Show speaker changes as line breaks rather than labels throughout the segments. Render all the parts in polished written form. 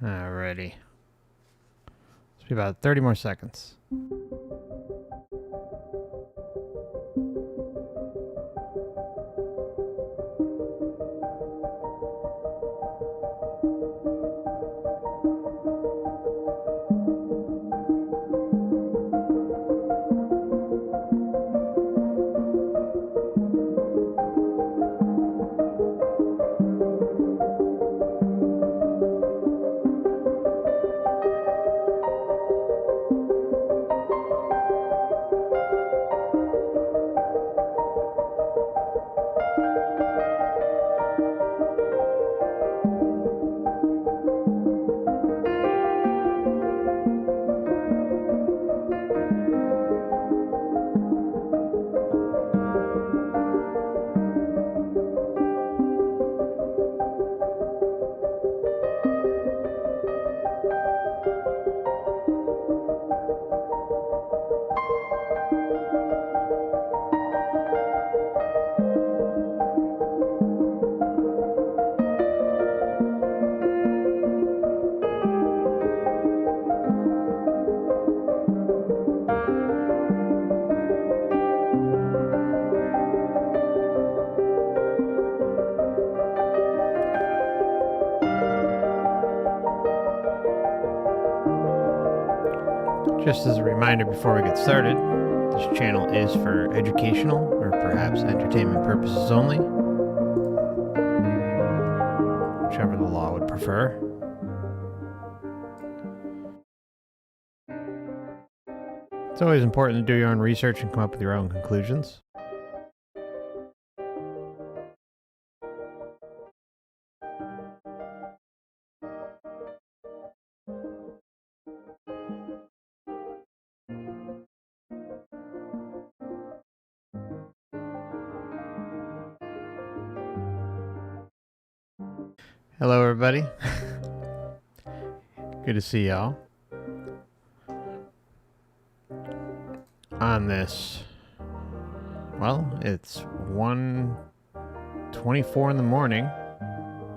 Alrighty. It's be about 30 more seconds. Just as a reminder before we get started, this channel is for educational or perhaps entertainment purposes only, whichever the law would prefer. It's always important to do your own research and come up with your own conclusions. Hello, everybody. Good to see y'all. On this, well, it's 1:24 in the morning,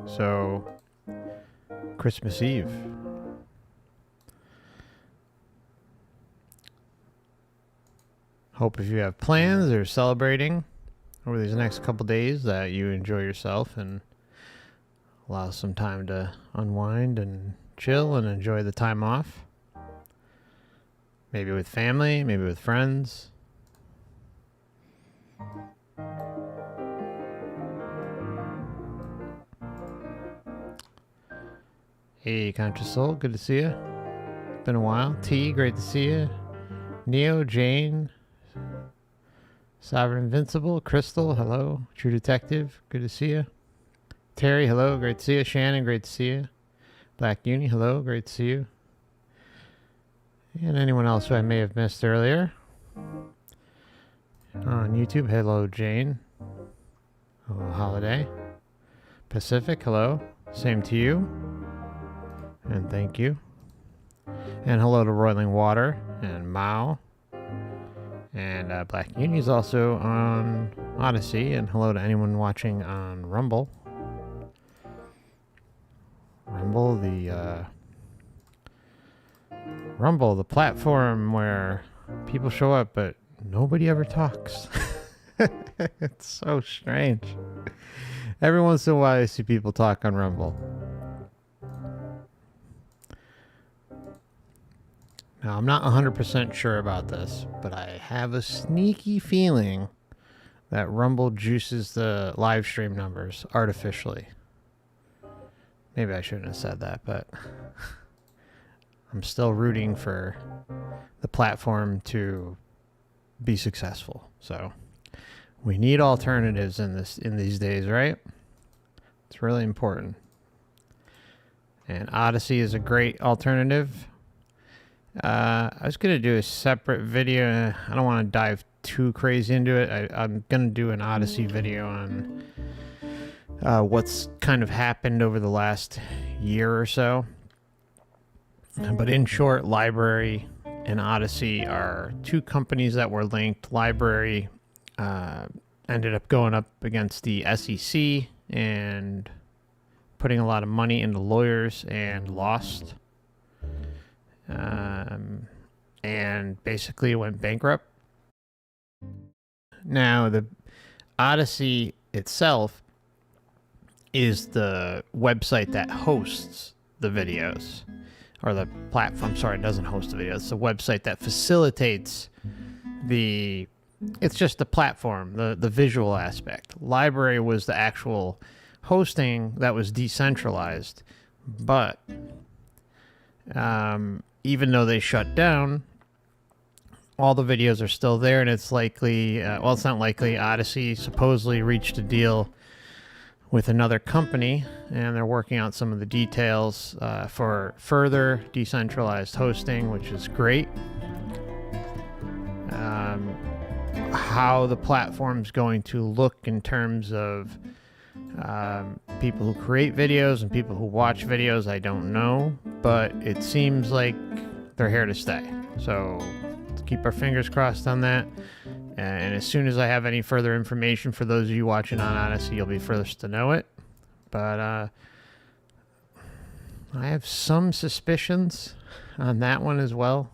so Christmas Eve. Hope if you have plans or celebrating over these next couple days that you enjoy yourself and allow some time to unwind and chill and enjoy the time off. Maybe with family, maybe with friends. Hey, Conscious Soul, good to see you. Been a while. T, great to see you. Neo, Jane, Sovereign Invincible, Crystal, hello. True Detective, good to see you. Terry, hello, great to see you. Shannon, great to see you. Black Uni, hello, great to see you. And anyone else who I may have missed earlier. On YouTube, hello, Jane. Hello, Holiday. Pacific, hello. Same to you. And thank you. And hello to Roiling Water and Mao. And Black Uni is also on Odysee. And hello to anyone watching on Rumble. Rumble, the platform where people show up, but nobody ever talks. It's so strange. Every once in a while, I see people talk on Rumble. Now, I'm not 100% sure about this, but I have a sneaky feeling that Rumble juices the live stream numbers artificially. Maybe I shouldn't have said that, but I'm still rooting for the platform to be successful. So we need alternatives in these days, right? It's really important. And Odysee is a great alternative. I was going to do a separate video. I don't want to dive too crazy into it. I'm going to do an Odysee video on what's kind of happened over the last year or so. But in short, Library and Odysee are two companies that were linked. Library ended up going up against the SEC and putting a lot of money into lawyers and lost. And basically went bankrupt. Now, the Odysee itself is the website that hosts the videos, or the platform. Sorry, it doesn't host the videos. It's the website that facilitates the. It's just the platform, the visual aspect. Library was the actual hosting that was decentralized, but even though they shut down, all the videos are still there, and it's likely, well, it's not likely, Odysee supposedly reached a deal with another company, and they're working out some of the details for further decentralized hosting, which is great. How the platform's going to look in terms of people who create videos and people who watch videos, I don't know, but it seems like they're here to stay. So let's keep our fingers crossed on that. And as soon as I have any further information for those of you watching on Odysee, you'll be first to know it. But I have some suspicions on that one as well.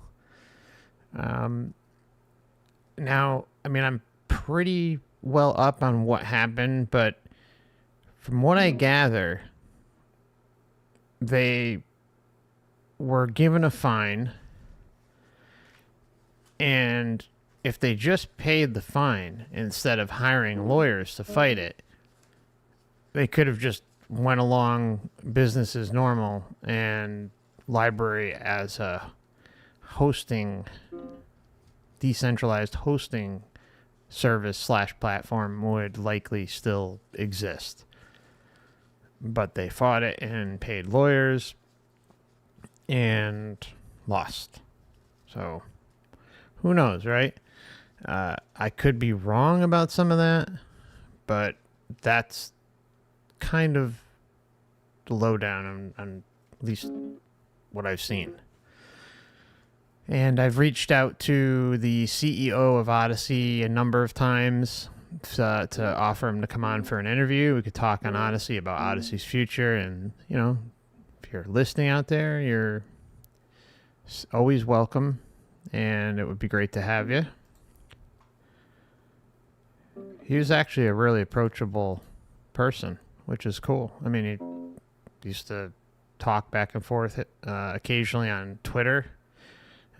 Now, I mean, I'm pretty well up on what happened, but from what I gather, they were given a fine, and if they just paid the fine instead of hiring lawyers to fight it, they could have just went along business as normal, and library as a decentralized hosting service / platform would likely still exist. But they fought it and paid lawyers and lost. So who knows, right? I could be wrong about some of that, but that's kind of the lowdown on at least what I've seen. And I've reached out to the CEO of Odysee a number of times to offer him to come on for an interview. We could talk on Odysee about Odysee's future. And, you know, if you're listening out there, you're always welcome. And it would be great to have you. He was actually a really approachable person, which is cool. I mean, he used to talk back and forth occasionally on Twitter.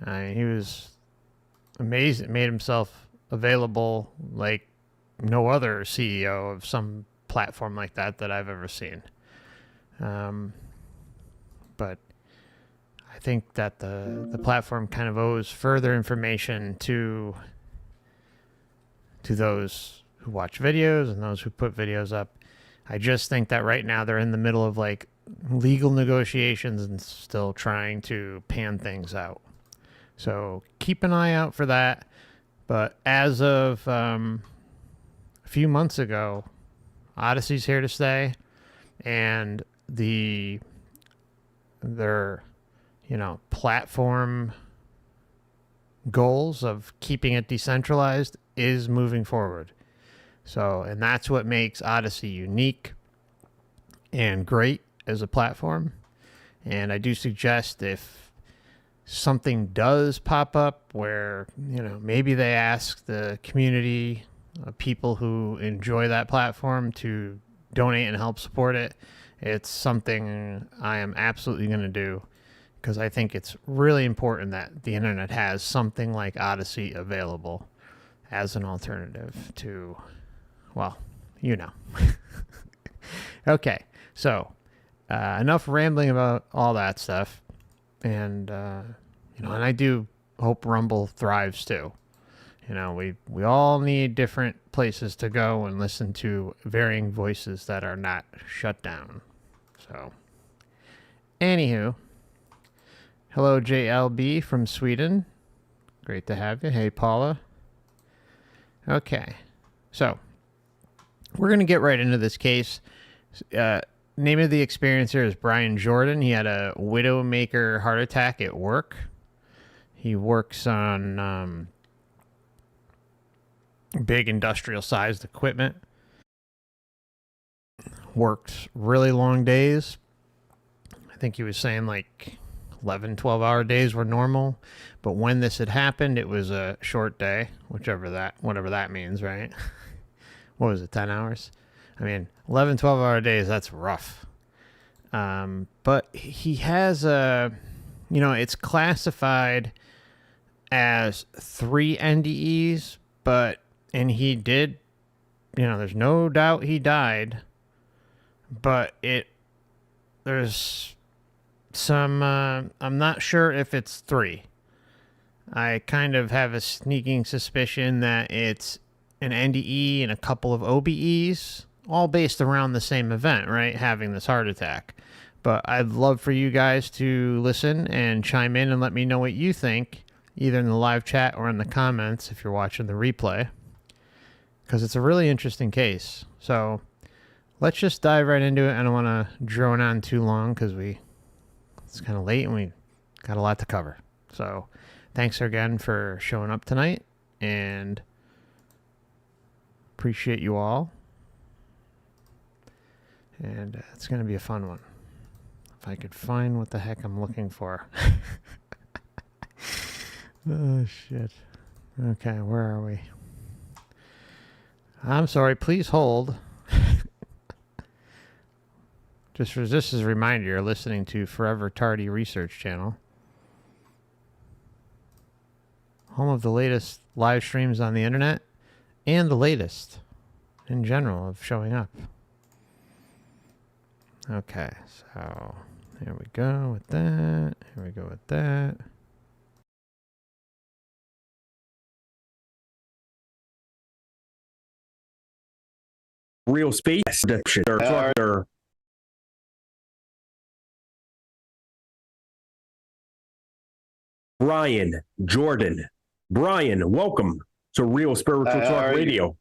He was amazing. Made himself available like no other CEO of some platform like that I've ever seen. But I think that the platform kind of owes further information to those who watch videos and those who put videos up. I just think that right now they're in the middle of like legal negotiations and still trying to pan things out. So keep an eye out for that. But as of a few months ago, Odysee's here to stay, and their platform goals of keeping it decentralized is moving forward. So, and that's what makes Odysee unique and great as a platform. And I do suggest if something does pop up where, maybe they ask the community of people who enjoy that platform to donate and help support it, it's something I am absolutely going to do, because I think it's really important that the internet has something like Odysee available as an alternative to, well, Okay, so enough rambling about all that stuff. And, and I do hope Rumble thrives too. We all need different places to go and listen to varying voices that are not shut down. So, anywho, hello JLB from Sweden. Great to have you. Hey, Paula. Okay, so we're going to get right into this case. Name of the experiencer is Brian Jordan. He had a Widowmaker heart attack at work. He works on big industrial-sized equipment. worked really long days. I think he was saying like 11, 12-hour days were normal. But when this had happened, it was a short day, whatever that means, right? What was it, 10 hours? I mean, 11, 12-hour days, that's rough. But he has it's classified as 3 NDEs, and he did, there's no doubt he died, but there's some, I'm not sure if it's 3. I kind of have a sneaking suspicion that it's an NDE and a couple of OBEs, all based around the same event, right? Having this heart attack. But I'd love for you guys to listen and chime in and let me know what you think, either in the live chat or in the comments if you're watching the replay, because it's a really interesting case. So let's just dive right into it. I don't want to drone on too long because it's kind of late and we got a lot to cover. So thanks again for showing up tonight, and appreciate you all. And it's going to be a fun one. If I could find what the heck I'm looking for. Oh, shit. Okay, where are we? I'm sorry, please hold. Just as a reminder, you're listening to Forever Tardy Research Channel, home of the latest live streams on the internet and the latest in general of showing up. Okay, so there we go with that. Here we go with that.
Real space or Brian, Jordan. Brian, welcome to Real Spiritual Talk Radio.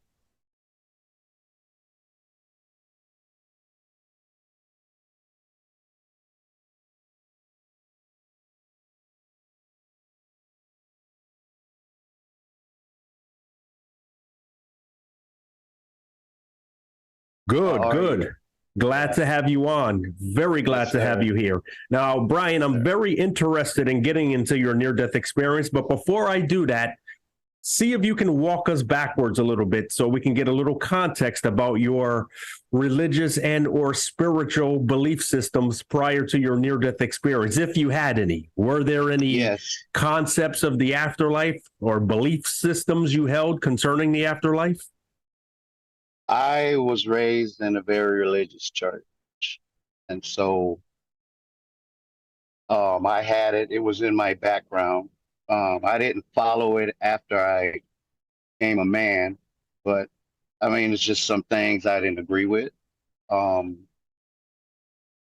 Good. Glad to have you on. Very glad to have you here. Now, Brian, I'm very interested in getting into your near-death experience, but before I do that, see if you can walk us backwards a little bit so we can get a little context about your religious and or spiritual belief systems prior to your near-death experience, if you had any. Were there any concepts of the afterlife or belief systems you held concerning the afterlife?
I was raised in a very religious church, and so I had it. It was in my background. I didn't follow it after I became a man, but I mean, it's just some things I didn't agree with.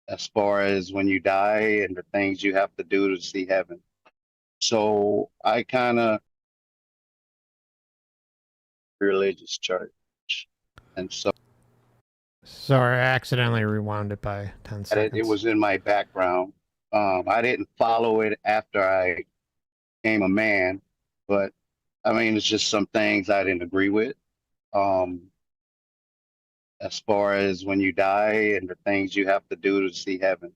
As far as when you die and the things you have to do to see heaven. So I kind of religious church, and so.
Sorry, I accidentally rewound it by 10 seconds.
It was in my background. I didn't follow it after I became a man, but I mean, it's just some things I didn't agree with. As far as when you die and the things you have to do to see heaven.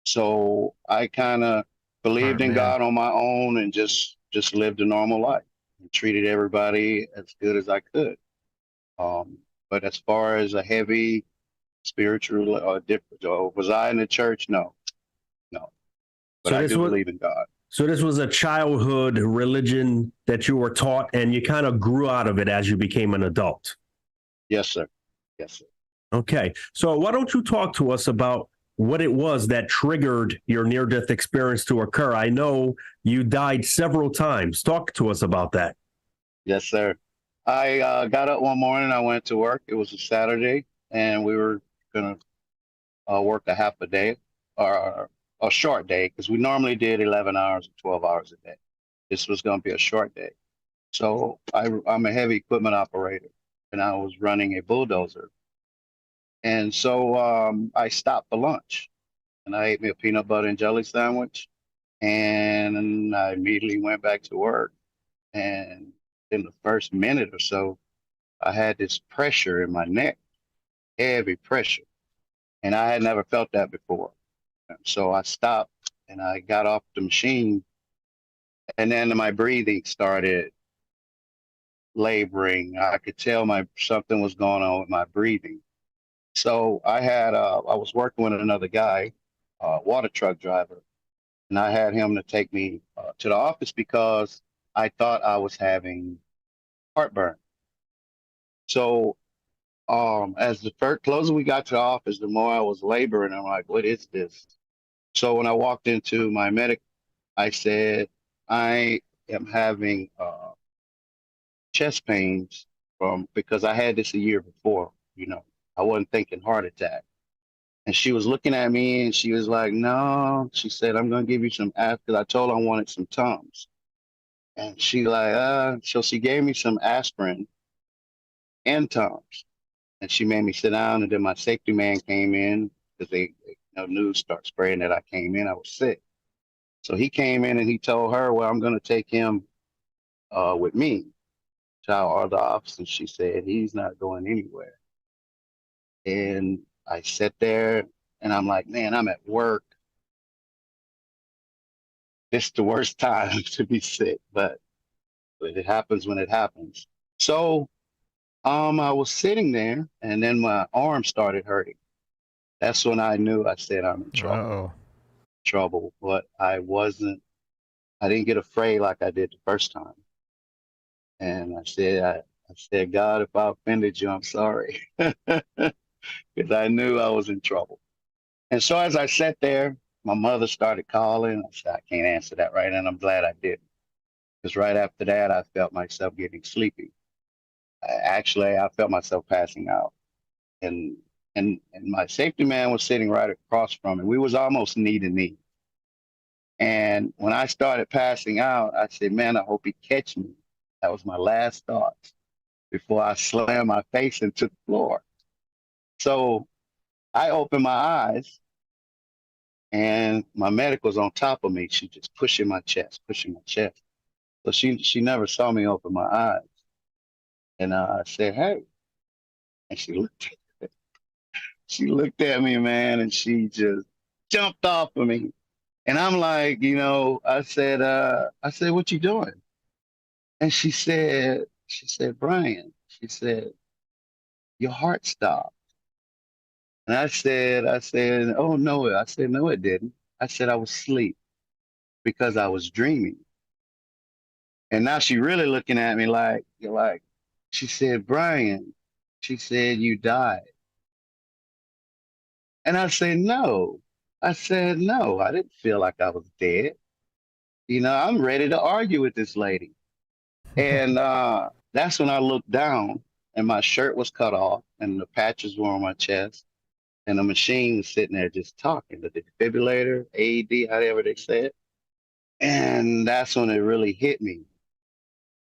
So I kind of believed in God on my own and just lived a normal life and treated everybody as good as I could. But as far as a heavy spiritual or different, was I in the church? No. But I do believe in God.
So this was a childhood religion that you were taught, and you kind of grew out of it as you became an adult.
Yes, sir.
Okay. So why don't you talk to us about what it was that triggered your near-death experience to occur? I know you died several times. Talk to us about that.
Yes, sir. I got up one morning. I went to work. It was a Saturday, and we were going to work a half a day or a short day, because we normally did 11 hours or 12 hours a day. This was going to be a short day. So I'm a heavy equipment operator, and I was running a bulldozer. And so I stopped for lunch, and I ate me a peanut butter and jelly sandwich, and I immediately went back to work. And in the first minute or so, I had this pressure in my neck, heavy pressure. And I had never felt that before. So I stopped and I got off the machine, and then my breathing started laboring. I could tell something was going on with my breathing. So I was working with another guy, water truck driver, and I had him to take me to the office because I thought I was having heartburn. So as the closer we got to the office, the more I was laboring. I'm like, what is this? So when I walked into my medic, I said, I am having chest pains because I had this a year before. I wasn't thinking heart attack. And she was looking at me and she was like, no. She said, I'm going to give you some aspirin, because I told her I wanted some Tums. And she like, so she gave me some aspirin and Tums. And she made me sit down. And then my safety man came in because they news start spreading that I came in. I was sick. So he came in and he told her, well, I'm going to take him with me to our other office. And she said, he's not going anywhere. And I sat there and I'm like, man, I'm at work. It's the worst time to be sick, but it happens when it happens. So I was sitting there and then my arm started hurting. That's when I knew. I said, I'm in trouble. Trouble. But I didn't get afraid like I did the first time. And I said, God, if I offended you, I'm sorry. Because I knew I was in trouble. And so as I sat there, my mother started calling. I said, I can't answer that right. And I'm glad I didn't. Because right after that, I felt myself getting sleepy. Actually, I felt myself passing out. And my safety man was sitting right across from me. We was almost knee to knee. And when I started passing out, I said, man, I hope he catch me. That was my last thought before I slammed my face into the floor. So I opened my eyes and my medic was on top of me. She just pushing my chest. So she never saw me open my eyes. And I said, hey. And she looked at me, man, and she just jumped off of me. And I'm like, I said, what you doing? And she said, Bryan, she said, your heart stopped. And I said, oh no. I said, no, it didn't. I said, I was asleep because I was dreaming. And now she really looking at me like, she said, Bryan, she said, you died. And I said, no. I said, no, I didn't feel like I was dead. I'm ready to argue with this lady. And that's when I looked down and my shirt was cut off and the patches were on my chest and the machine was sitting there just talking, the defibrillator, AED, however they say it. And that's when it really hit me.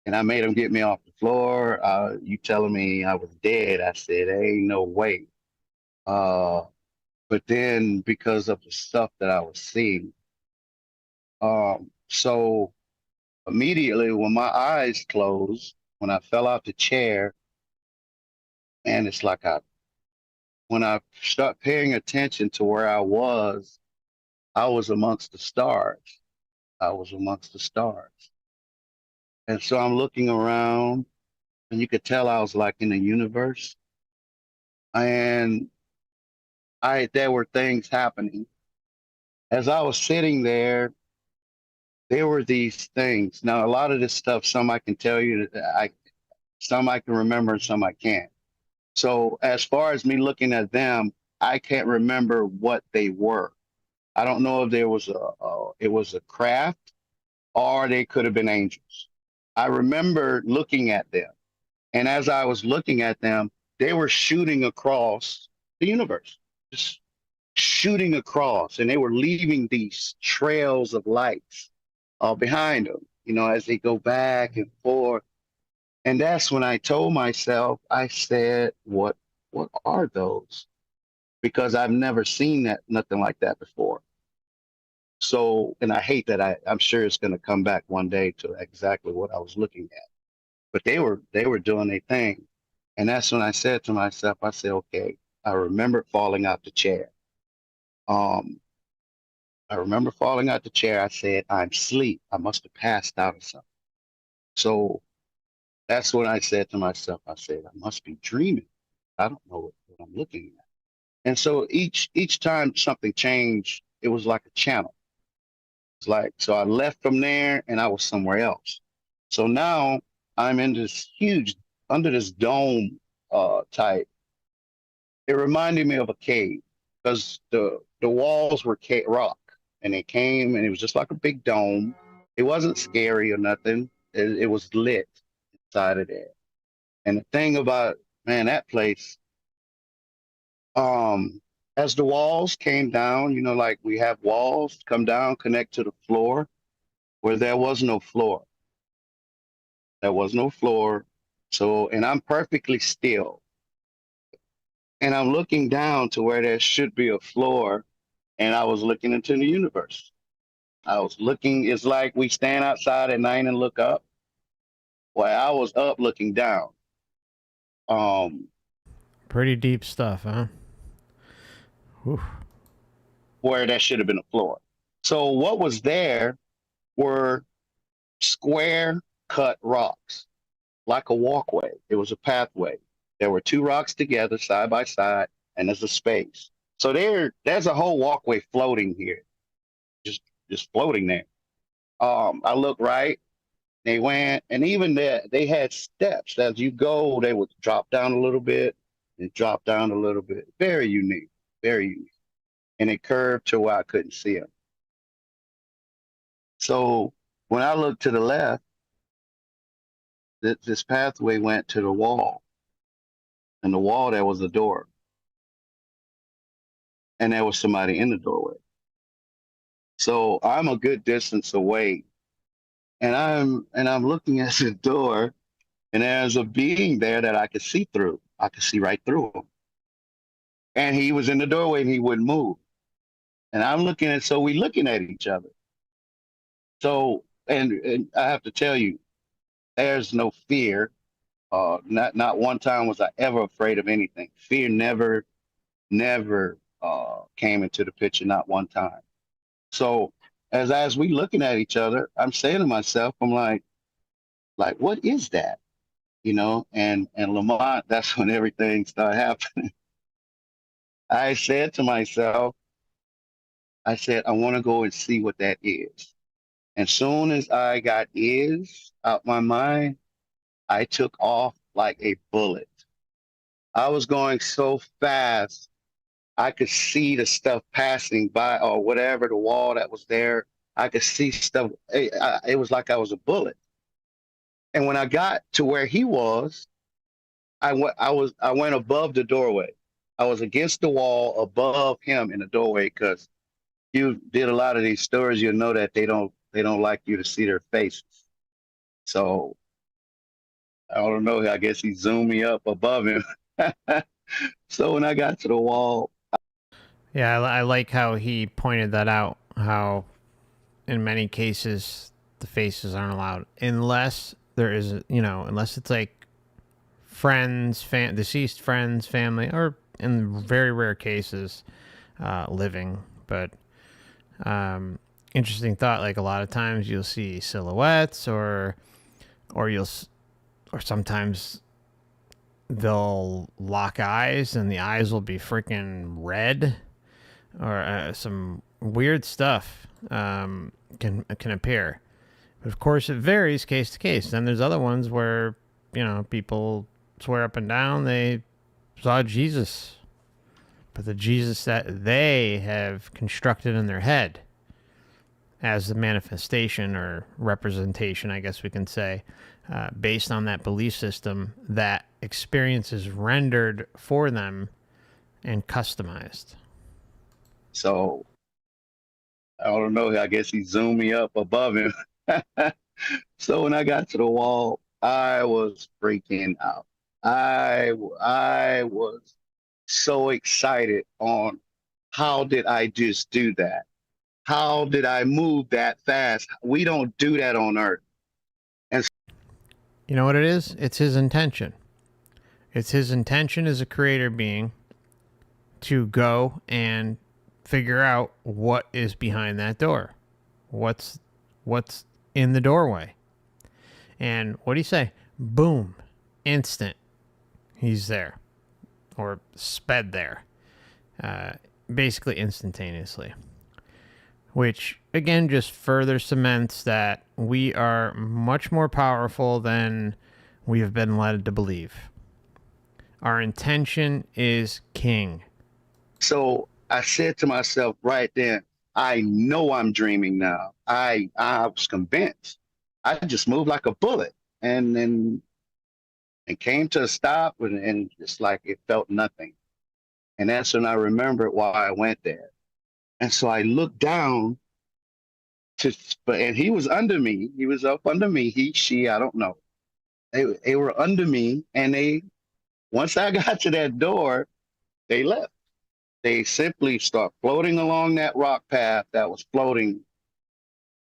And I made them get me off the floor. You telling me I was dead. I said, ain't no way. But then because of the stuff that I was seeing, so immediately when my eyes closed, when I fell out the chair, and it's like when I start paying attention to where I was amongst the stars. I was amongst the stars. And so I'm looking around and you could tell I was like in the universe. And there were things happening. As I was sitting there, there were these things. Now, a lot of this stuff, some I can tell you, some I can remember and some I can't. So as far as me looking at them, I can't remember what they were. I don't know if there was it was a craft or they could have been angels. I remember looking at them. And as I was looking at them, they were shooting across the universe, just shooting across. And they were leaving these trails of lights behind them, as they go back and forth. And that's when I told myself, I said, what are those? Because I've never seen nothing like that before. So, and I hate that I'm sure it's going to come back one day to exactly what I was looking at. But they were doing their thing. And that's when I said to myself, I said, okay, I remember falling out the chair. Um, I remember falling out the chair. I said, I'm asleep. I must have passed out or something. So that's when I said to myself, I said, I must be dreaming. I don't know what I'm looking at. And so each time something changed, it was like a channel. It's like, so I left from there and I was somewhere else. So now I'm in this huge, under this dome type. It reminded me of a cave because the walls were rock, and it came and it was just like a big dome. It wasn't scary or nothing. It was lit inside of there. And the thing about, man, that place, um, as the walls came down, you know, like we have walls come down, connect to the floor, where there was no floor. There was no floor. So, and I'm perfectly still. And I'm looking down to where there should be a floor, and I was looking into the universe. I was looking, it's like we stand outside at night and look up. Well, I was up looking down.
Pretty deep stuff, huh? Whew.
Where there should have been a floor. So what was there were square cut rocks, like a walkway. It was a pathway. There were two rocks together side by side, and there's a space. So there's a whole walkway floating here, just floating there. I looked right. They went, and even there, they had steps. As you go, they would drop down a little bit and drop down a little bit. Very unique, very unique. And it curved to where I couldn't see them. So when I looked to the left, this pathway went to the wall. And the wall, there was a door. And there was somebody in the doorway. So I'm a good distance away. And I'm looking at the door, and there's a being there that I could see through. I could see right through him. And he was in the doorway and he wouldn't move. And I'm looking at, so we looking at each other. So, and I have to tell you, there's no fear. Not one time was I ever afraid of anything. Fear never came into the picture, not one time. So as we looking at each other, I'm saying to myself, I'm like, what is that? You know, and Lamont, that's when everything started happening. I said to myself, I said, I want to go and see what that is. And soon as I got is out my mind, I took off like a bullet. I was going so fast, I could see the stuff passing by or whatever, the wall that was there. I could see stuff. It was like I was a bullet. And when I got to where he was, I went above the doorway. I was against the wall above him in the doorway, because you did a lot of these stories, you'll know that they don't like you to see their faces. So I don't know. I guess he zoomed me up above him. So when I got to the wall,
Yeah, I like how he pointed that out, how in many cases the faces aren't allowed unless there is, unless it's like friends, deceased friends, family, or in very rare cases, living. But interesting thought, like a lot of times you'll see silhouettes or sometimes they'll lock eyes and the eyes will be freaking red, or some weird stuff can appear. But of course, it varies case to case. Then there's other ones where people swear up and down they saw Jesus, but the Jesus that they have constructed in their head as the manifestation or representation, I guess we can say, based on that belief system, that experience is rendered for them and customized.
So I don't know. I guess he zoomed me up above him. So when I got to the wall, I was freaking out. I was so excited on how did I just do that? How did I move that fast? We don't do that on Earth. And
you know what it is? It's his intention. It's his intention as a creator being to go and figure out what is behind that door. What's in the doorway. And what do you say? Boom. Instant. He's there. Or sped there. Basically instantaneously. Which, again, just further cements that we are much more powerful than we have been led to believe. Our intention is king.
So I said to myself right then, I know I'm dreaming now. I was convinced. I just moved like a bullet and then came to a stop and it's like it felt nothing. And that's when I remembered why I went there. And so I looked down and he was under me. He was up under me. He, she, I don't know. They were under me, and once I got to that door, they left. They simply start floating along that rock path that was floating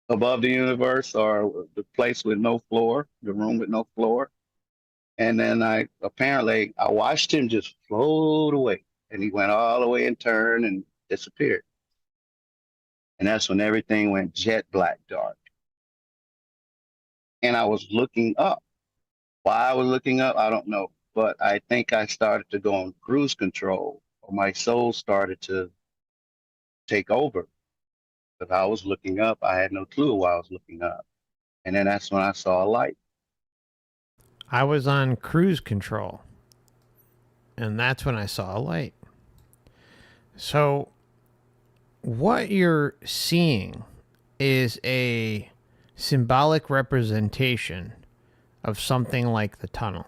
above the universe, or the place with no floor, the room with no floor. And then I watched him just float away, and he went all the way and turned and disappeared. And that's when everything went jet black dark. And I was looking up. Why I was looking up, I don't know. But I think I started to go on cruise control, or my soul started to take over. But I was looking up. I had no clue why I was looking up. And then that's when I saw a light.
I was on cruise control. And that's when I saw a light. So what you're seeing is a symbolic representation of something like the tunnel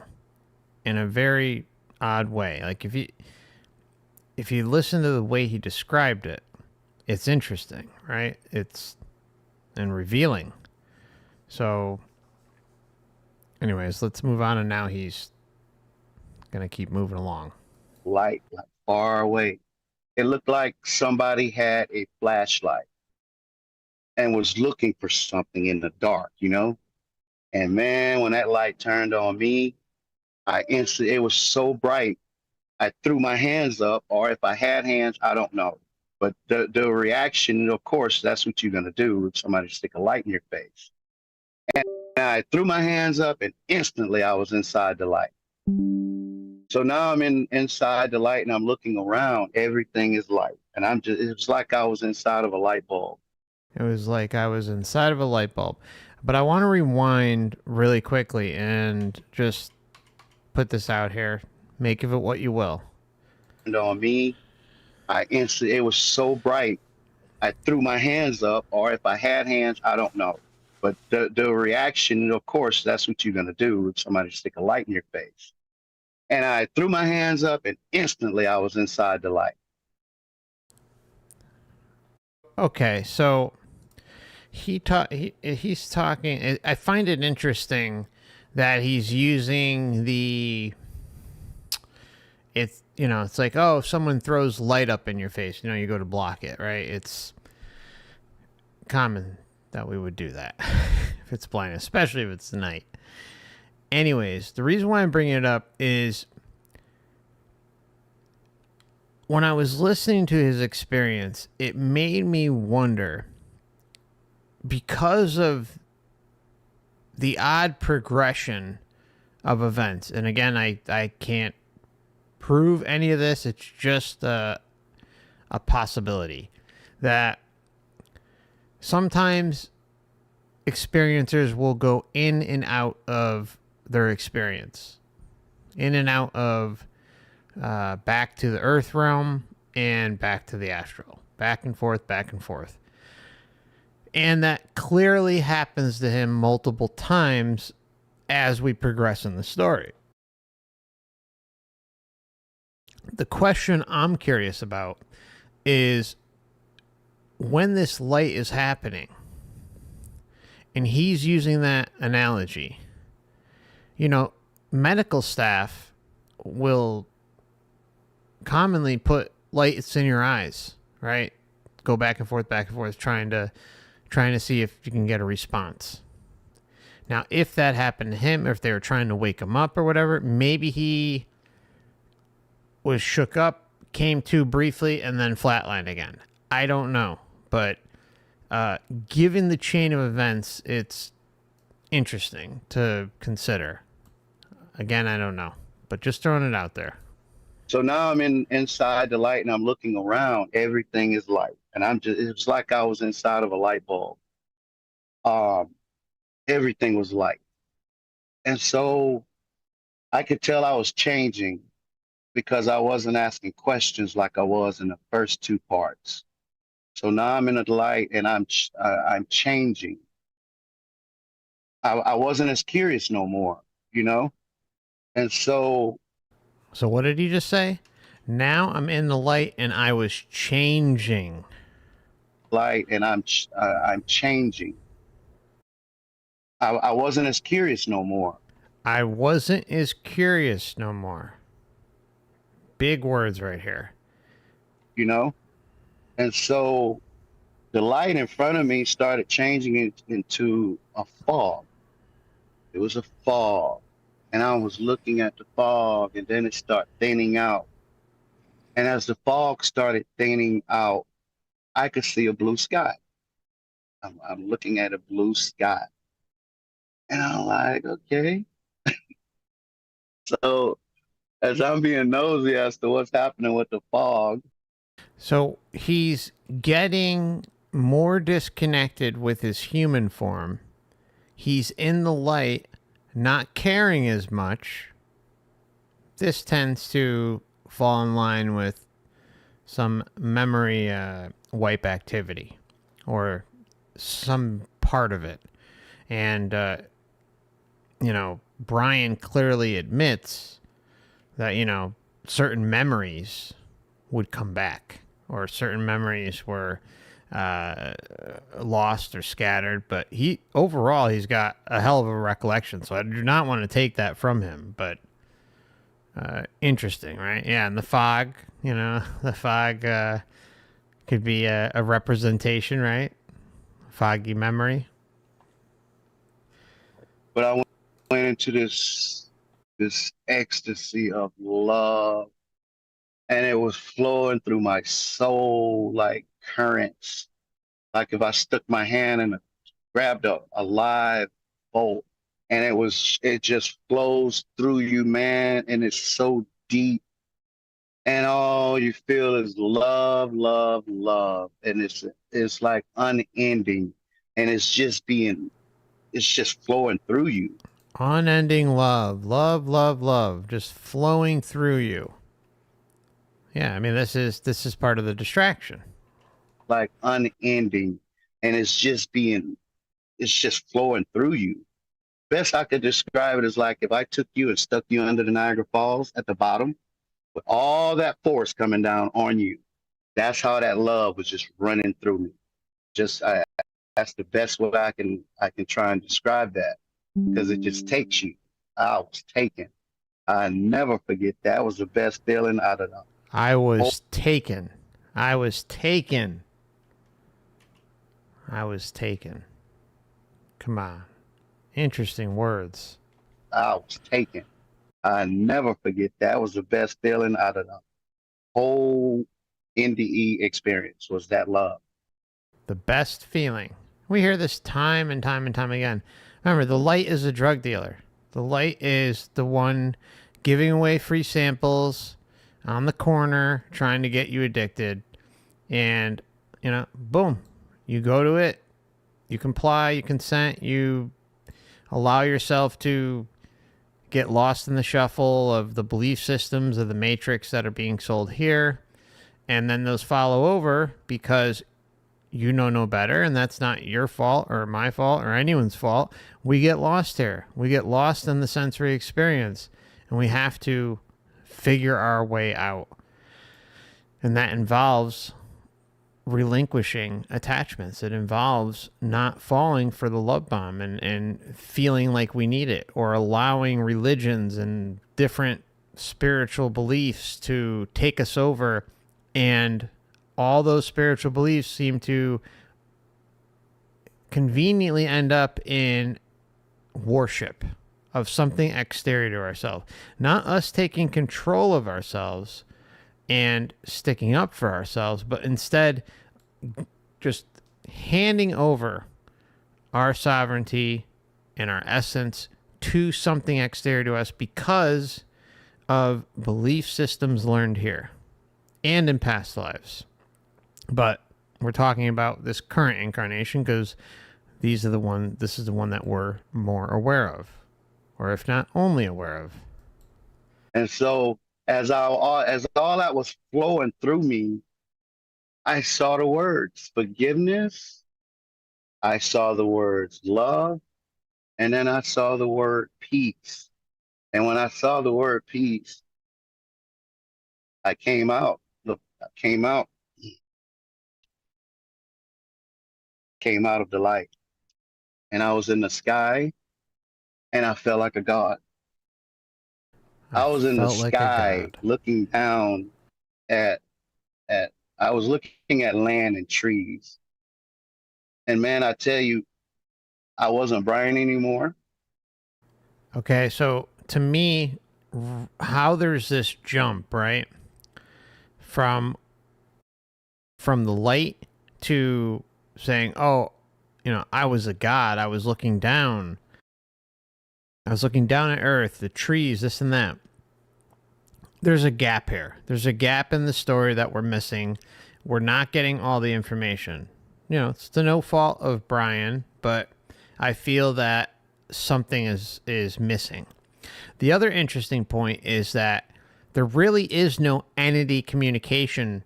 in a very odd way. Like if you listen to the way he described it, it's interesting, right? It's and revealing. So anyways, let's move on, and now he's gonna keep moving along.
Light, like far away. It looked like somebody had a flashlight and was looking for something in the dark, you know? And man, when that light turned on me, it was so bright. I threw my hands up, or if I had hands, I don't know. But the reaction, of course, that's what you're going to do if somebody stick a light in your face. And I threw my hands up, and instantly I was inside the light. So now I'm inside the light, and I'm looking around. Everything is light. And it was like I was inside of a light bulb.
It was like I was inside of a light bulb. But I want to rewind really quickly and just put this out here. Make of it what you will.
And on me, it was so bright. I threw my hands up, or if I had hands, I don't know. But the reaction, of course, that's what you're going to do if somebody stick a light in your face. And I threw my hands up, and instantly I was inside the light.
Okay, so he's talking. I find it interesting that he's using it's like, oh, if someone throws light up in your face, you go to block it, right? It's common that we would do that if it's blind, especially if it's night. Anyways, the reason why I'm bringing it up is when I was listening to his experience, it made me wonder, because of the odd progression of events. And again, I can't prove any of this. It's just a possibility that sometimes experiencers will go in and out of their experience, in and out of back to the earth realm and back to the astral, back and forth, back and forth. And that clearly happens to him multiple times as we progress in the story. The question I'm curious about is, when this light is happening, and he's using that analogy, medical staff will commonly put lights in your eyes, right? Go back and forth, trying to see if you can get a response. Now, if that happened to him, or if they were trying to wake him up or whatever, maybe he was shook up, came to briefly and then flatlined again. I don't know, but given the chain of events, it's interesting to consider. Again, I don't know, but just throwing it out there.
So now I'm inside the light and I'm looking around. Everything is light. And it's like I was inside of a light bulb. Everything was light. And so I could tell I was changing because I wasn't asking questions like I was in the first two parts. So now I'm in the light and I'm changing. I wasn't as curious no more, you know? And so
what did you just say? Now I'm in the light and I was changing.
Light and I'm changing. I wasn't as curious no more.
I wasn't as curious no more. Big words right here.
You know? And so the light in front of me started changing into a fog. It was a fog. And I was looking at the fog and then it started thinning out. And as the fog started thinning out, I could see a blue sky. I'm looking at a blue sky. And I'm like, okay. So as I'm being nosy as to what's happening with the fog.
So he's getting more disconnected with his human form. He's in the light, not caring as much. This tends to fall in line with some memory wipe activity or some part of it. And, Bryan clearly admits that, certain memories would come back or certain memories were lost or scattered, but he's got a hell of a recollection. So I do not want to take that from him, but interesting, right? Yeah. And the fog, the fog could be a representation, right? Foggy memory.
But I went into this ecstasy of love, and it was flowing through my soul like currents. Like if I stuck my hand and grabbed a live bolt, and it just flows through you, man, and it's so deep. And all you feel is love, love, love. And it's like unending. And it's just flowing through you.
Unending love, love, love, love, just flowing through you. Yeah, I mean, this is part of the distraction.
Like unending, and it's just flowing through you. Best I could describe it is like if I took you and stuck you under the Niagara Falls at the bottom, with all that force coming down on you. That's how that love was just running through me. That's the best way I can try and describe that, because it just takes you. I was taken. I never forget that. That was the best feeling out of them.
I was taken. I was taken. I was taken. Come on. Interesting words.
I was taken. I never forget that. Was the best feeling out of the whole NDE experience, was that love.
The best feeling. We hear this time and time and time again. Remember, the light is a drug dealer. The light is the one giving away free samples on the corner, trying to get you addicted. And, boom, you go to it, you comply, you consent, you allow yourself to get lost in the shuffle of the belief systems of the matrix that are being sold here. And then those follow over because you know no better, and that's not your fault or my fault or anyone's fault. We get lost here. We get lost in the sensory experience, and we have to figure our way out. And that involves relinquishing attachments. It involves not falling for the love bomb and feeling like we need it, or allowing religions and different spiritual beliefs to take us over. And all those spiritual beliefs seem to conveniently end up in worship of something exterior to ourselves, not us taking control of ourselves and sticking up for ourselves, but instead just handing over our sovereignty and our essence to something exterior to us because of belief systems learned here and in past lives. But we're talking about this current incarnation because this is the one that we're more aware of, or if not only aware of.
And so as all that was flowing through me, I saw the words forgiveness, I saw the words love, and then I saw the word peace. And when I saw the word peace, I came out. Look, I came out of the light. And I was in the sky, and I felt like a god. I was in the
felt like a
sky
god.
looking down at I was looking at land and trees. And man, I tell you, I wasn't Bryan anymore.
Okay, so to me, how there's this jump, right? From the light to saying, oh, I was a god. I was looking down. I was looking down at Earth, the trees, this and that. There's a gap here. There's a gap in the story that we're missing. We're not getting all the information. It's the no fault of Bryan, but I feel that something is missing. The other interesting point is that there really is no entity communication.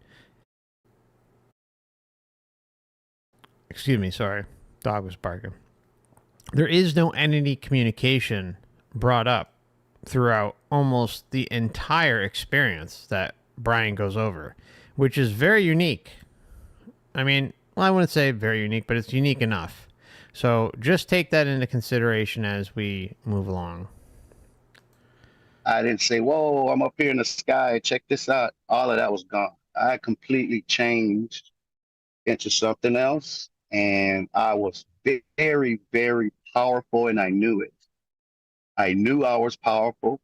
Excuse me, sorry. Dog was barking. There is no entity communication brought up throughout almost the entire experience that Bryan goes over, which is very unique. I mean, well, I wouldn't say very unique, but it's unique enough. So just take that into consideration as we move along.
I didn't say, whoa, I'm up here in the sky. Check this out. All of that was gone. I completely changed into something else. And I was very, very powerful, and I knew it. I knew I was powerful.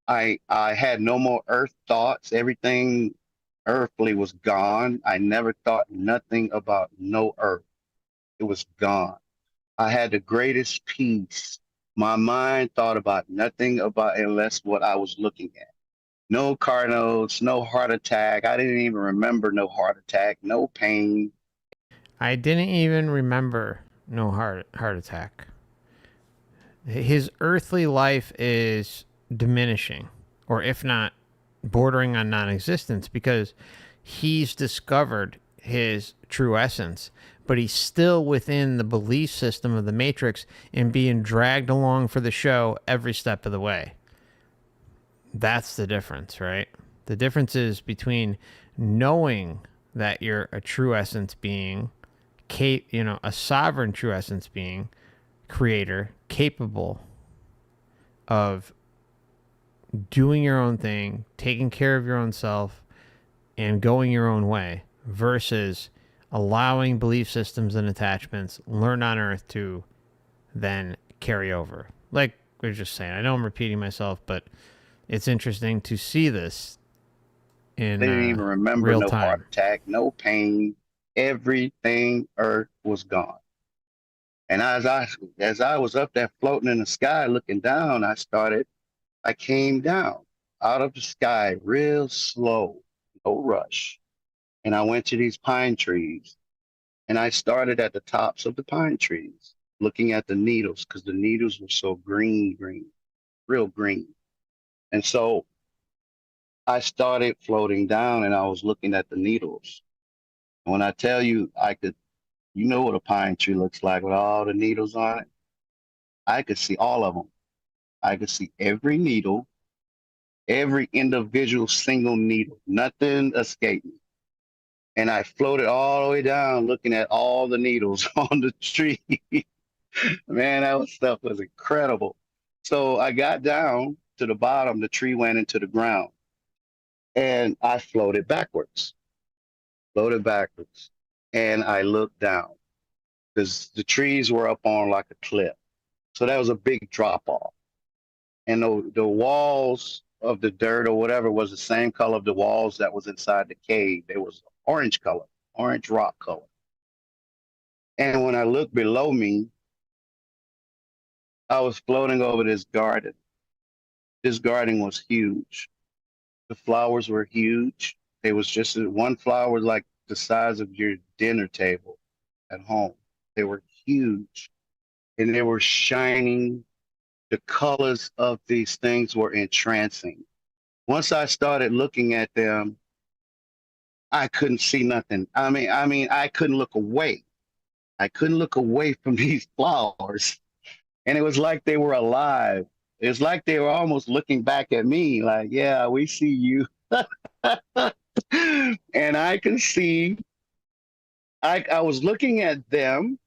I had no more earth thoughts. Everything earthly was gone. I never thought nothing about no earth. It was gone. I had the greatest peace. My mind thought about nothing about unless what I was looking at. No car notes, no heart attack. I didn't even remember no heart attack, no pain.
I didn't even remember no heart attack. His earthly life is diminishing, or if not bordering on non-existence, because he's discovered his true essence, but he's still within the belief system of the Matrix and being dragged along for the show every step of the way. That's the difference, right? The difference is between knowing that you're a true essence being, a sovereign true essence being, creator, capable of doing your own thing, taking care of your own self, and going your own way, versus allowing belief systems and attachments learned on Earth to then carry over. Like we were just saying, I know I'm repeating myself, but it's interesting to see this in
I didn't even remember
real
no
time.
heart attack, no pain. Everything earth was gone. And as I was up there floating in the sky looking down, I came down out of the sky real slow, no rush. And I went to these pine trees, and I started at the tops of the pine trees, looking at the needles, because the needles were so green, real green. And so I started floating down, and I was looking at the needles. When I tell you you know what a pine tree looks like with all the needles on it. I could see all of them. I could see every needle, every individual single needle. Nothing escaped me. And I floated all the way down looking at all the needles on the tree. Man, stuff was incredible. So I got down to the bottom, the tree went into the ground. And I floated backwards. And I looked down because the trees were up on like a cliff. So that was a big drop off. And the walls of the dirt or whatever was the same color of the walls that was inside the cave. It was orange color, orange rock color. And when I looked below me, I was floating over this garden. This garden was huge. The flowers were huge. It was just one flower was like the size of your dinner table at home. They were huge and they were shining. The colors of these things were entrancing. Once I started looking at them, I couldn't see nothing. I mean, I couldn't look away. I couldn't look away from these flowers. And it was like they were alive. It's like they were almost looking back at me, like, yeah, we see you. And I can see, I was looking at them.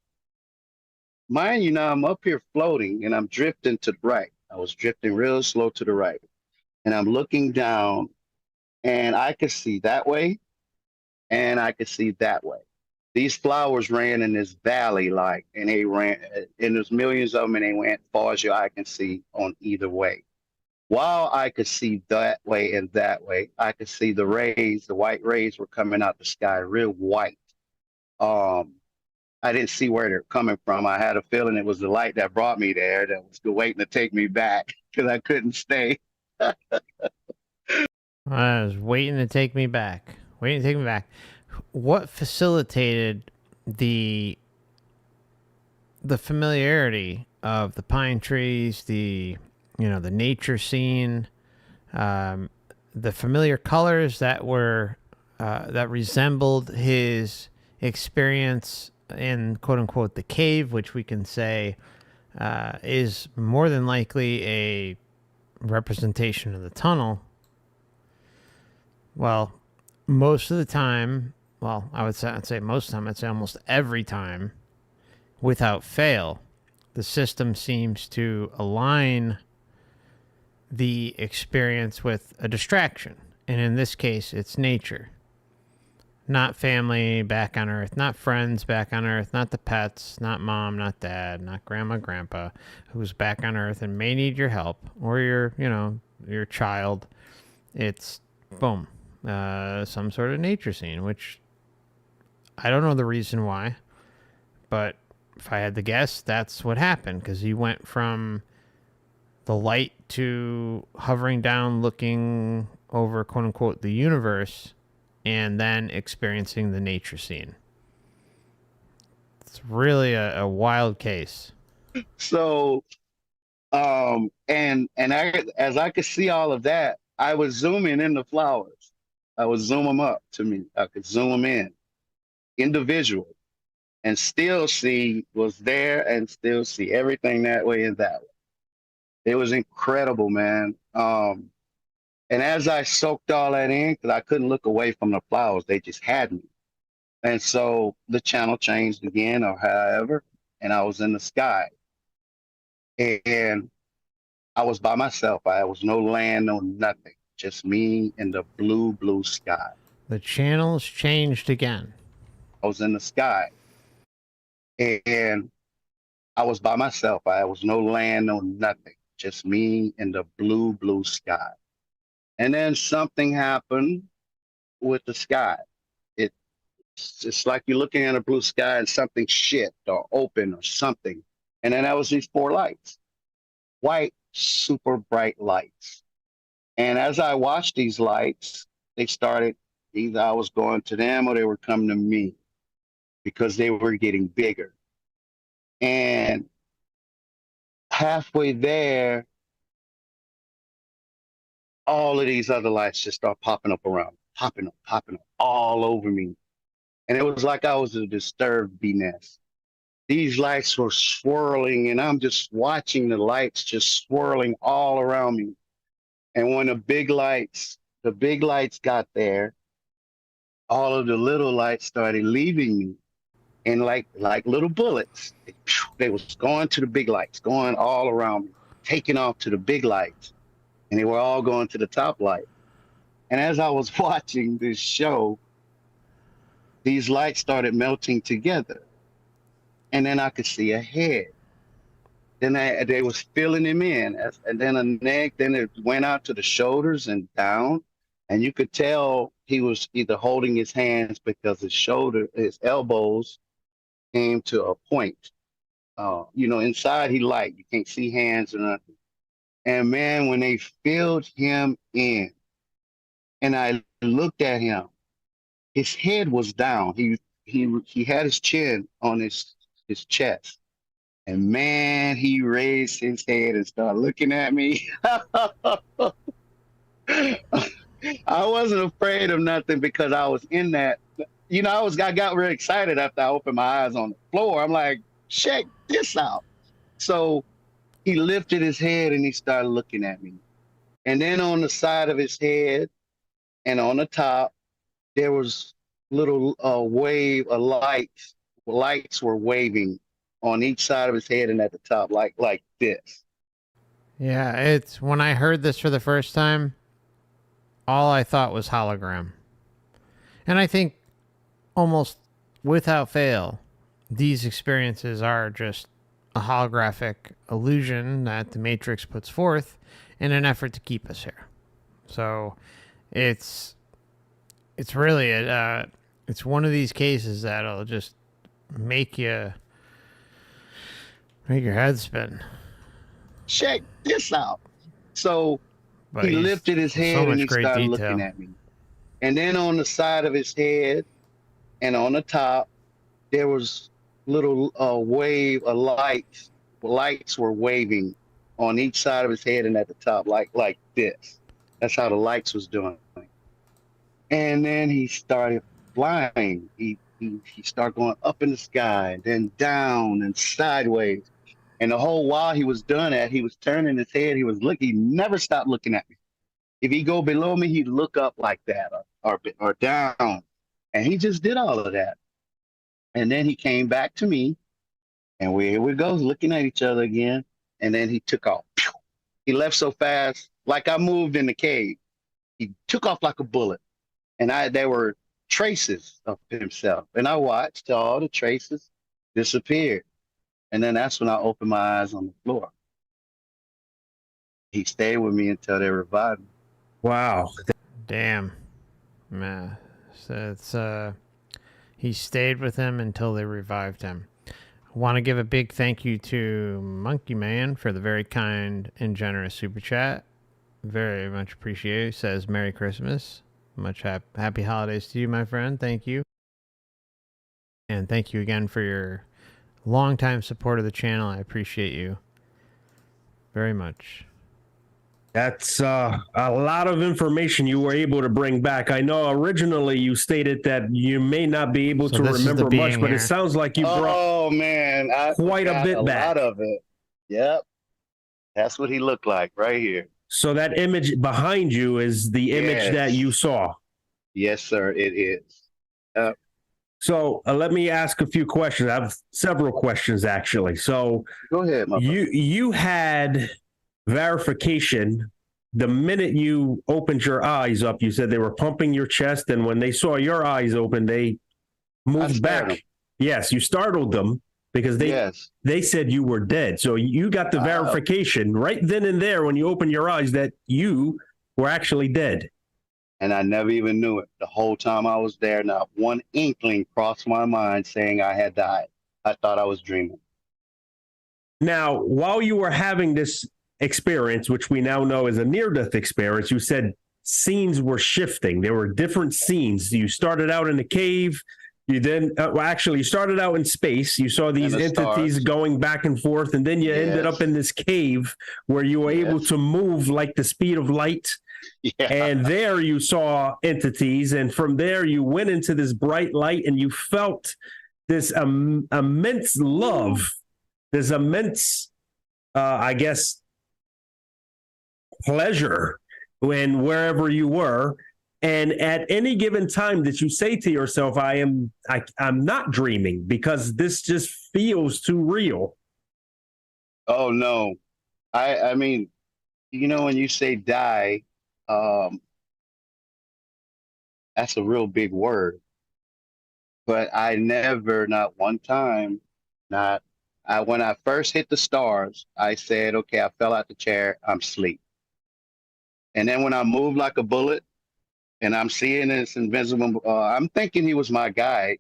Mind you, now I'm up here floating and I'm drifting to the right. I was drifting real slow to the right. And I'm looking down and I could see that way and I could see that way. These flowers ran in this valley, like, and they ran, and there's millions of them, and they went far as your eye can see on either way. While I could see that way and that way, I could see the rays, the white rays were coming out the sky, real white. I didn't see where they're coming from. I had a feeling it was the light that brought me there that was waiting to take me back because I couldn't stay.
I was waiting to take me back. Waiting to take me back. What facilitated the familiarity of the pine trees, the nature scene, the familiar colors that were that resembled his experience in quote unquote the cave, which we can say is more than likely a representation of the tunnel? Well, most of the time, well, I'd say most of the time, I'd say almost every time, without fail, the system seems to align the experience with a distraction. And in this case, it's nature. Not family back on Earth, not friends back on Earth, not the pets, not mom, not dad, not grandma, grandpa, who's back on Earth and may need your help, or your child. It's boom. Some sort of nature scene, which I don't know the reason why, but if I had to guess, that's what happened, because he went from the light to hovering down, looking over, quote unquote, the universe, and then experiencing the nature scene. It's really a wild case.
So, and as I could see all of that, I was zooming in the flowers. I would zoom them up to me. I could zoom them in individual and still see was there and still see everything that way and that way. It was incredible, man. And as I soaked all that in, because I couldn't look away from the flowers, they just had me. And so the channel changed again or however, and I was in the sky. And I was by myself. I was no land, no nothing. Just me in the blue, blue sky.
The channels changed again.
I was in the sky. And I was by myself. I was no land, no nothing. Just me in the blue, blue sky. And then something happened with the sky. It's like you're looking at a blue sky and something shit or open or something. And then that was these 4 lights. White, super bright lights. And as I watched these lights, they started, either I was going to them or they were coming to me because they were getting bigger. And halfway there, all of these other lights just start popping up around, popping up all over me. And it was like I was a disturbed bee nest. These lights were swirling and I'm just watching the lights just swirling all around me. And when the big lights got there, all of the little lights started leaving me. And like little bullets, they was going to the big lights, going all around me, taking off to the big lights. And they were all going to the top light. And as I was watching this show, these lights started melting together. And then I could see a head. Then they was filling him in, and then a neck. Then it went out to the shoulders and down, and you could tell he was either holding his hands because his elbows came to a point. You know, inside he light. You can't see hands or nothing. And man, when they filled him in, and I looked at him, his head was down. He had his chin on his chest. And man, he raised his head and started looking at me. I wasn't afraid of nothing because I was in that. You know, I got really excited after I opened my eyes on the floor. I'm like, check this out. So he lifted his head and he started looking at me. And then on the side of his head and on the top, there was little wave of lights. Lights were waving on each side of his head and at the top, like this.
Yeah, it's when I heard this for the first time, all I thought was hologram. And I think almost without fail, these experiences are just a holographic illusion that the Matrix puts forth in an effort to keep us here. So it's really it's one of these cases that'll just make your head spin.
Check this out. So
But
he lifted his head
so
and he
great
started
detail.
looking at me. And then on the side of his head and on the top, there was little wave of lights. Lights were waving on each side of his head and at the top, like this. That's how the lights was doing. And then he started flying. He started going up in the sky, then down and sideways. And the whole while he was doing that, he was turning his head. He was looking. He never stopped looking at me. If he go below me, he'd look up like that or down. And he just did all of that. And then he came back to me, and here we go, looking at each other again. And then he took off. He left so fast, like I moved in the cave. He took off like a bullet. And there were traces of himself. And I watched till all the traces disappeared. And then that's when I opened my eyes on the floor. He stayed with me until they revived me.
Wow.
Damn. Man. So it's he stayed with him until they revived him. I want to give a big thank you to Monkey Man for the very kind and generous super chat. Very much appreciated. Says Merry Christmas. Much happy holidays to you, my friend. Thank you. And thank you again for your longtime support of the channel. I appreciate you very much.
That's a lot of information you were able to bring back. I know originally you stated that you may not be able to remember much, but it sounds like you brought quite a bit back.
A lot of it. Yep. That's what he looked like right here.
So that image behind you is the image that you saw.
Yes, sir, it is.
So let me ask a few questions. I have several questions, actually. So
go ahead, my brother.
You had verification the minute you opened your eyes up. You said they were pumping your chest, and when they saw your eyes open, they moved back. Yes, you startled them because they said you were dead. So you got the verification right then and there when you opened your eyes that you were actually dead.
And I never even knew it. The whole time I was there, not one inkling crossed my mind saying I had died. I thought I was dreaming.
Now, while you were having this experience, which we now know is a near-death experience, you said scenes were shifting. There were different scenes. You started out in the cave. You then, you started out in space. You saw these entities going back and forth, and then you ended up in this cave where you were able to move like the speed of light. Yeah. And there you saw entities, and from there you went into this bright light, and you felt this immense love, this immense, I guess, pleasure when wherever you were. And at any given time that you say to yourself, I'm not dreaming because this just feels too real.
Oh, no. I mean, you know, when you say die, that's a real big word. But I never, not one time, I When I first hit the stars, I said, okay, I fell out the chair, I'm asleep. And then when I moved like a bullet and I'm seeing this invisible, I'm thinking he was my guide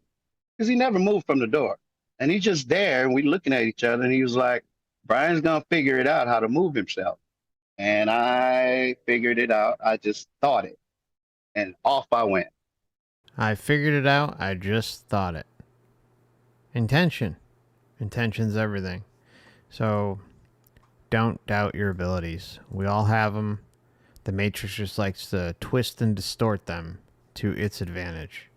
because he never moved from the door. And he's just there and we looking at each other and he was like, Brian's going to figure it out how to move himself. And I figured it out. I just thought it and off I went.
I figured it out. I just thought it. Intention. Intention's everything. So don't doubt your abilities. We all have them. The Matrix just likes to twist and distort them to its advantage.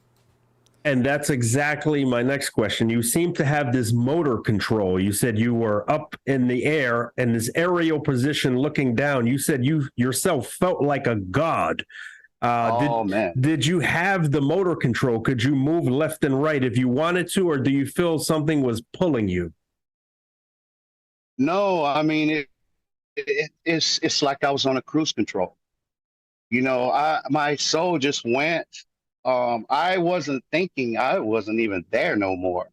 And that's exactly my next question. You seem to have this motor control. You said you were up in the air and this aerial position looking down. You said you yourself felt like a god.
Man.
Did you have the motor control? Could you move left and right if you wanted to, or do you feel something was pulling you?
No, I mean, it's like I was on a cruise control. You know, my soul just went. I wasn't thinking, I wasn't even there no more.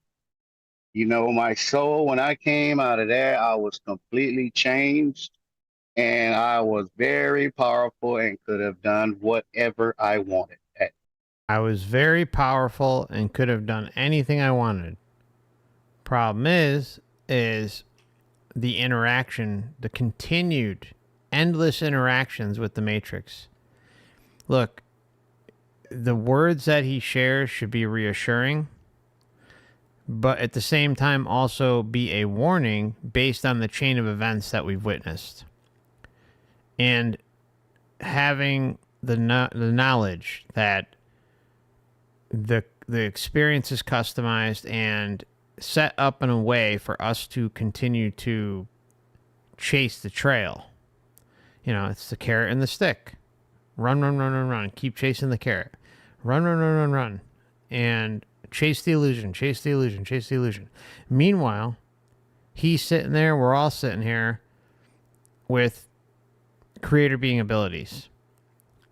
You know, my soul, when I came out of there, I was completely changed and I was very powerful and could have done whatever I wanted.
I was very powerful and could have done anything I wanted. Problem is the interaction, the continued endless interactions with the Matrix. Look, the words that he shares should be reassuring, but at the same time also be a warning based on the chain of events that we've witnessed. And having the knowledge that the experience is customized and set up in a way for us to continue to chase the trail. You know, it's the carrot and the stick. Run, run, run, run, run. Keep chasing the carrot. Run, run, run, run, run. And chase the illusion, chase the illusion, chase the illusion. Meanwhile, he's sitting there, we're all sitting here with creator being abilities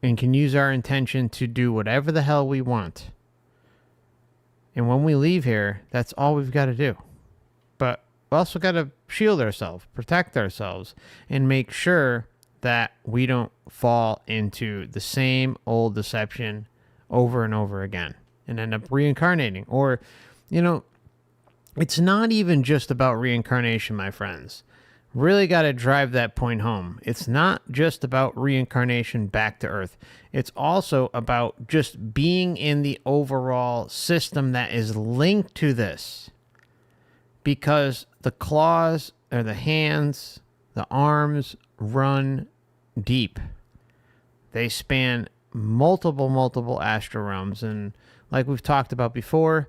and can use our intention to do whatever the hell we want. And when we leave here, that's all we've got to do. But we also got to shield ourselves, protect ourselves, and make sure that we don't fall into the same old deception over and over again and end up reincarnating. Or, you know, it's not even just about reincarnation, my friends. Really got to drive that point home. It's not just about reincarnation back to Earth. It's also about just being in the overall system that is linked to this. Because the claws or the hands, the arms run deep. They span multiple astral realms. And like we've talked about before,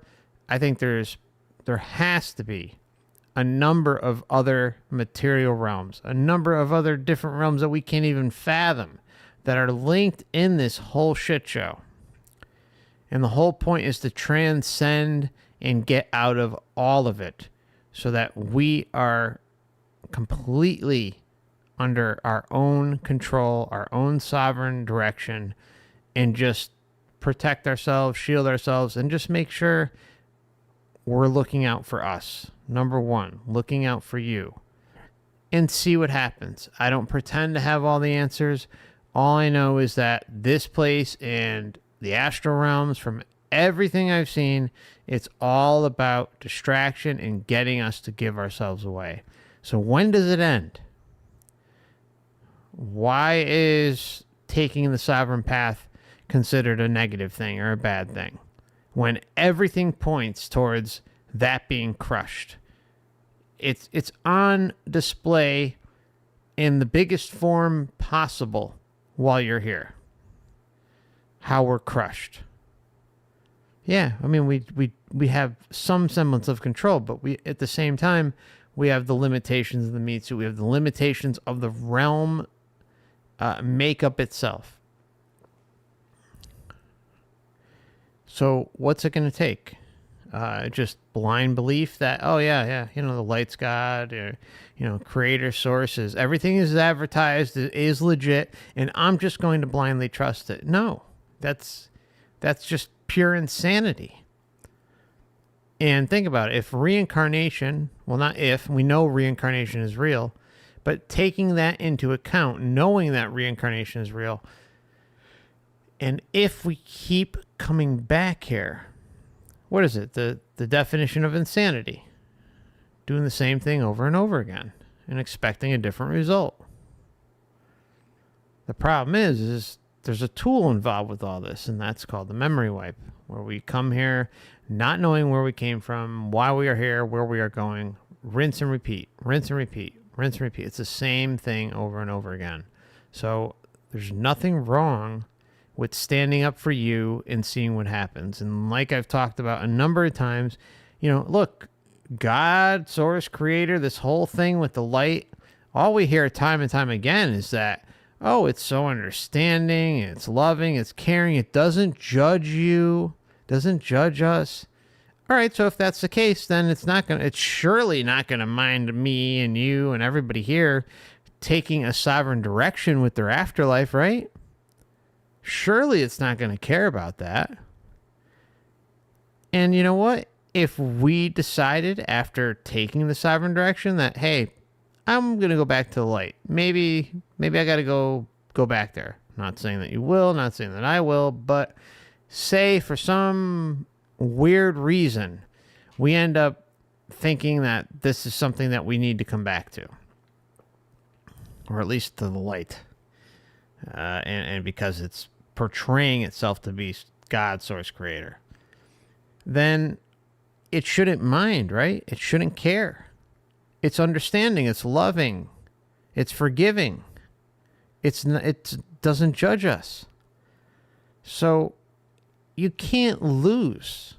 I think there has to be a number of other material realms, a number of other different realms that we can't even fathom that are linked in this whole shit show. And the whole point is to transcend and get out of all of it so that we are completely under our own control, our own sovereign direction, and just protect ourselves, shield ourselves, and just make sure we're looking out for us. Number one, looking out for you. And see what happens. I don't pretend to have all the answers. All I know is that this place and the astral realms, from everything I've seen, it's all about distraction and getting us to give ourselves away. So when does it end? Why is taking the sovereign path considered a negative thing or a bad thing when everything points towards that being crushed? It's on display in the biggest form possible while you're here. How we're crushed. Yeah, I mean we have some semblance of control, but we at the same time we have the limitations of the meat suit. We have the limitations of the realm makeup itself. So what's it going to take? Just blind belief that, oh yeah, you know, the light's God, or, you know, creator sources, everything is advertised, is legit, and I'm just going to blindly trust it. No, that's just pure insanity. And think about it. If reincarnation, well, not if, we know reincarnation is real, but taking that into account, knowing that reincarnation is real, and if we keep coming back here, what is it? The definition of insanity. Doing the same thing over and over again and expecting a different result. The problem is there's a tool involved with all this, and that's called the memory wipe, where we come here not knowing where we came from, why we are here, where we are going, rinse and repeat, rinse and repeat, rinse and repeat. It's the same thing over and over again. So there's nothing wrong with standing up for you and seeing what happens. And like I've talked about a number of times, you know, look, God, source, creator, this whole thing with the light, all we hear time and time again is that, oh, it's so understanding, it's loving, it's caring, it doesn't judge you, doesn't judge us. All right, so if that's the case, then it's surely not gonna mind me and you and everybody here taking a sovereign direction with their afterlife, right? Surely it's not gonna care about that. And you know what? If we decided after taking the sovereign direction that, hey, I'm going to go back to the light. Maybe I got to go back there. Not saying that you will, not saying that I will, but say for some weird reason, we end up thinking that this is something that we need to come back to, or at least to the light. And because it's portraying itself to be God, source, creator, then it shouldn't mind, right? It shouldn't care. It's understanding. It's loving. It's forgiving. It doesn't judge us. So you can't lose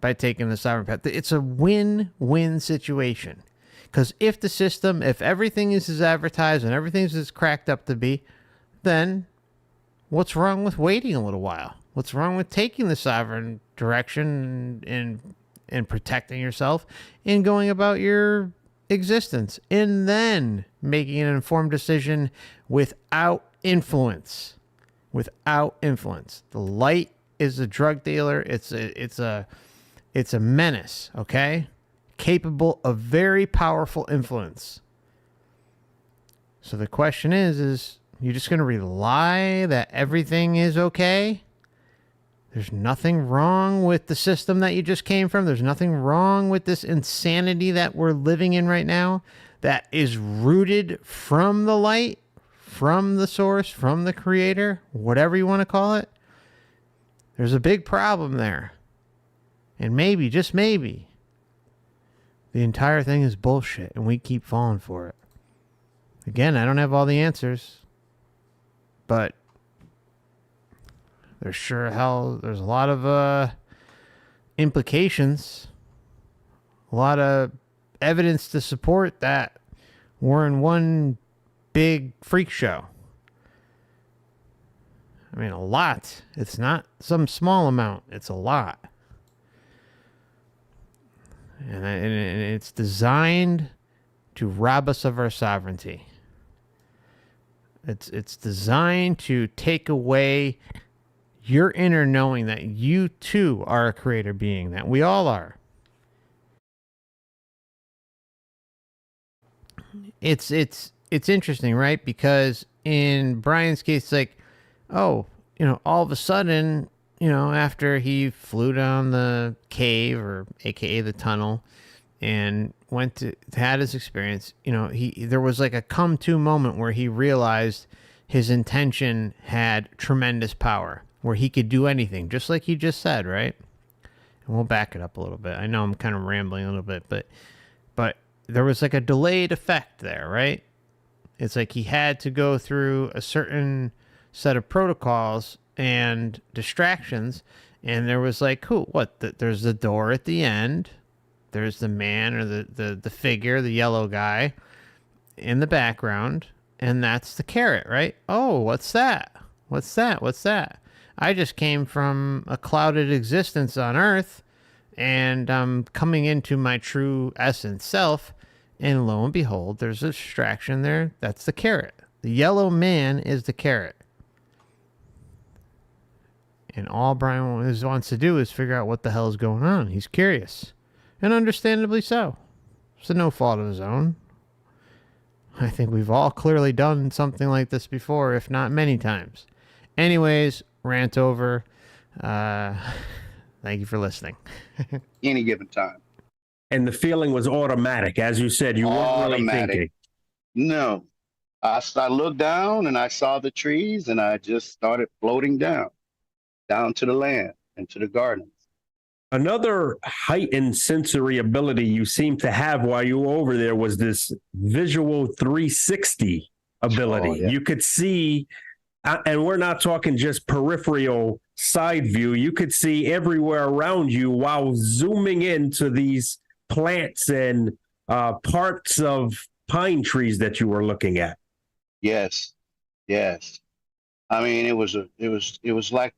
by taking the sovereign path. It's a win-win situation. Because if everything is as advertised and everything is as cracked up to be, then what's wrong with waiting a little while? What's wrong with taking the sovereign direction and protecting yourself and going about your existence and then making an informed decision without influence? Without influence. The light is a drug dealer. It's a menace, okay? Capable of very powerful influence. So the question is you're just going to rely that everything is okay? There's nothing wrong with the system that you just came from. There's nothing wrong with this insanity that we're living in right now that is rooted from the light, from the source, from the creator, whatever you want to call it. There's a big problem there. And maybe, just maybe, the entire thing is bullshit and we keep falling for it. Again, I don't have all the answers, but there's a lot of implications, a lot of evidence to support that we're in one big freak show. I mean, a lot. It's not some small amount. It's a lot. And it's designed to rob us of our sovereignty. It's designed to take away your inner knowing that you too are a creator being, that we all are. It's interesting, right? Because in Brian's case, it's like, oh, all of a sudden, after he flew down the cave, or AKA the tunnel, and had his experience, there was like a come to moment where he realized his intention had tremendous power, where he could do anything, just like he just said, right? And we'll back it up a little bit. I know I'm kind of rambling a little bit, but there was like a delayed effect there, right? It's like he had to go through a certain set of protocols and distractions, and there was like, there's the door at the end, there's the man or the figure, the yellow guy in the background, and that's the carrot, right? Oh, what's that? What's that? I just came from a clouded existence on Earth, and I'm coming into my true essence self, and lo and behold, there's a distraction there. That's the carrot. The yellow man is the carrot. And all Brian wants to do is figure out what the hell is going on. He's curious. and understandably so. It's no fault of his own. I think we've all clearly done something like this before, if not many times. Anyways, rant over. Thank you for listening.
Any given time.
And the feeling was automatic. As you said, you weren't really thinking.
No. I looked down and I saw the trees and I just started floating down to the land and to the gardens.
Another heightened sensory ability you seem to have while you were over there was this visual 360 ability.
Oh, yeah.
You could see, and we're not talking just peripheral side view, you could see everywhere around you while zooming into these plants and parts of pine trees that you were looking at.
Yes. I mean, it was like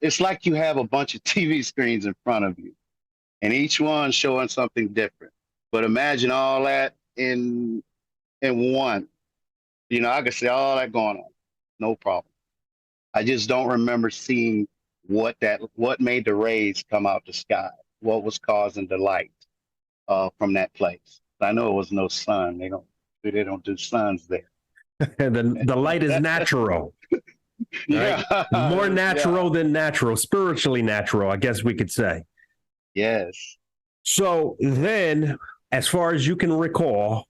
it's like you have a bunch of TV screens in front of you, and each one showing something different. But imagine all that in one. You know, I could see all that going on, no problem. I just don't remember seeing what made the rays come out the sky, what was causing the light from that place. I know it was no sun. They don't do suns there.
The light is natural.
Yeah.
Right? More natural than natural, spiritually natural, I guess we could say.
Yes.
So then, as far as you can recall,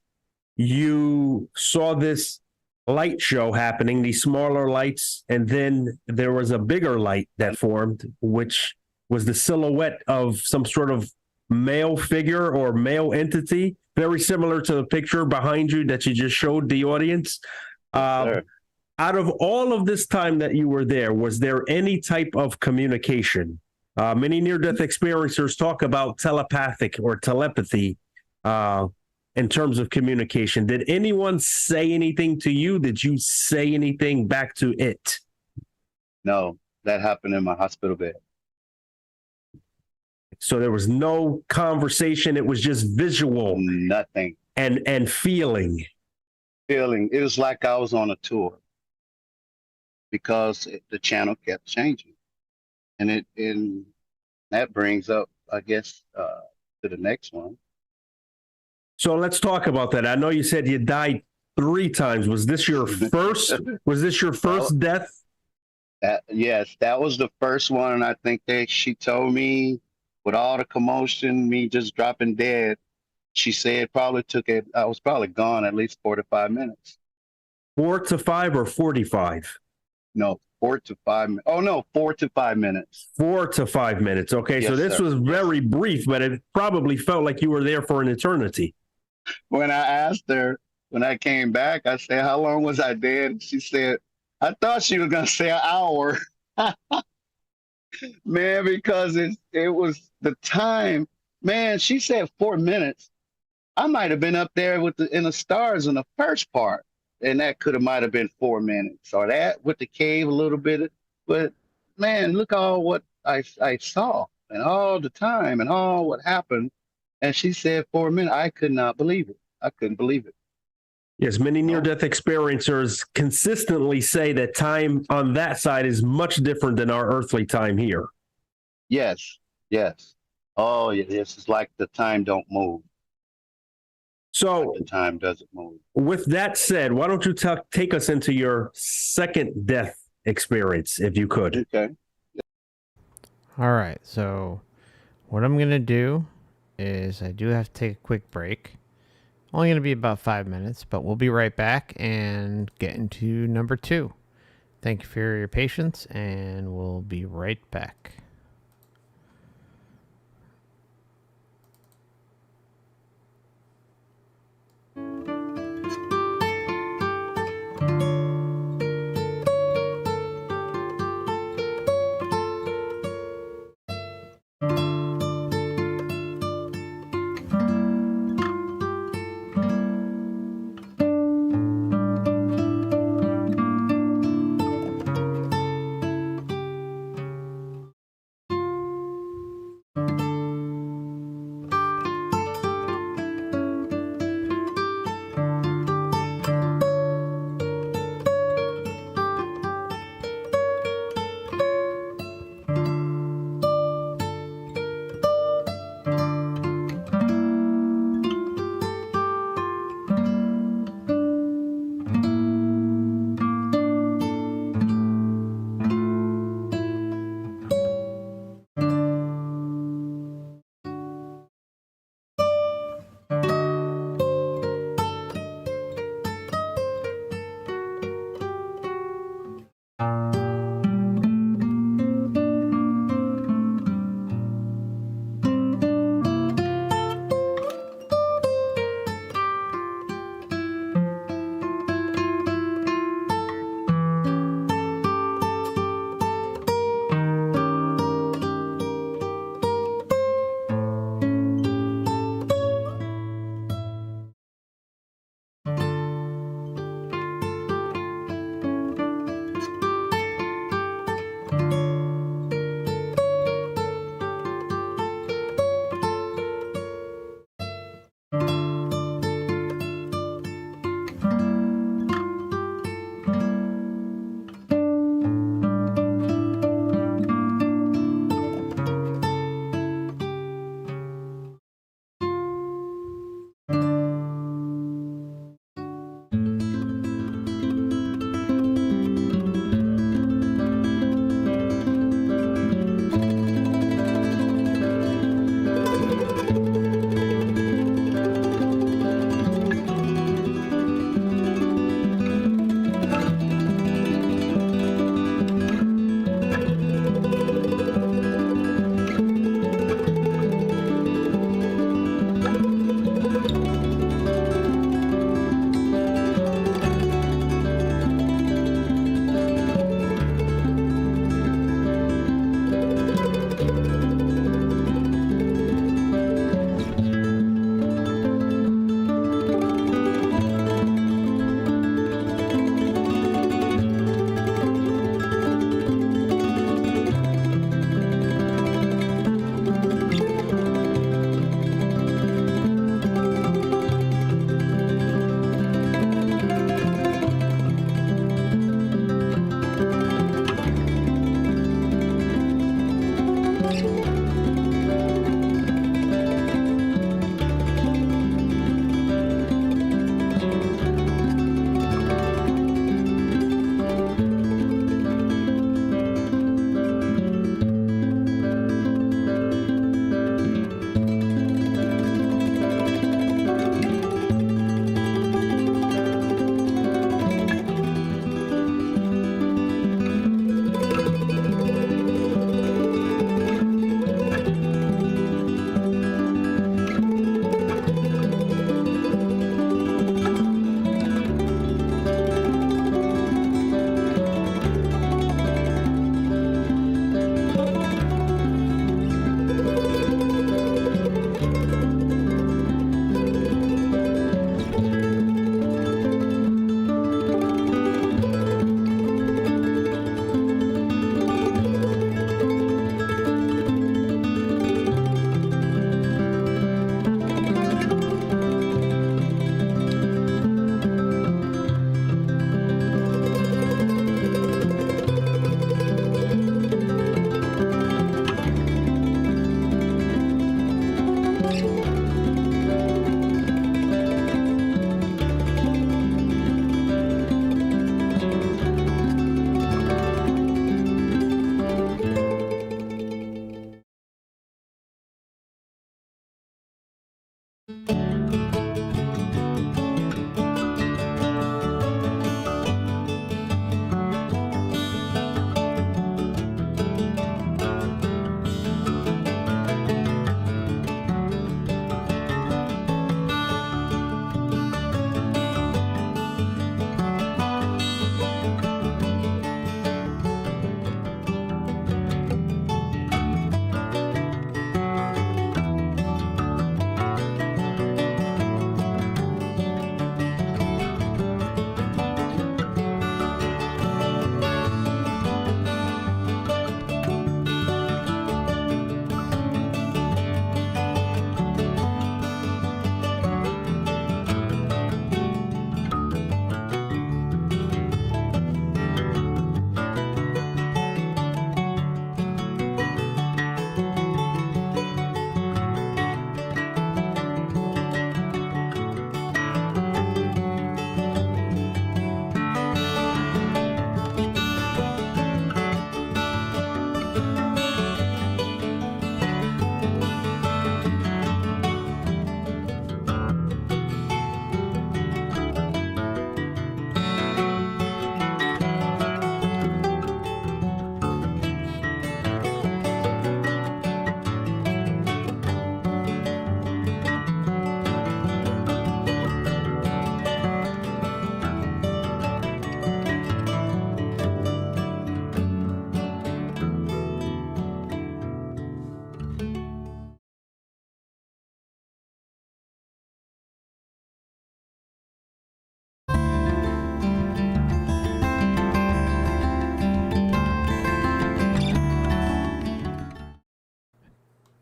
you saw this light show happening, these smaller lights, and then there was a bigger light that formed, which was the silhouette of some sort of male figure or male entity, very similar to the picture behind you that you just showed the audience.
Sure.
Out of all of this time that you were there, was there any type of communication? Many near-death experiencers talk about telepathic or telepathy in terms of communication. Did anyone say anything to you? Did you say anything back to it?
No, that happened in my hospital bed.
So there was no conversation. It was just visual.
Nothing.
And feeling.
It was like I was on a tour because the channel kept changing. And that brings up, I guess, to the next one.
So let's talk about that. I know you said you died 3 times. Was this your first? Was this your first death?
Yes, that was the first one. And I think she told me, with all the commotion, me just dropping dead, she said I was probably gone at least 4 to 5 minutes.
4 to 5 or 45?
No, 4 to 5 minutes. Oh, no, 4 to 5 minutes.
4 to 5 minutes. Okay,
Yes,
so this
sir.
was very brief, but it probably felt like you were there for an eternity.
When I asked her, when I came back, I said, how long was I dead? She said, I thought she was going to say an hour. Man, because it was the time. Man, she said 4 minutes. I might have been up there in the stars in the first part, and that might have been 4 minutes, or that with the cave a little bit. But man, look all what I saw, and all the time, and all what happened. And she said 4 minutes. I could not believe it. I couldn't believe it.
Yes, many near-death experiencers consistently say that time on that side is much different than our earthly time here.
Yes. Oh, yes. It's like the time don't move.
So
like the time doesn't move.
With that said, why don't you take us into your second death experience, if you could?
Okay.
All right. So what I'm going to do is I do have to take a quick break. Only going to be about 5 minutes, but we'll be right back and get into number 2. Thank you for your patience, and we'll be right back.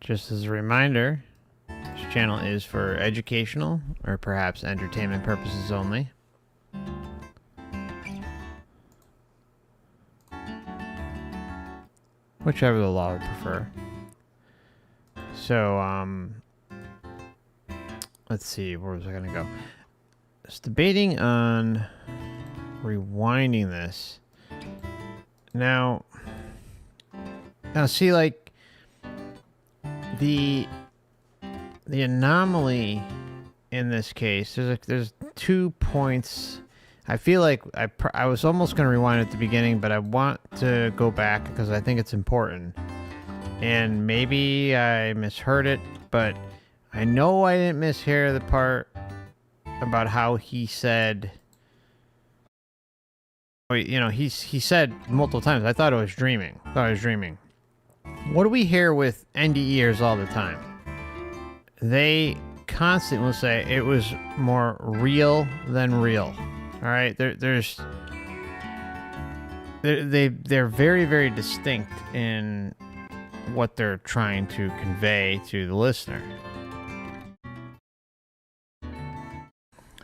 Just as a reminder, this channel is for educational or perhaps entertainment purposes only. Whichever the law would prefer. So, let's see, where was I gonna go? I was debating on rewinding this. Now see, like, the anomaly in this case, there's 2 points. I feel like I was almost going to rewind at the beginning, but I want to go back because I think it's important. And maybe I misheard it, but I know I didn't mishear the part about how he said, you know, he said multiple times, I thought I was dreaming. What do we hear with NDErs all the time? They constantly will say it was more real than real. All right, they're very, very distinct in what they're trying to convey to the listener.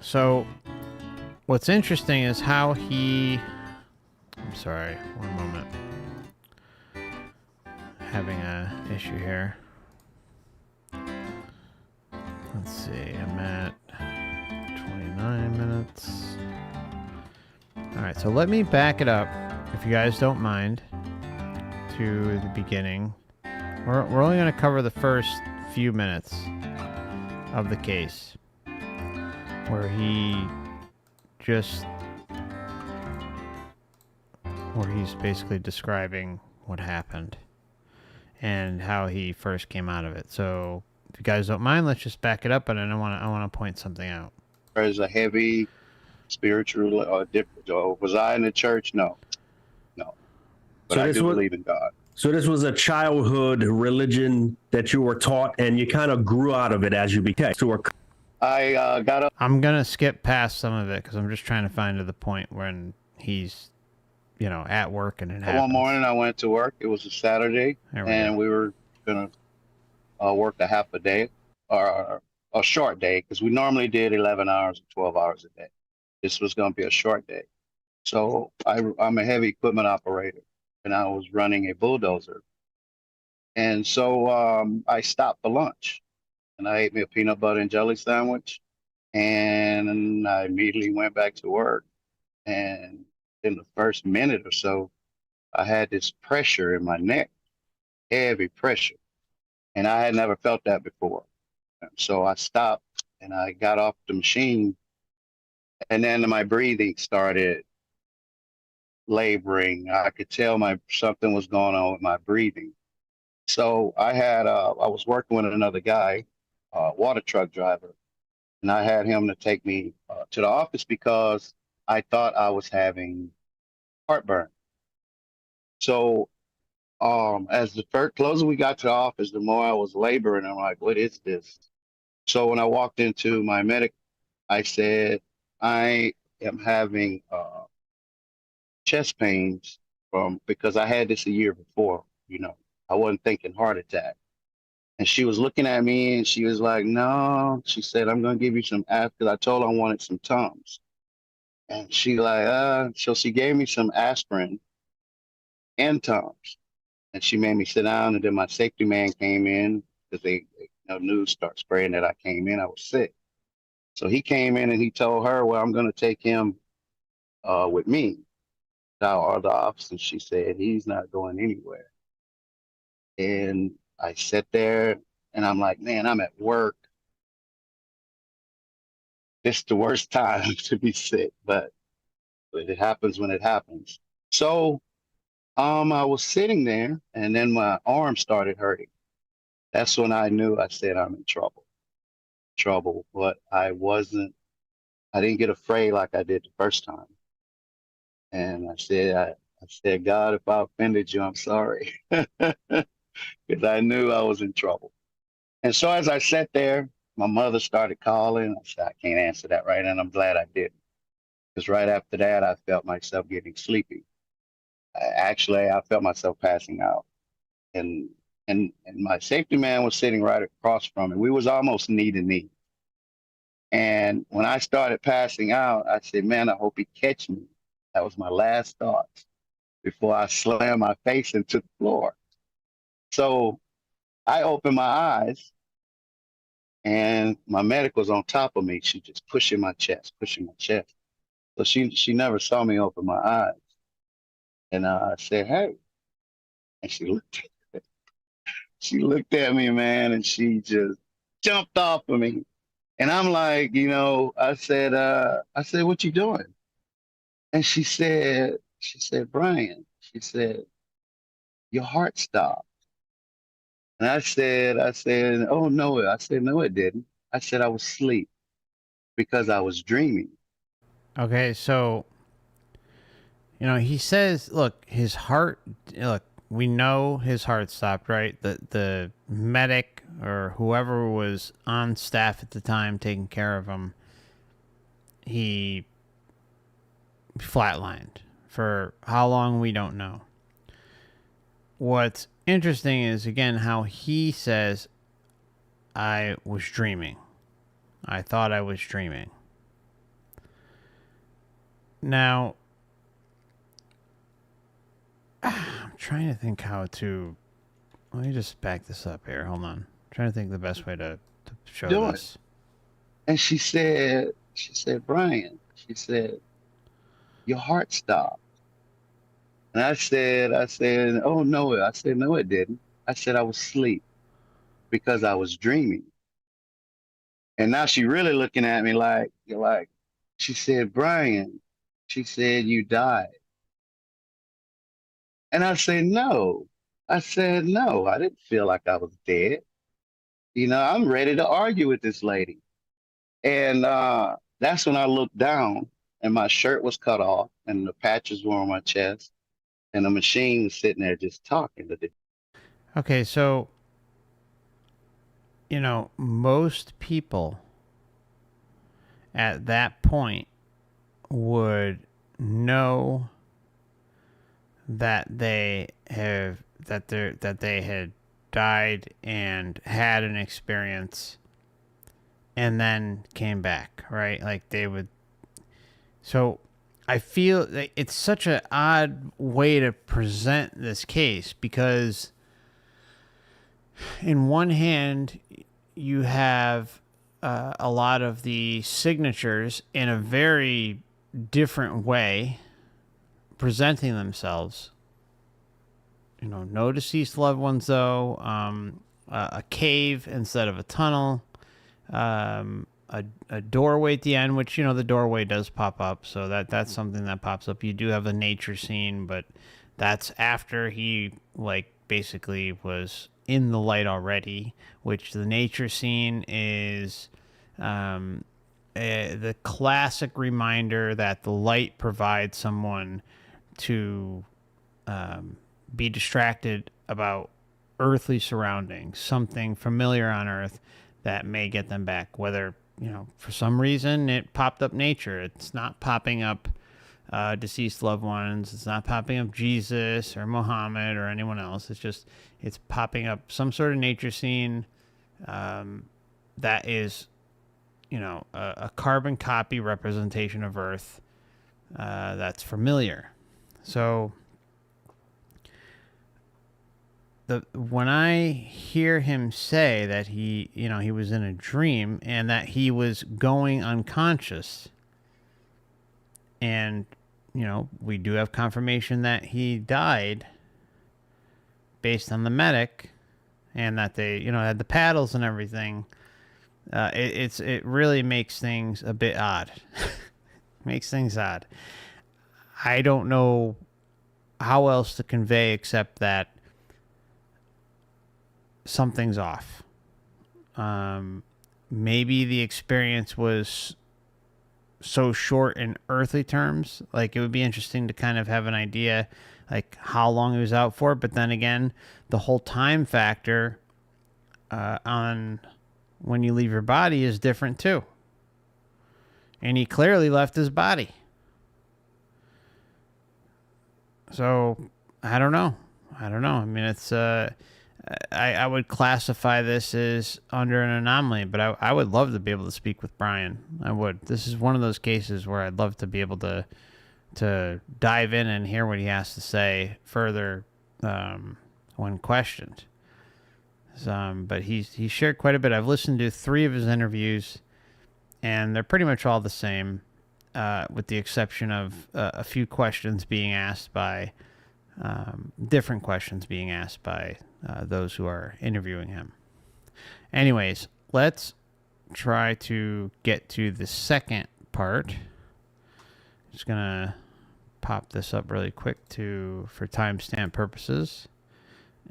So what's interesting is how he, I'm sorry, one moment. having a issue here. Let's see, I'm at 29 minutes. Alright, so let me back it up, if you guys don't mind, to the beginning. We're only going to cover the first few minutes of the case, where he's basically describing what happened and how he first came out of it. So if you guys don't mind, let's just back it up, and I want to point something out.
There's a heavy spiritual difference. Was I in the church? No. But
So
I
this
do
was-
believe in God.
So this was a childhood religion that you were taught, and you kind of grew out of it as you became. So
I got up
I'm going to skip past some of it because I'm just trying to find to the point when he's, you know, at work and it happens.
one morning. I went to work. It was a Saturday, and we were gonna work a half a day or a short day, because we normally did 11 hours or 12 hours a day. This was going to be a short day. So I'm a heavy equipment operator, and I was running a bulldozer. And so I stopped for lunch, and I ate me a peanut butter and jelly sandwich, and I immediately went back to work. And in the first minute or so, I had this pressure in my neck, heavy pressure, and I had never felt that before. And so I stopped and I got off the machine, and then my breathing started laboring. I could tell something was going on with my breathing. So I was working with another guy, water truck driver, and I had him to take me to the office because I thought I was having heartburn. So as the closer we got to the office, the more I was laboring. I'm like, what is this? So when I walked into my medic, I said, I am having chest pains because I had this a year before. I wasn't thinking heart attack. And she was looking at me and she was like, no. She said, I'm going to give you some aspirin, because I told her I wanted some Tums. And she like, so she gave me some aspirin and Tums. And she made me sit down, and then my safety man came in, because news started spreading that I came in, I was sick. So he came in and he told her, well, I'm going to take him with me to our other office. And she said, he's not going anywhere. And I sat there and I'm like, man, I'm at work. It's the worst time to be sick, but it happens when it happens. So I was sitting there, and then my arm started hurting. That's when I knew. I said, I'm in trouble. But I didn't get afraid like I did the first time. And I said, God, if I offended you, I'm sorry. Because I knew I was in trouble. And so as I sat there, my mother started calling. I said, I can't answer that right, and I'm glad I didn't. Because right after that, I felt myself getting sleepy. Actually, I felt myself passing out. And my safety man was sitting right across from me. We was almost knee to knee. And when I started passing out, I said, man, I hope he catch me. That was my last thought before I slammed my face into the floor. So I opened my eyes, and my medic was on top of me. She just pushing my chest. So she never saw me open my eyes. And I said, hey. And she looked at me, man, and she just jumped off of me. And I'm like, I said, what you doing? And she said, Bryan, she said, your heart stopped. And I said, oh no. I said, no, it didn't. I said, I was asleep because I was dreaming.
Okay, so, he says, look, we know his heart stopped, right? The medic or whoever was on staff at the time taking care of him, he flatlined. For how long, we don't know. What's interesting is, again, how he says, I was dreaming. I thought I was dreaming. Now, I'm trying to think how to Let me just back this up here. Hold on. I'm trying to think the best way to show
Do it.
this.
And she said, Brian, she said, your heart stopped. And I said, oh no, I said, no, it didn't. I said, I was asleep because I was dreaming. And now she really looking at me like, she said, Brian, she said, you died. And I said, no. I said, no, I didn't feel like I was dead. You know, I'm ready to argue with this lady. And that's when I looked down and my shirt was cut off and the patches were on my chest and the machine was sitting there just talking to the.
Okay, so, you know, most people at that point would know that they have that they had died and had an experience and then came back, right? Like they would. So I feel that it's such an odd way to present this case because in one hand you have a lot of the signatures in a very different way presenting themselves. You know, no deceased loved ones though, a cave instead of a tunnel, a doorway at the end, which, you know, the doorway does pop up, so that's something that pops up. You do have a nature scene, but that's after he, like, basically was in the light already, which the nature scene is the classic reminder that the light provides someone to be distracted about earthly surroundings, something familiar on Earth that may get them back. Whether, you know, for some reason it popped up nature. It's not popping up deceased loved ones. It's not popping up Jesus or Muhammad or anyone else. It's popping up some sort of nature scene that is, you know, a carbon copy representation of Earth that's familiar. So when I hear him say that he, you know, he was in a dream and that he was going unconscious, and, you know, we do have confirmation that he died based on the medic and that they, you know, had the paddles and everything, it really makes things a bit odd. Makes things odd. I don't know how else to convey except that something's off. Maybe the experience was so short in earthly terms. Like, it would be interesting to kind of have an idea like how long he was out for, but then again, the whole time factor on when you leave your body is different too. And he clearly left his body. So I don't know. I mean, it's I would classify this as under an anomaly, but I would love to be able to speak with Brian. I would. This is one of those cases where I'd love to be able to dive in and hear what he has to say further when questioned. But he's shared quite a bit. I've listened to 3 of his interviews, and they're pretty much all the same, with the exception of a few questions being asked by different questions being asked by those who are interviewing him. Anyways, let's try to get to the second part. Just gonna pop this up really quick for timestamp purposes,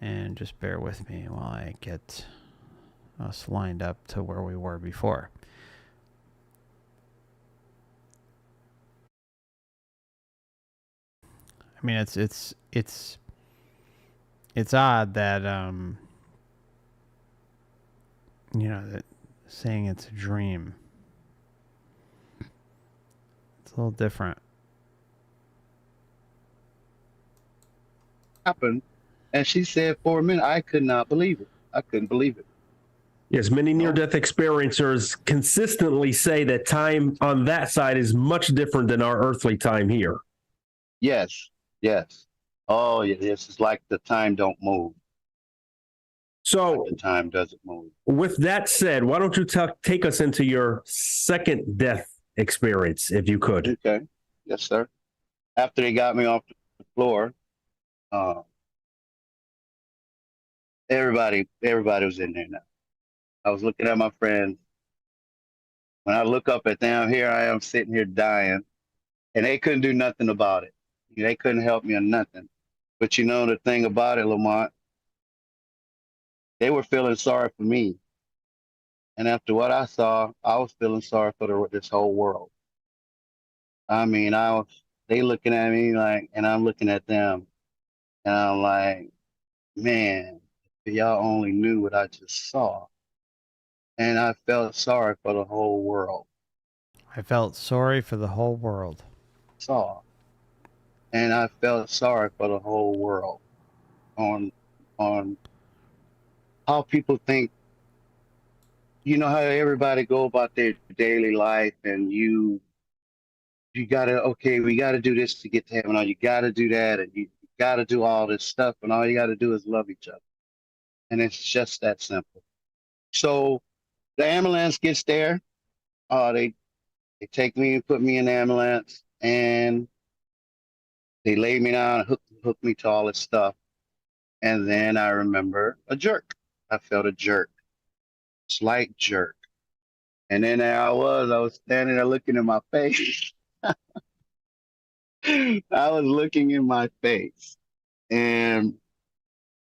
and just bear with me while I get us lined up to where we were before. I mean, it's odd that you know, that saying it's a dream. It's a little different.
Happened, and she said for a minute I could not believe it. I couldn't believe it.
Yes, many near-death experiencers consistently say that time on that side is much different than our earthly time here.
Yes. Oh, yes. It's like the time don't move.
So
the time doesn't move.
with that said, why don't you take us into your second death experience, if you could?
Okay. Yes, sir. After they got me off the floor, everybody was in there now. I was looking at my friends. When I look up at them, here I am sitting here dying, and they couldn't do nothing about it. They couldn't help me or nothing. But you know the thing about it, Lamont, they were feeling sorry for me. And after what I saw, I was feeling sorry for this whole world. I mean, they looking at me like, and I'm looking at them, and I'm like, man, if y'all only knew what I just saw. And I felt sorry for the whole world.
I felt sorry for the whole world.
Saw. And I felt sorry for the whole world on how people think, you know, how everybody go about their daily life, and you gotta, okay, we gotta do this to get to heaven, or you gotta do that, and you gotta do all this stuff, and all you gotta do is love each other. And it's just that simple. So the ambulance gets there. They take me and put me in the ambulance, and they lay me down and hook me to all this stuff. And then I remember a jerk. I felt a jerk, slight jerk. And then there I was standing there looking in my face. I was looking in my face, and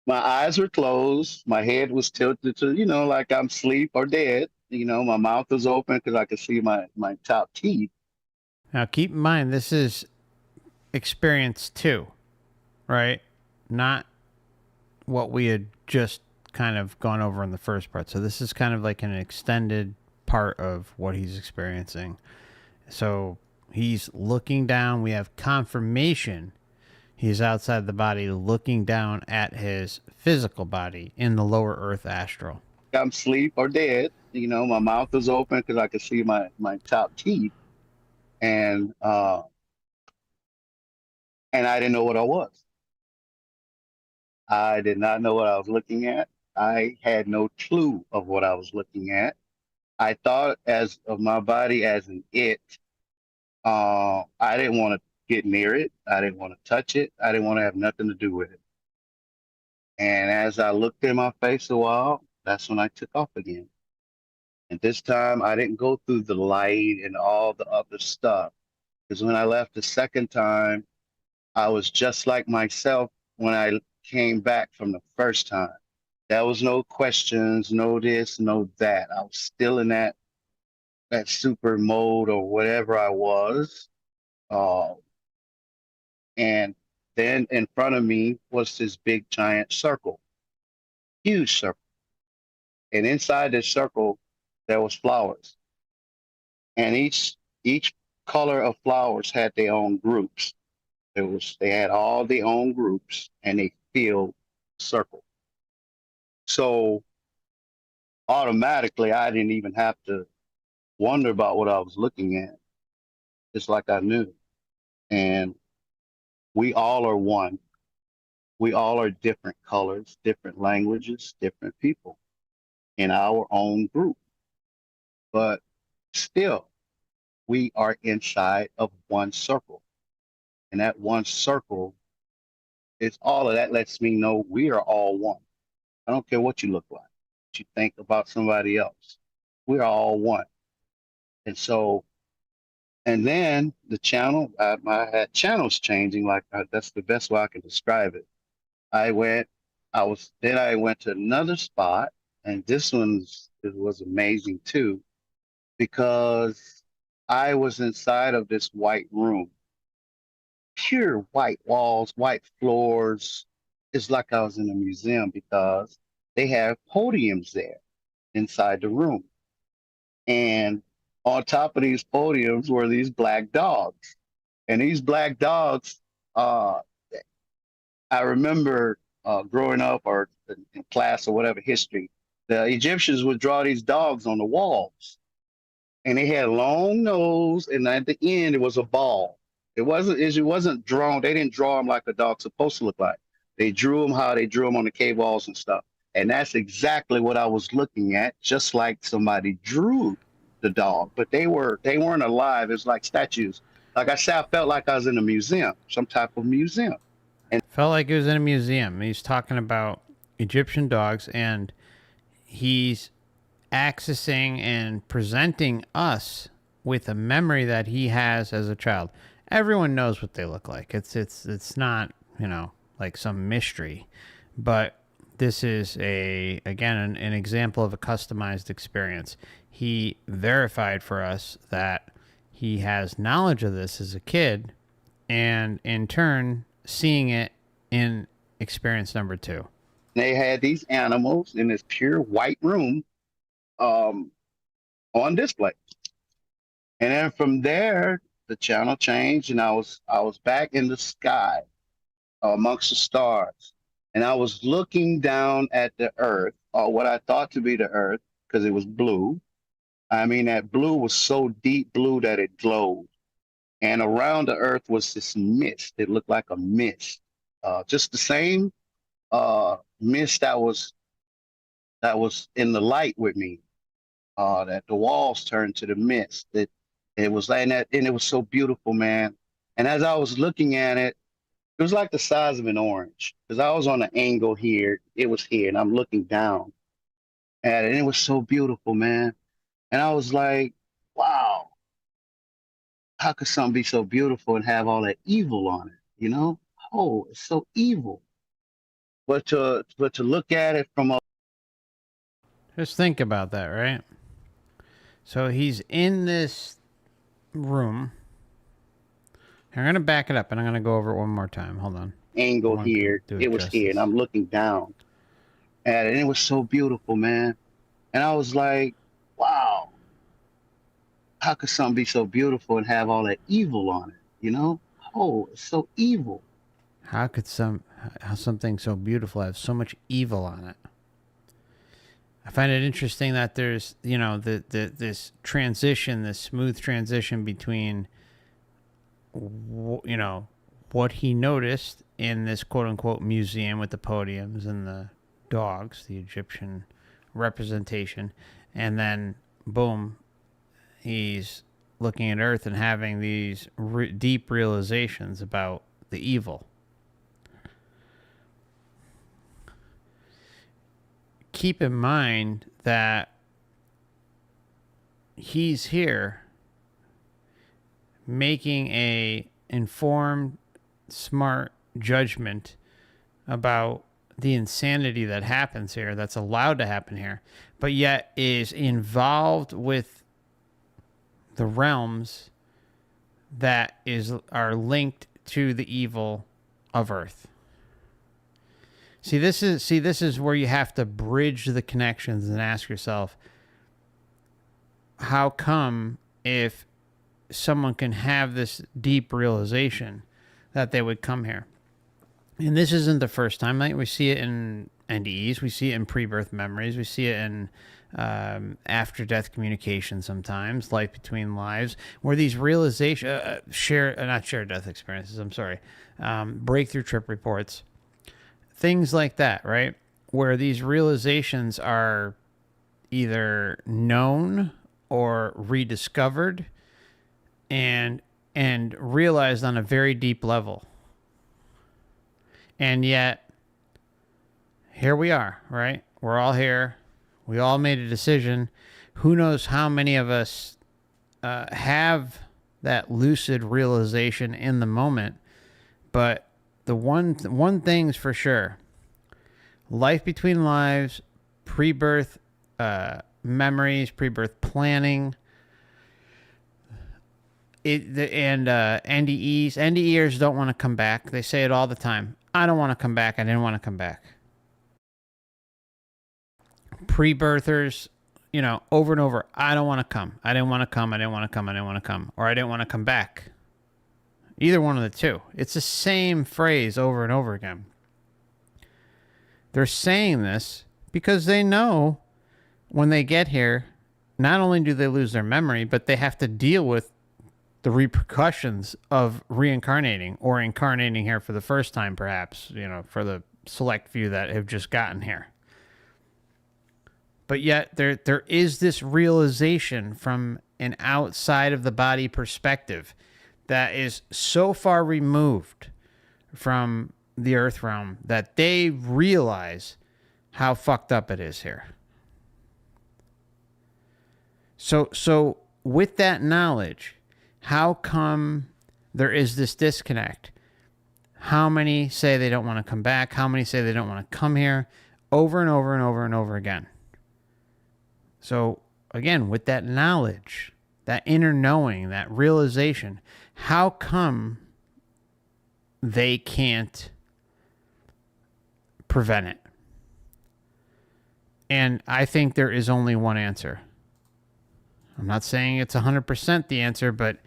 my eyes were closed. My head was tilted to, you know, like I'm asleep or dead. You know, my mouth was open because I could see my top teeth.
Now, keep in mind, this is experience 2, right? Not what we had just kind of gone over in the first part. So this is kind of like an extended part of what he's experiencing. So he's looking down. We have confirmation he's outside the body, looking down at his physical body in the lower earth astral.
I'm asleep or dead. You know, my mouth was open because I could see my top teeth. And I didn't know what I was. I did not know what I was looking at. I had no clue of what I was looking at. I thought of my body as an it. I didn't want to get near it. I didn't want to touch it. I didn't want to have nothing to do with it. And as I looked in my face a while, that's when I took off again. And this time I didn't go through the light and all the other stuff. Because when I left the second time, I was just like myself when I came back from the first time. There was no questions, no this, no that. I was still in that super mode or whatever I was. And then in front of me was this big giant circle, huge circle. And inside this circle, there was flowers. And each color of flowers had their own groups. They had all their own groups, and they filled the circle. So automatically, I didn't even have to wonder about what I was looking at. Just like I knew. And we all are one. We all are different colors, different languages, different people in our own group. But still, we are inside of one circle. And that one circle is all of that lets me know we are all one. I don't care what you look like, what you think about somebody else. We're all one. And so, and then the channel, I had channels changing, like that's the best way I can describe it. I went to another spot, and this it was amazing too, because I was inside of this white room. Pure white walls, white floors. It's like I was in a museum because they have podiums there inside the room. And on top of these podiums were these black dogs. And these black dogs, I remember growing up or in class or whatever history, the Egyptians would draw these dogs on the walls. And they had a long nose, and at the end it was a ball. It wasn't drawn. They didn't draw them like a dog's supposed to look like. They drew them how they drew them on the cave walls and stuff. And that's exactly what I was looking at, just like somebody drew the dog, but they weren't alive. It's like statues. Like I said, I felt like I was in a museum, some type of museum. And
Felt like it was in a museum. He's talking about Egyptian dogs, and he's accessing and presenting us with a memory that he has as a child. Everyone knows what they look like. It's not, you know, like some mystery, but this is an example of a customized experience. He verified for us that he has knowledge of this as a kid, and in turn seeing it in experience number 2.
they had these animals in this pure white room on display. And then from there, the channel changed, and I was back in the sky amongst the stars, and I was looking down at the earth, or what I thought to be the earth, because it was blue. I mean, that blue was so deep blue that it glowed, and around the earth was this mist. It looked like a mist, just the same mist that was in the light with me. That the walls turned to the mist. It was like that, and it was so beautiful, man. And as I was looking at it, it was like the size of an orange, because I was on an angle here. It was here, and I'm looking down at it, and it was so beautiful, man. And I was like, wow, how could something be so beautiful and have all that evil on it? You know, oh, it's so evil. But to look at it from a
Just think about that, right? So he's in this room. I'm going to back it up, and I'm going to go over it one more time. Hold on.
angle here, it was here, and I'm looking down at it, and it was so beautiful, man. And I was like, wow, how could something be so beautiful and have all that evil on it? You know, oh, it's so evil.
How could something so beautiful have so much evil on it? I find it interesting that there's, you know, this transition, this smooth transition between, you know, what he noticed in this quote unquote museum with the podiums and the dogs, the Egyptian representation, and then boom, he's looking at Earth and having these deep realizations about the evil. Keep in mind that he's here making a informed, smart judgment about the insanity that happens here, that's allowed to happen here, but yet is involved with the realms that are linked to the evil of Earth. See, this is where you have to bridge the connections and ask yourself, how come if someone can have this deep realization that they would come here? And this isn't the first time. Like, we see it in NDEs, we see it in pre-birth memories, we see it in after-death communication sometimes, life between lives, where these realizations, not shared death experiences, I'm sorry, breakthrough trip reports, things like that, right? Where these realizations are either known or rediscovered and realized on a very deep level. And yet, here we are, right? We're all here. We all made a decision. Who knows how many of us have that lucid realization in the moment? But the one thing's for sure: life between lives, pre-birth memories, pre-birth planning, NDEs. NDErs don't want to come back. They say it all the time. I don't want to come back. I didn't want to come back. Pre-birthers, you know, over and over, I don't want to come. I didn't want to come. I didn't want to come. I didn't want to come. Or I didn't want to come back. Either one of the two. It's the same phrase over and over again. They're saying this because they know when they get here, not only do they lose their memory, but they have to deal with the repercussions of reincarnating or incarnating here for the first time, perhaps, you know, for the select few that have just gotten here. But yet there is this realization from an outside of the body perspective that is so far removed from the earth realm that they realize how fucked up it is here. So with that knowledge, how come there is this disconnect? How many say they don't want to come back? How many say they don't want to come here? Over and over and over and over again. So again, with that knowledge, that inner knowing, that realization, how come they can't prevent it? And I think there is only one answer. I'm not saying it's 100% the answer, but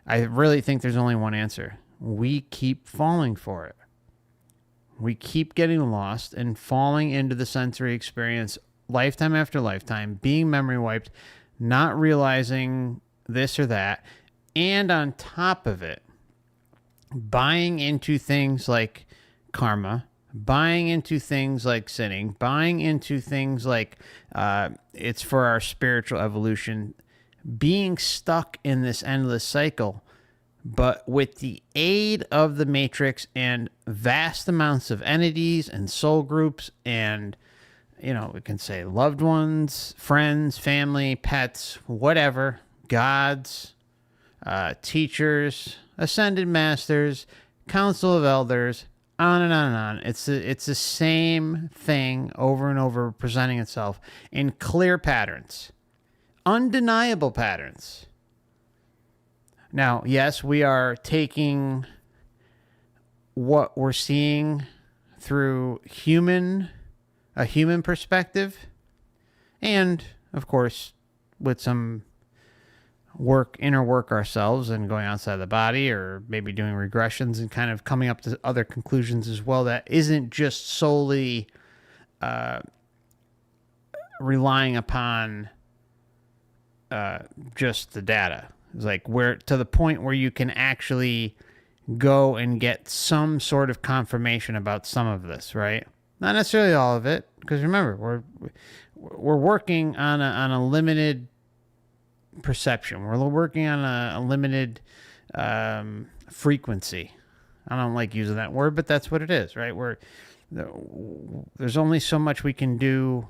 I really think there's only one answer. We keep falling for it. We keep getting lost and falling into the sensory experience lifetime after lifetime, being memory wiped, not realizing this or that, and on top of it, buying into things like karma, buying into things like sinning, buying into things like it's for our spiritual evolution, being stuck in this endless cycle. But with the aid of the Matrix and vast amounts of entities and soul groups and, you know, we can say loved ones, friends, family, pets, whatever, gods, teachers, ascended masters, council of elders, on and on and on. It's the same thing over and over presenting itself in clear patterns, undeniable patterns. Now, yes, we are taking what we're seeing through a human perspective, and of course, with some inner work ourselves and going outside the body, or maybe doing regressions and kind of coming up to other conclusions as well that isn't just solely relying upon just the data. It's like where to the point where you can actually go and get some sort of confirmation about some of this, right? Not necessarily all of it, because remember, we're working on a limited perception. We're working on a limited frequency. I don't like using that word, but that's what it is, right? There's only so much we can do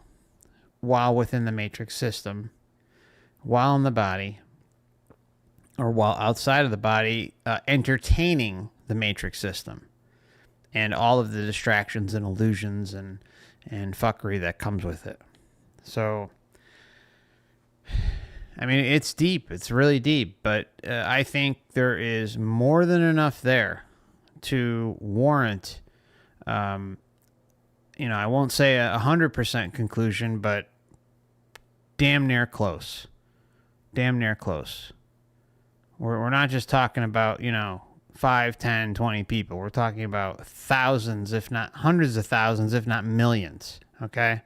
while within the matrix system, while in the body, or while outside of the body, entertaining the matrix system and all of the distractions and illusions and fuckery that comes with it. So, I mean, it's deep. It's really deep. But I think there is more than enough there to warrant, I won't say 100% conclusion, but damn near close. Damn near close. We're not just talking about, 5, 10, 20 people. We're talking about thousands, if not hundreds of thousands, if not millions. Okay?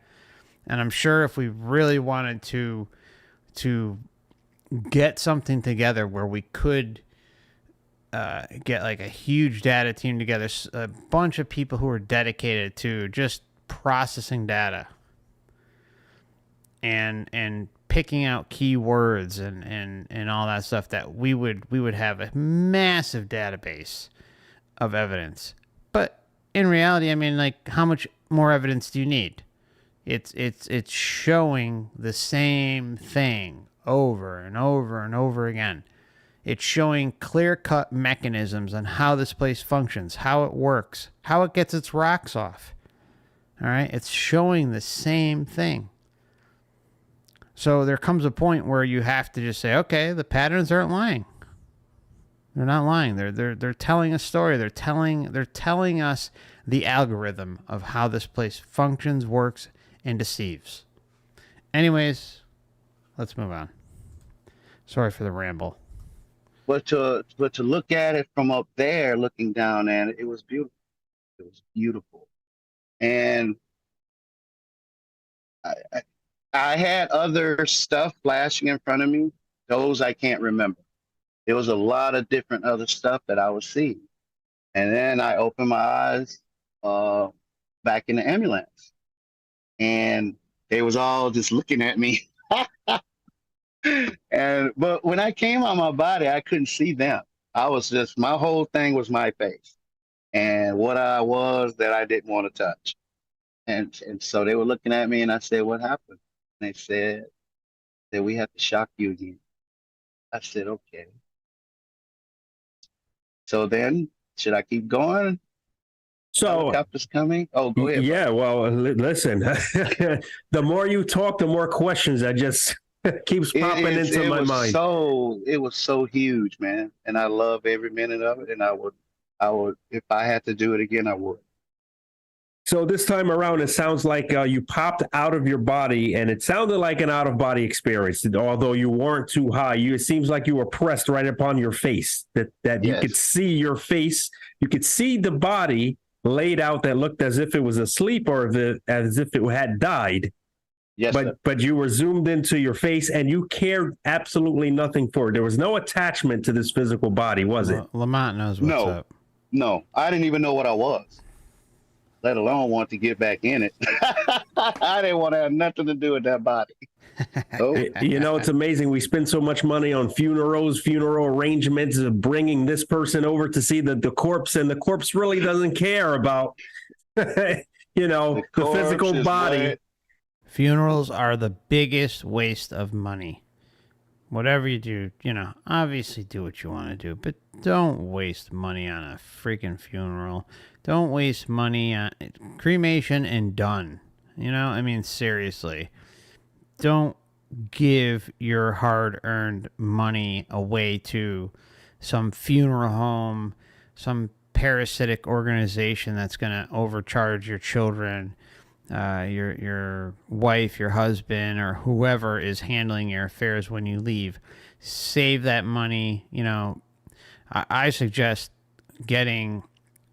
And I'm sure if we really wanted to get something together where we could get like a huge data team together, a bunch of people who are dedicated to just processing data and picking out keywords and all that stuff, that we would have a massive database of evidence. But in reality, I mean, like, how much more evidence do you need? It's showing the same thing over and over and over again. It's showing clear-cut mechanisms on how this place functions, how it works, how it gets its rocks off. All right? It's showing the same thing. So there comes a point where you have to just say, okay, the patterns aren't lying. They're not lying. They're telling a story. They're telling us the algorithm of how this place functions, works, and deceives. Anyways, let's move on. Sorry for the ramble.
But to look at it from up there, looking down at it, it was beautiful. It was beautiful. And I had other stuff flashing in front of me. Those I can't remember. There was a lot of different other stuff that I was seeing. And then I opened my eyes back in the ambulance. And They was all just looking at me. But when I came out my body, I couldn't see them. I was just, my whole thing was my face and what I was that I didn't want to touch. And so they were looking at me, and I said, "What happened?" And they said that we have to shock you again. I said, "Okay." So then, should I keep going?
So
Helicopter's coming. Oh, go ahead.
yeah, well, listen, the more you talk, the more questions that just keeps popping into my mind.
It was so huge, man, and I love every minute of it. And I would, if I had to do it again, I would.
So this time around, it sounds like you popped out of your body, and it sounded like an out-of-body experience. Although you weren't too high, it seems like you were pressed right upon your face. That
Yes.
You could see your face, you could see the body laid out that looked as if it was asleep or as if it had died.
Yes, sir.
But you were zoomed into your face, and you cared absolutely nothing for it. There was no attachment to this physical body, was it?
Lamont knows what's up.
No, I didn't even know what I was, let alone want to get back in it. I didn't want to have nothing to do with that body. Oh.
You know, it's amazing. We spend so much money on funerals, funeral arrangements, of bringing this person over to see the corpse, and the corpse really doesn't care about, the physical body.
Funerals are the biggest waste of money. Whatever you do, obviously do what you want to do, but don't waste money on a freaking funeral. Don't waste money on cremation and done. Seriously. Don't give your hard-earned money away to some funeral home, some parasitic organization that's going to overcharge your children, your wife, your husband, or whoever is handling your affairs when you leave. Save that money. I suggest getting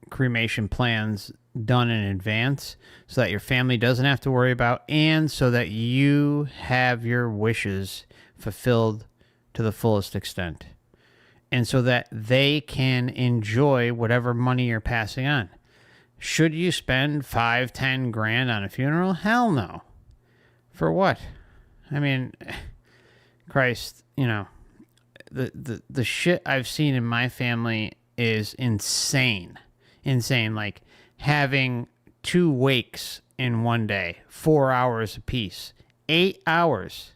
cremation plans done in advance so that your family doesn't have to worry about, and so that you have your wishes fulfilled to the fullest extent, and so that they can enjoy whatever money you're passing on. Should you spend 5-10 grand on a funeral? Hell no. For what? Christ, the shit I've seen in my family is insane. Like having 2 wakes in one day, 4 hours apiece, 8 hours,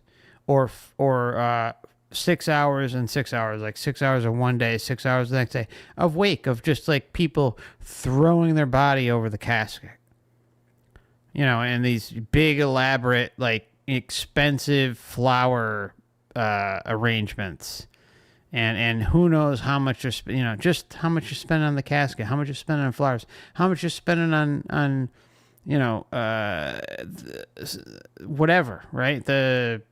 or 6 hours and 6 hours, like 6 hours of one day, 6 hours the next day, of wake, of just like people throwing their body over the casket. And these big, elaborate, like expensive flower arrangements. And who knows how much you're, just how much you're spending on the casket, how much you're spending on flowers, how much you're spending on whatever, right? The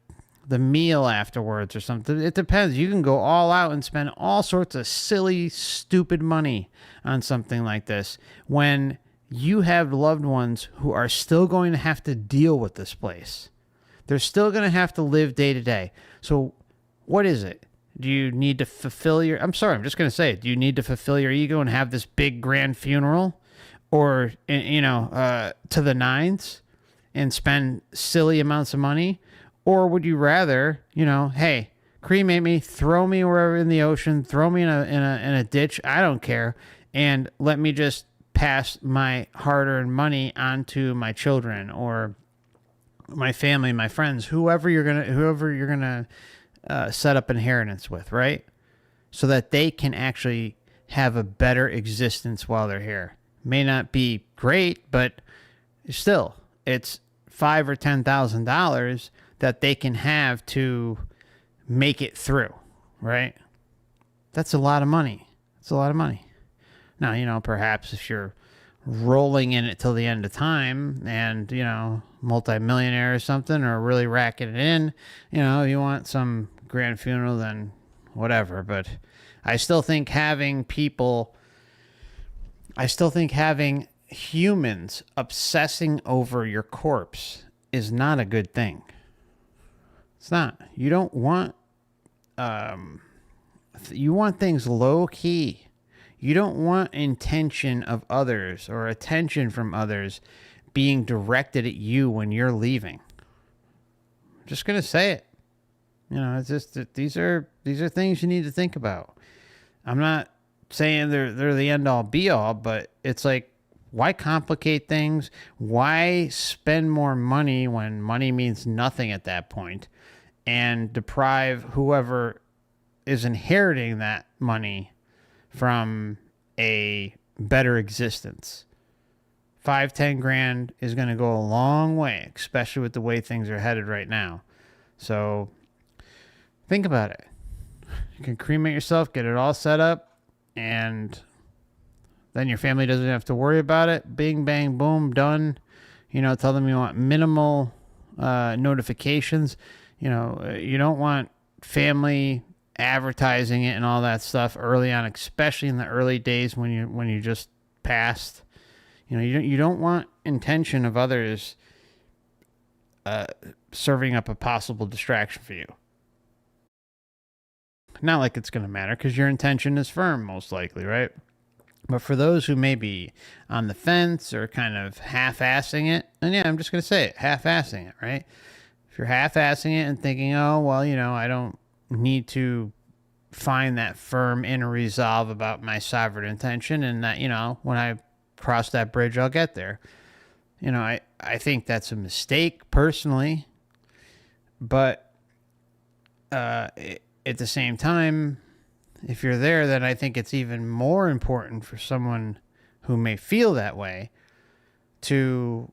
meal afterwards or something. It depends. You can go all out and spend all sorts of silly, stupid money on something like this when you have loved ones who are still going to have to deal with this place. They're still going to have to live day to day. So what is it? Do you need to fulfill your... I'm sorry, I'm just going to say it. Do you need to fulfill your ego and have this big grand funeral? Or, to the nines and spend silly amounts of money? Or would you rather, hey, cremate me, throw me wherever in the ocean, throw me in a ditch, I don't care, and let me just pass my hard-earned money onto my children or my family, my friends, whoever you're gonna set up inheritance with, right? So that they can actually have a better existence while they're here. May not be great, but still, it's $5,000 or $10,000 that they can have to make it through, right? That's a lot of money. It's a lot of money. Now, perhaps if you're rolling in it till the end of time and, multi-millionaire or something, or really racking it in, you want some grand funeral, then whatever. But I still think having humans obsessing over your corpse is not a good thing. It's not. You don't want, you want things low key. You don't want intention of others or attention from others being directed at you when you're leaving. just going to say it. You know, it's just that these are things you need to think about. I'm not saying they're the end all be all, but it's like, why complicate things? Why spend more money when money means nothing at that point, and deprive whoever is inheriting that money from a better existence? 5-10 grand is going to go a long way, especially with the way things are headed right now. So think about it. You can cremate yourself, get it all set up, and then your family doesn't have to worry about it. Bing, bang, boom, done. You know, tell them you want minimal notifications. You know, you don't want family advertising it and all that stuff early on, especially in the early days when you just passed. You know, you don't want intention of others serving up a possible distraction for you. Not like it's going to matter because your intention is firm, most likely, right? But for those who may be on the fence or kind of half-assing it, and yeah, I'm just going to say it, half-assing it, right? If you're half-assing it and thinking, oh, well, you know, I don't need to find that firm inner resolve about my sovereign intention, and that, you know, when I cross that bridge, I'll get there. You know, I think that's a mistake personally, but at the same time, if you're there, then I think it's even more important for someone who may feel that way to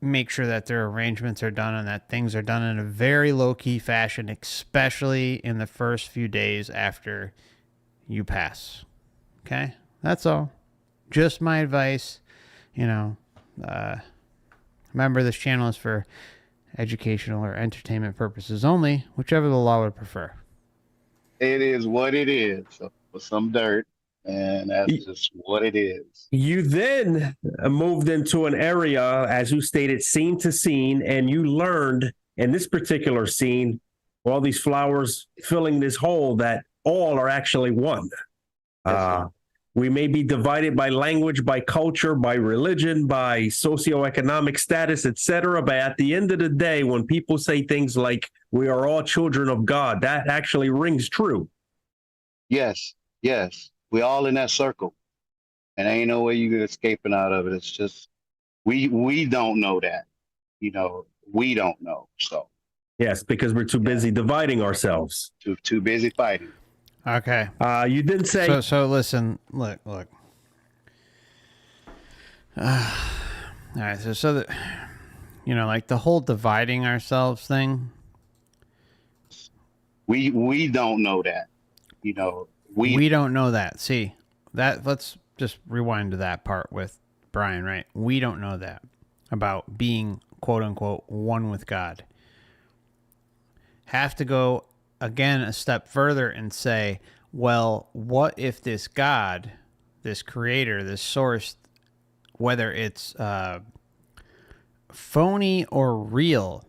make sure that their arrangements are done and that things are done in a very low-key fashion, especially in the first few days after you pass. Okay? That's all. Just my advice. You know, remember, this channel is for educational or entertainment purposes only, whichever the law would prefer.
It is what it is. So, for some dirt, and that's just what it is.
You then moved into an area, as you stated, scene to scene, and you learned in this particular scene, all these flowers filling this hole, that all are actually one. We may be divided by language, by culture, by religion, by socioeconomic status, etc. But at the end of the day, when people say things like, we are all children of God, that actually rings true.
Yes, yes. We all in that circle. And ain't no way you get escaping out of it. It's just, we don't know that. You know, we don't know. So.
Yes, because we're too busy dividing ourselves.
Too busy fighting.
Okay.
You didn't say.
So listen, look. All right. So that, you know, like the whole dividing ourselves thing.
We don't know that. You know,
we don't know that. See that? Let's just rewind to that part with Brian. Right? We don't know that about being quote unquote one with God. Have to go again a step further and say, well, what if this God, this creator, this source, whether it's phony or real,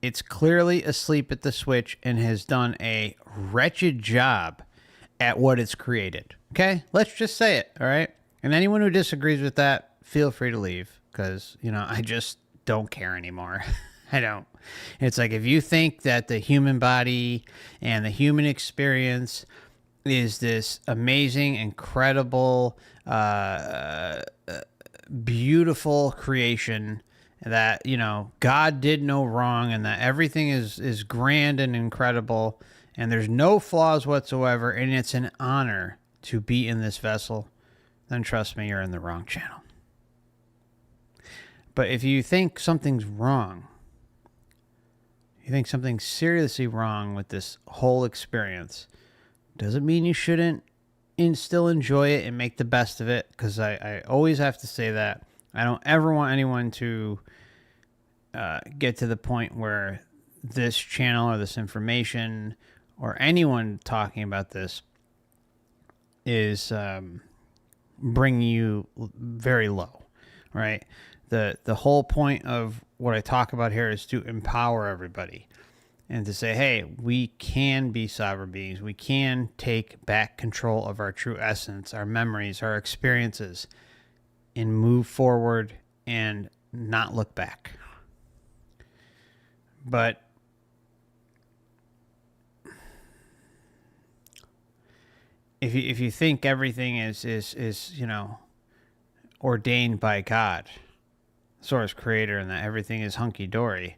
it's clearly asleep at the switch and has done a wretched job at what it's created. Okay? Let's just say it, all right? And anyone who disagrees with that, feel free to leave, because, you know, I just don't care anymore. I don't. It's like, if you think that the human body and the human experience is this amazing, incredible, beautiful creation that, you know, God did no wrong and that everything is grand and incredible and there's no flaws whatsoever and it's an honor to be in this vessel, then trust me, you're in the wrong channel. But if you think something's wrong, you think something's seriously wrong with this whole experience, doesn't mean you shouldn't still enjoy it and make the best of it, because I always have to say that. I don't ever want anyone to get to the point where this channel or this information or anyone talking about this is bringing you very low, right? The whole point of what I talk about here is to empower everybody and to say, hey, we can be sovereign beings. We can take back control of our true essence, our memories, our experiences, and move forward and not look back. But if you think everything is you know, ordained by God, source creator, and that everything is hunky dory,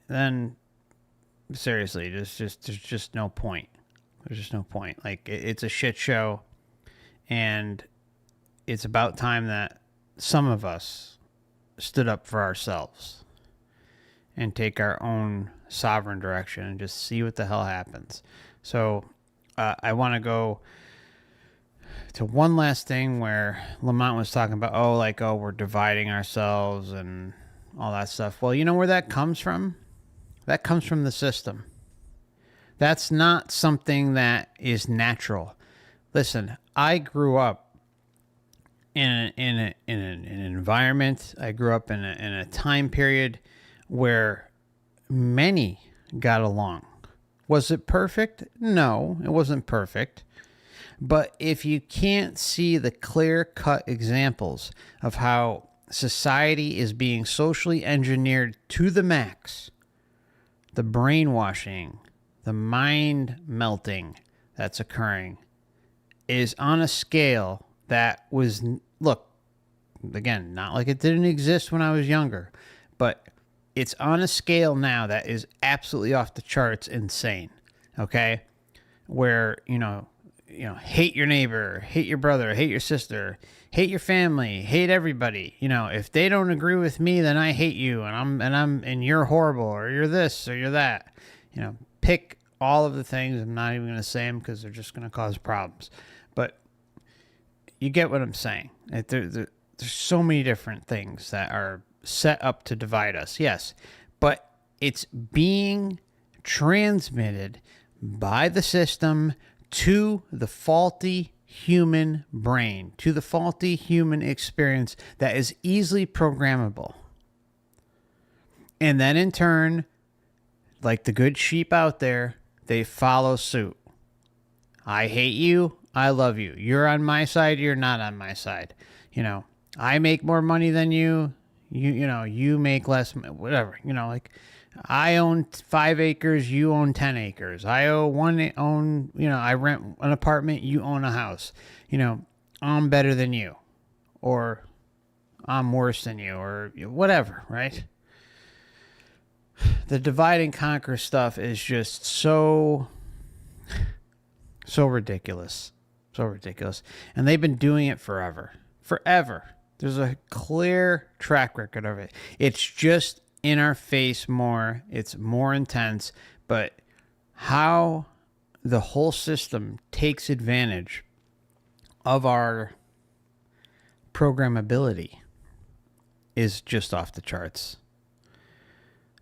then seriously, there's just no point. There's just no point. Like it's a shit show, and it's about time that some of us stood up for ourselves and take our own sovereign direction and just see what the hell happens. So I want to go to one last thing where Lamont was talking about, oh, we're dividing ourselves and all that stuff. Well, you know where that comes from? That comes from the system. That's not something that is natural. Listen, I grew up in an environment. I grew up in a time period where many got along. Was it perfect? No, it wasn't perfect. But if you can't see the clear-cut examples of how society is being socially engineered to the max, the brainwashing, the mind melting that's occurring is on a scale that was, look, again, not like it didn't exist when I was younger, but it's on a scale now that is absolutely off the charts insane, okay? Where, you know, hate your neighbor, hate your brother, hate your sister, hate your family, hate everybody. You know, if they don't agree with me, then I hate you, and you're horrible, or you're this, or you're that. You know, pick all of the things. I'm not even going to say them because they're just going to cause problems. But you get what I'm saying. There's so many different things that are set up to divide us. Yes, but it's being transmitted by the system to the faulty human brain, to the faulty human experience that is easily programmable. And then in turn, like the good sheep out there, they follow suit. I hate you. I love you. You're on my side. You're not on my side. You know, I make more money than you. You make less, whatever. You know, like I own 5 acres. You own 10 acres. I I rent an apartment. You own a house. You know, I'm better than you, or I'm worse than you, or whatever, right? The divide and conquer stuff is just so ridiculous. So ridiculous. And they've been doing it forever. Forever. There's a clear track record of it. It's just in our face more. It's more intense. But how the whole system takes advantage of our programmability is just off the charts.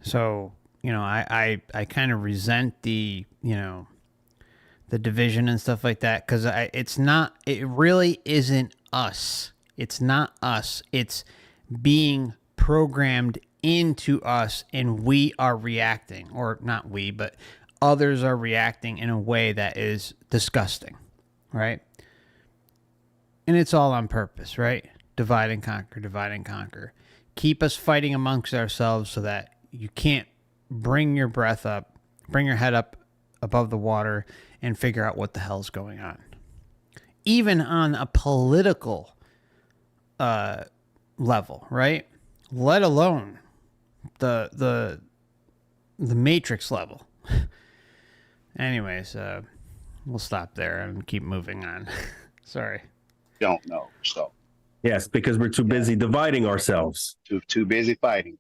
So, you know, I kind of resent the division and stuff like that, because it really isn't us. It's not us. It's being programmed into us, and we are reacting, or not we, but others are reacting in a way that is disgusting, right? And it's all on purpose, right? Divide and conquer, divide and conquer. Keep us fighting amongst ourselves so that you can't bring your breath up, bring your head up above the water and figure out what the hell's going on. Even on a political level, right? Let alone the matrix level. Anyways, we'll stop there and keep moving on. Sorry.
Don't know. So
Yes, because we're too busy dividing ourselves.
too busy fighting.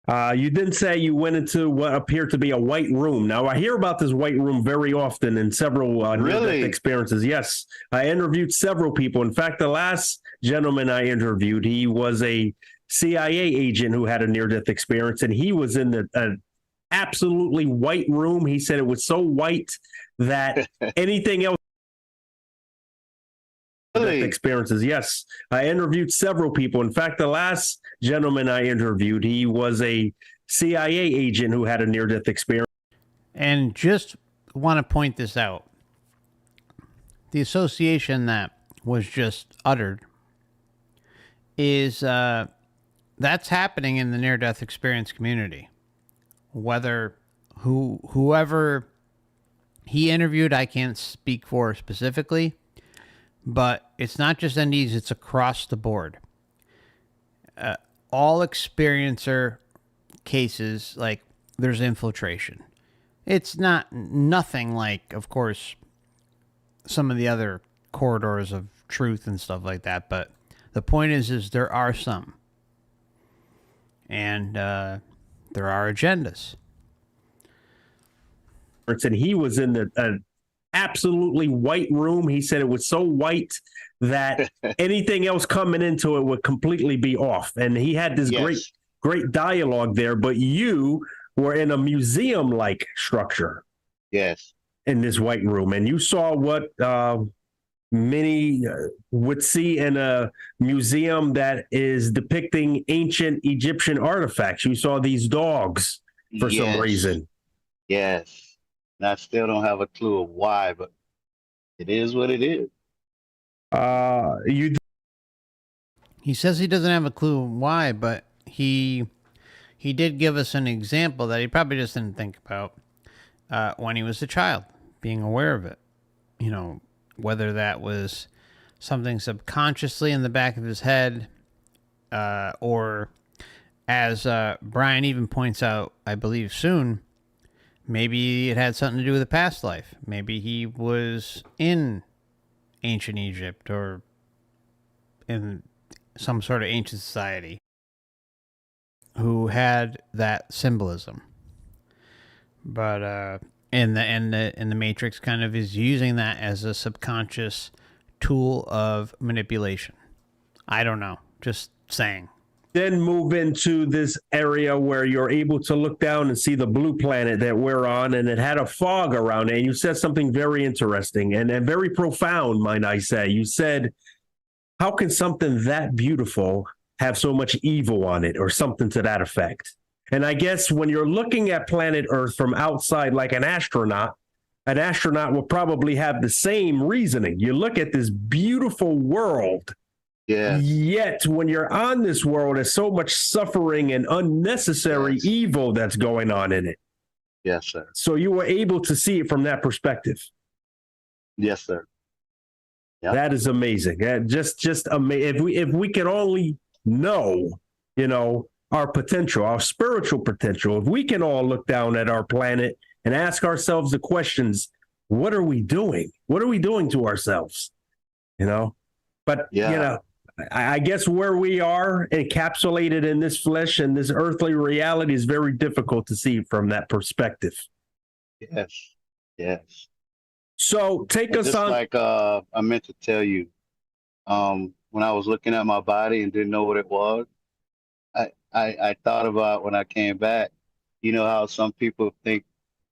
You did say you went into what appeared to be a white room. Now, I hear about this white room very often in several near-death experiences. Yes, I interviewed several people. In fact, the last gentleman I interviewed, he was a CIA agent who had a near-death experience, and he was in an absolutely white room. He said it was so white that anything else experiences. Yes, I interviewed several people. In fact, the last gentleman I interviewed, he was a CIA agent who had a near-death experience.
And just want to point this out. The association that was just uttered is that's happening in the near-death experience community. whether whoever he interviewed, I can't speak for specifically, but it's not just NDEs, it's across the board. All experiencer cases, like, there's infiltration. It's nothing like, of course, some of the other corridors of truth and stuff like that, but the point is there are some. And there are agendas.
And he was in an absolutely white room. He said it was so white that anything else coming into it would completely be off. And he had this great dialogue there. But you were in a museum-like structure.
Yes.
In this white room, and you saw what many would see in a museum that is depicting ancient Egyptian artifacts. You saw these dogs for some reason.
Yes. And I still don't have a clue of why, but it is what it is.
He says he doesn't have a clue why, but he did give us an example that he probably just didn't think about when he was a child, being aware of it. You know, whether that was something subconsciously in the back of his head, or as Brian even points out, I believe soon, maybe it had something to do with a past life. Maybe he was in ancient Egypt or in some sort of ancient society who had that symbolism. But and the Matrix kind of is using that as a subconscious tool of manipulation. I don't know, just saying.
Then move into this area where you're able to look down and see the blue planet that we're on, and it had a fog around it. And you said something very interesting and very profound, might I say. You said, how can something that beautiful have so much evil on it, or something to that effect? And I guess when you're looking at planet Earth from outside, like an astronaut will probably have the same reasoning. You look at this beautiful world, yet when you're on this world, there's so much suffering and unnecessary evil that's going on in it.
Yes, sir.
So you were able to see it from that perspective.
Yes, sir. Yep.
That is amazing. Just amazing. If we can only know, our potential, our spiritual potential, if we can all look down at our planet and ask ourselves the questions, what are we doing? What are we doing to ourselves? But, I guess where we are encapsulated in this flesh and this earthly reality is very difficult to see from that perspective.
Yes.
So take us on.
Like I meant to tell you, when I was looking at my body and didn't know what it was, I thought about when I came back, how some people think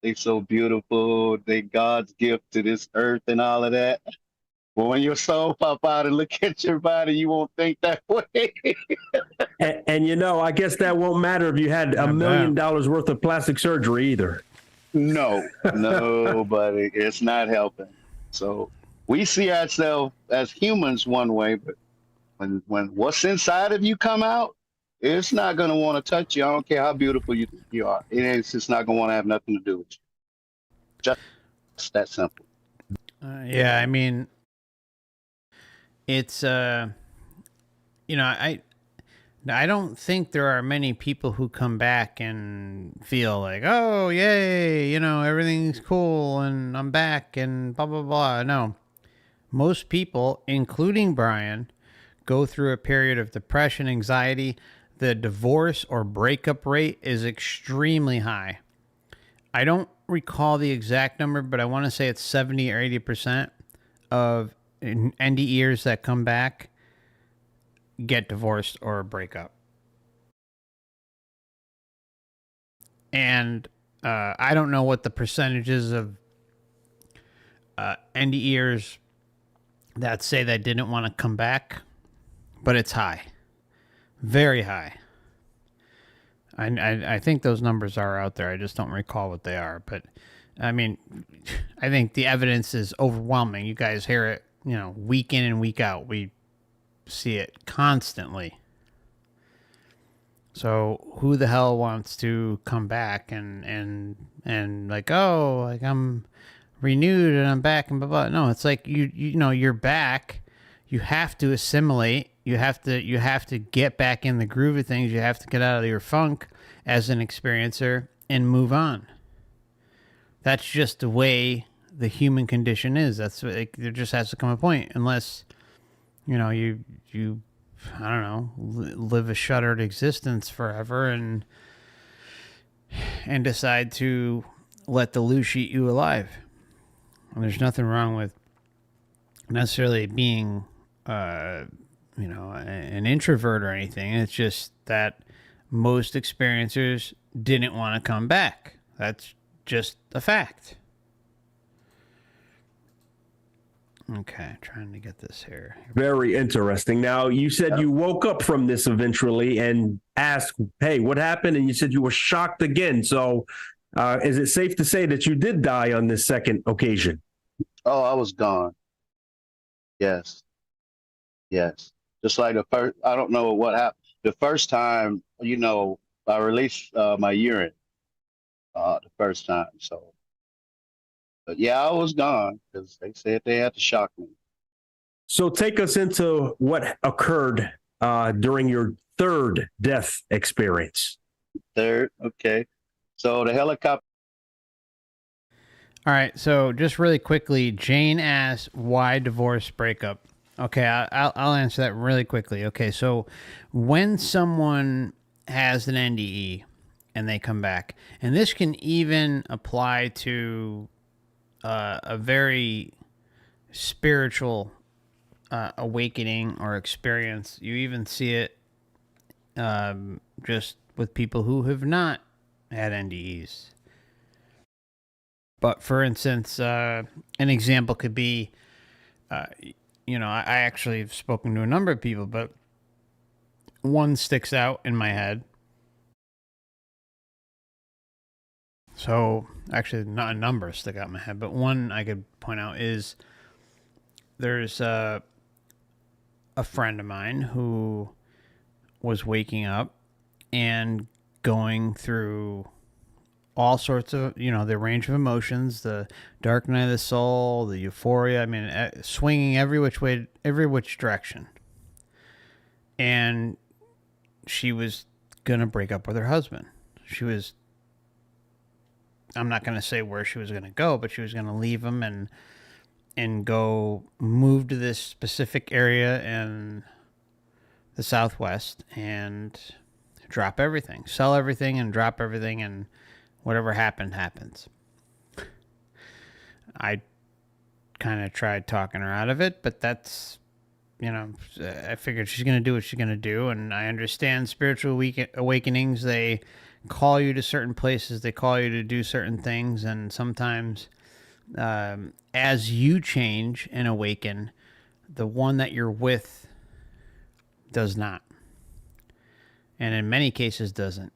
they're so beautiful, they God's gift to this earth and all of that. Well, when your soul pop out and look at your body, you won't think that way.
and I guess that won't matter if you had $1 million worth of plastic surgery either.
No, nobody. It's not helping. So we see ourselves as humans one way, but when what's inside of you come out, it's not going to want to touch you. I don't care how beautiful you are. It's just not going to want to have nothing to do with you. Just that simple.
Yeah, I mean, it's, I don't think there are many people who come back and feel like, oh, yay, everything's cool and I'm back and blah, blah, blah. No. Most people, including Brian, go through a period of depression, anxiety. The divorce or breakup rate is extremely high. I don't recall the exact number, but I want to say it's 70 or 80% of NDErs that come back get divorced or break up. And I don't know what the percentages of NDErs that say they didn't want to come back, but it's high. Very high. I think those numbers are out there. I just don't recall what they are. But, I mean, I think the evidence is overwhelming. You guys hear it, week in and week out. We see it constantly.
So who the hell wants to come back and like, oh, like I'm renewed and I'm back and blah blah. No, it's like you know you're back. You have to assimilate. You have to get back in the groove of things. You have to get out of your funk as an experiencer and move on. That's just the way the human condition is. That's like, there just has to come a point, unless you know you I don't know, live a shuttered existence forever and decide to let the loose eat you alive. And there's nothing wrong with necessarily being, you know, an introvert or anything. It's just that most experiencers didn't want to come back. That's just a fact. Okay, trying to get this here.
Very interesting. Now, you said you woke up from this eventually and asked, hey, what happened? And you said you were shocked again. So is it safe to say that you did die on this second occasion?
Oh, I was gone. Yes. Yes. Just like the first, I don't know what happened. The first time, you know, I released my urine the first time. So, but yeah, I was gone because they said they had to shock me.
So take us into what occurred during your third death experience.
Third, okay. So the helicopter.
All right, so just really quickly, Jane asked, why divorce breakup? Okay, I'll answer that really quickly. Okay, so when someone has an NDE and they come back, and this can even apply to a very spiritual awakening or experience. You even see it just with people who have not had NDEs. But for instance, an example could be, you know, I actually have spoken to a number of people, but one sticks out in my head. So actually, not a number stick out in my head, but one I could point out is there's a friend of mine who was waking up and going through all sorts of, you know, the range of emotions, the dark night of the soul, the euphoria. I mean, swinging every which direction. And she was going to break up with her husband. I'm not going to say where she was going to go, but she was going to leave him and go move to this specific area in the Southwest and drop everything, sell everything and drop everything, and whatever happens. I kind of tried talking her out of it, but that's, you know, I figured she's going to do what she's going to do. And I understand spiritual awakenings. They call you to certain places. They call you to do certain things. And sometimes as you change and awaken, the one that you're with does not. And in many cases doesn't.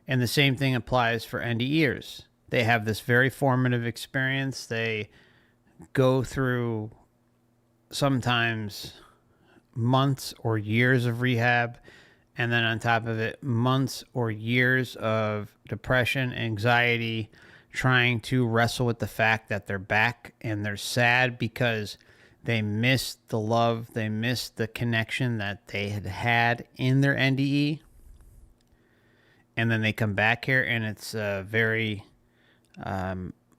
And the same thing applies for NDErs. They have this very formative experience. They go through sometimes months or years of rehab, and then on top of it, months or years of depression, anxiety, trying to wrestle with the fact that they're back, and they're sad because they missed the love, they missed the connection that they had in their NDE. And then they come back here, and it's a very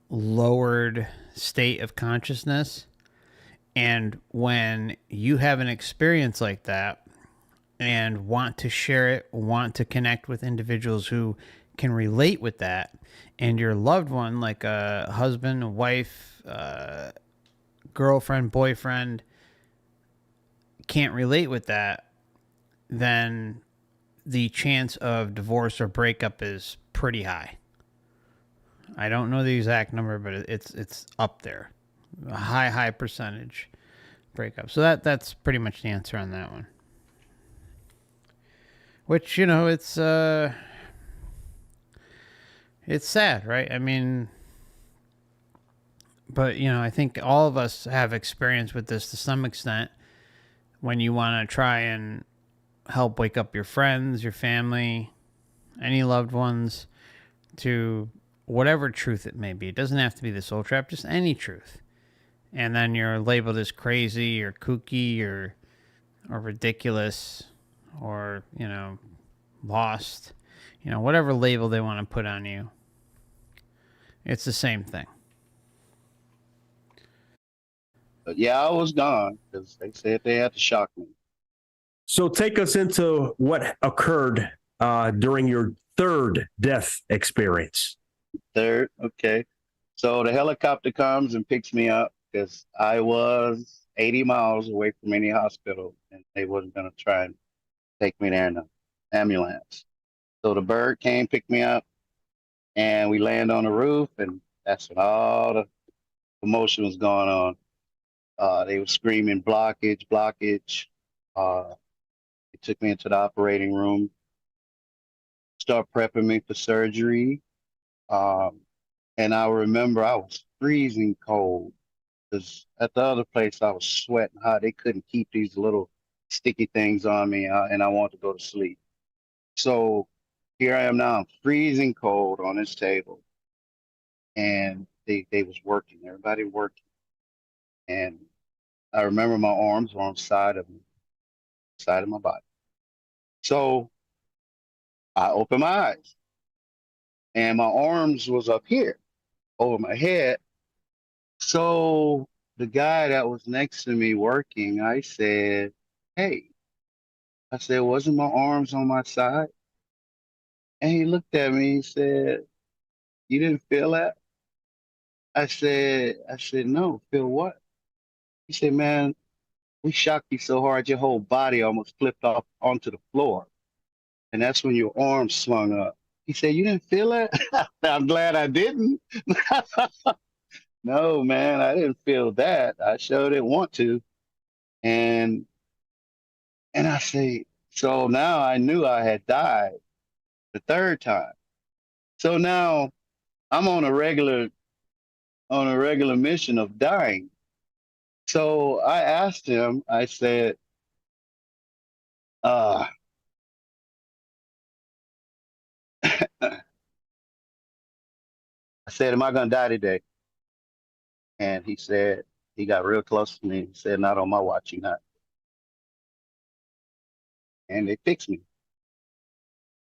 lowered state of consciousness. And when you have an experience like that and want to share it, want to connect with individuals who can relate with that, and your loved one, like a husband, a wife, girlfriend, boyfriend, can't relate with that, then the chance of divorce or breakup is pretty high. I don't know the exact number, but it's up there. A high percentage breakup. So that's pretty much the answer on that one. Which, you know, it's sad, right? I mean, but, you know, I think all of us have experience with this to some extent when you want to try and help wake up your friends, your family, any loved ones to whatever truth it may be. It doesn't have to be the soul trap, just any truth. And then you're labeled as crazy or kooky or ridiculous or, you know, lost, you know, whatever label they want to put on you. It's the same thing.
But yeah, I was gone because they said they had to shock me.
So take us into what occurred during your third death experience.
Third, okay. So the helicopter comes and picks me up because I was 80 miles away from any hospital, and they wasn't going to try and take me there in an ambulance. So the bird came, picked me up, and we land on the roof, and that's when all the commotion was going on. They were screaming, blockage, blockage. They took me into the operating room, start prepping me for surgery. And I remember I was freezing cold because at the other place I was sweating hot. They couldn't keep these little sticky things on me, and I wanted to go to sleep. So here I am now, I'm freezing cold on this table, and they was working, everybody working. And I remember my arms were on the side of me, side of my body. So I opened my eyes, and my arms was up here over my head. So the guy that was next to me working, I said, hey, I said, wasn't my arms on my side? And he looked at me and said, you didn't feel that? I said, no, feel what? He said, man, we shocked you so hard, your whole body almost flipped off onto the floor. And that's when your arms swung up. He said, you didn't feel that? I'm glad I didn't. No, man, I didn't feel that. I sure didn't want to. And I say, so now I knew I had died the third time. So now I'm on a regular mission of dying. So I asked him, I said, I said, am I gonna die today? And he said, he got real close to me. He said, not on my watch, you're not. And they fixed me.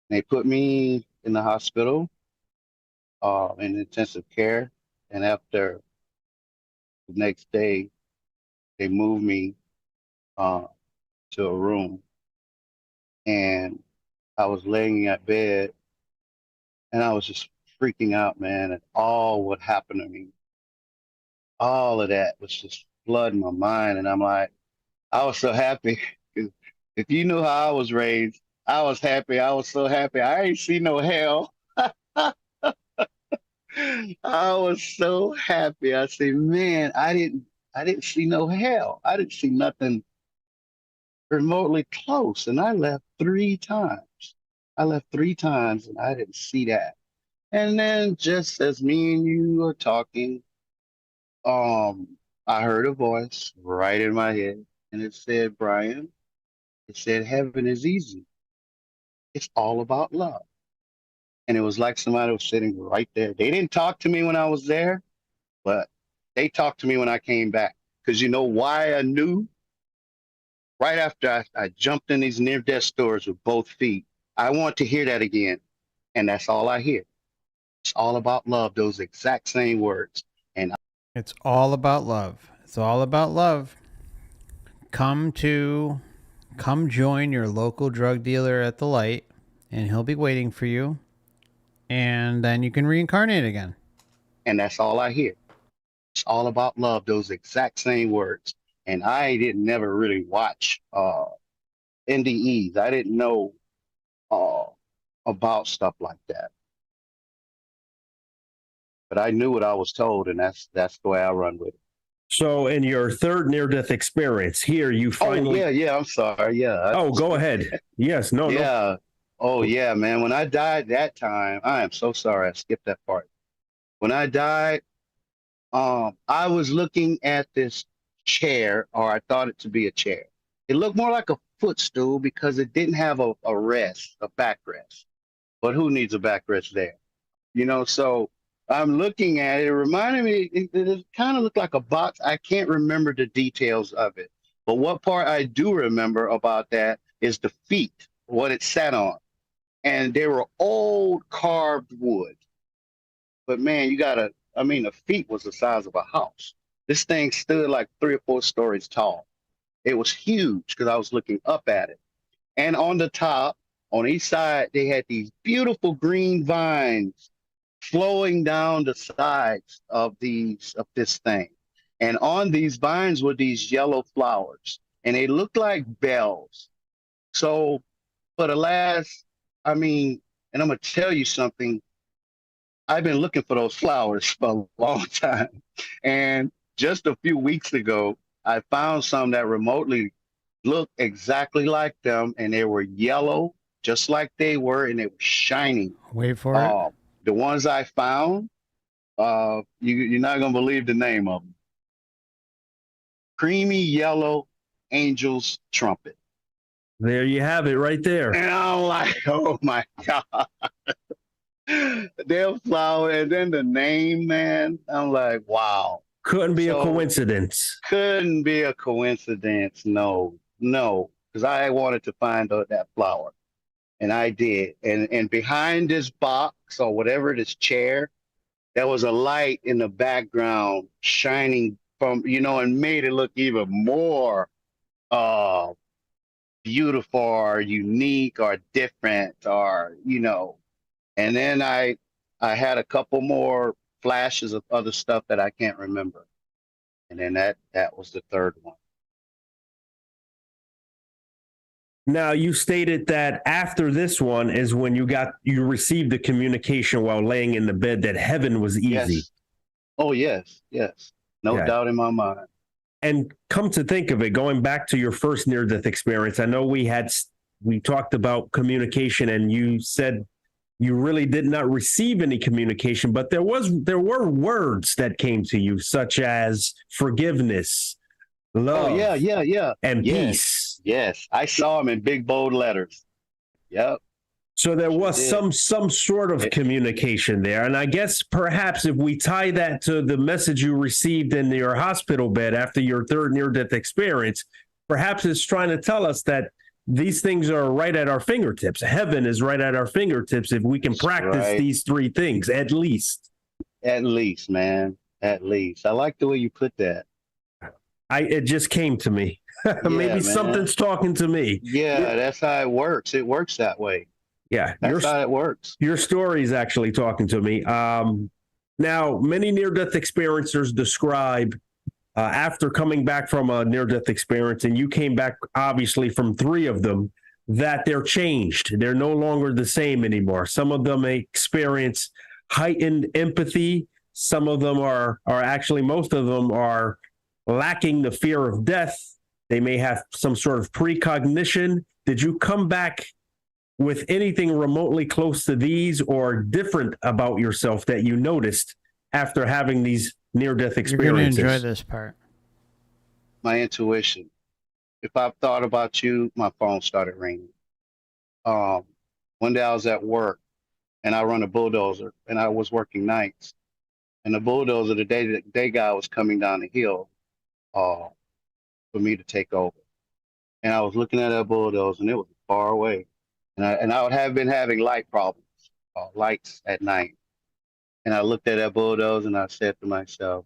They put me in the hospital, in intensive care. And after the next day, they moved me to a room. And I was laying at bed, and I was just freaking out, man, at all what happened to me. All of that was just flooding my mind. And I'm like, I was so happy. If you knew how I was raised, I was happy. I was so happy. I ain't see no hell. I was so happy. I said, man, I didn't see no hell. I didn't see nothing remotely close. And I left 3 times. I left 3 times and I didn't see that. And then just as me and you were talking, I heard a voice right in my head, and it said, Brian, it said, heaven is easy. It's all about love. And it was like somebody was sitting right there. They didn't talk to me when I was there, but they talked to me when I came back. Because you know why I knew? Right after I jumped in these near-death stores with both feet, I want to hear that again. And that's all I hear. It's all about love, those exact same words. And
It's all about love. It's all about love. Come join your local drug dealer at the light, and he'll be waiting for you. And then you can reincarnate again.
And that's all I hear. It's all about love, those exact same words. And I didn't never really watch NDEs. I didn't know about stuff like that. But I knew what I was told, and that's the way I run with it.
So in your third near-death experience here, you finally...
Oh, yeah, I'm sorry. Yeah.
Oh, go ahead. Yes, no.
Yeah. Oh, yeah, man. When I died that time, I am so sorry. I skipped that part. When I died, I was looking at this chair, or I thought it to be a chair. It looked more like a footstool because it didn't have a backrest. But who needs a backrest there? You know, so I'm looking at it. It reminded me, it kind of looked like a box. I can't remember the details of it. But what part I do remember about that is the feet, what it sat on. And they were old carved wood. But man, the feet was the size of a house. This thing stood like 3 or 4 stories tall. It was huge because I was looking up at it. And on the top, on each side, they had these beautiful green vines flowing down the sides of this thing. And on these vines were these yellow flowers, and they looked like bells. So for the last, and I'm gonna tell you something, I've been looking for those flowers for a long time. And just a few weeks ago, I found some that remotely looked exactly like them, and they were yellow, just like they were, and they were shining.
Wait for it.
The ones I found, you're not gonna believe the name of them. Creamy yellow angel's trumpet.
There you have it right there.
And I'm like, oh my God. Their flower, and then the name, man. I'm like, wow.
Couldn't be a coincidence.
Couldn't be a coincidence. No, because I wanted to find that flower, and I did. And behind this box or whatever, this chair, there was a light in the background shining from, and made it look even more beautiful or unique or different or, And then I had a couple more flashes of other stuff that I can't remember. And then that was the third one.
Now, you stated that after this one is when you received the communication while laying in the bed that heaven was easy.
Yes. Oh, yes. No doubt in my mind.
And come to think of it, going back to your first near-death experience, I know we talked about communication, and you said you really did not receive any communication, but there were words that came to you, such as forgiveness, love, and peace.
Yes, I saw them in big bold letters. Yep.
So there was some sort of communication there. And I guess perhaps if we tie that to the message you received in your hospital bed after your third near-death experience, perhaps it's trying to tell us that these things are right at our fingertips. Heaven is right at our fingertips if we can practice these 3 things, at least. At least, man. At least. I like the way you put that. It just came to me. Maybe something's talking to me.
Yeah, that's how it works. It works that way.
Yeah.
That's how it works.
Your story is actually talking to me. Now, many near-death experiencers describe after coming back from a near-death experience, and you came back obviously from 3 of them, that they're changed. They're no longer the same anymore. Some of them experience heightened empathy. Some of them are actually, most of them are lacking the fear of death. They may have some sort of precognition. Did you come back with anything remotely close to these or different about yourself that you noticed after having these near-death experiences?
You're going to enjoy this part.
My intuition. If I've thought about you, my phone started ringing. One day I was at work, and I run a bulldozer, and I was working nights. And the bulldozer, the day guy was coming down the hill for me to take over. And I was looking at that bulldozer, and it was far away. And I would have been having light problems, lights at night. And I looked at that bulldozer, and I said to myself,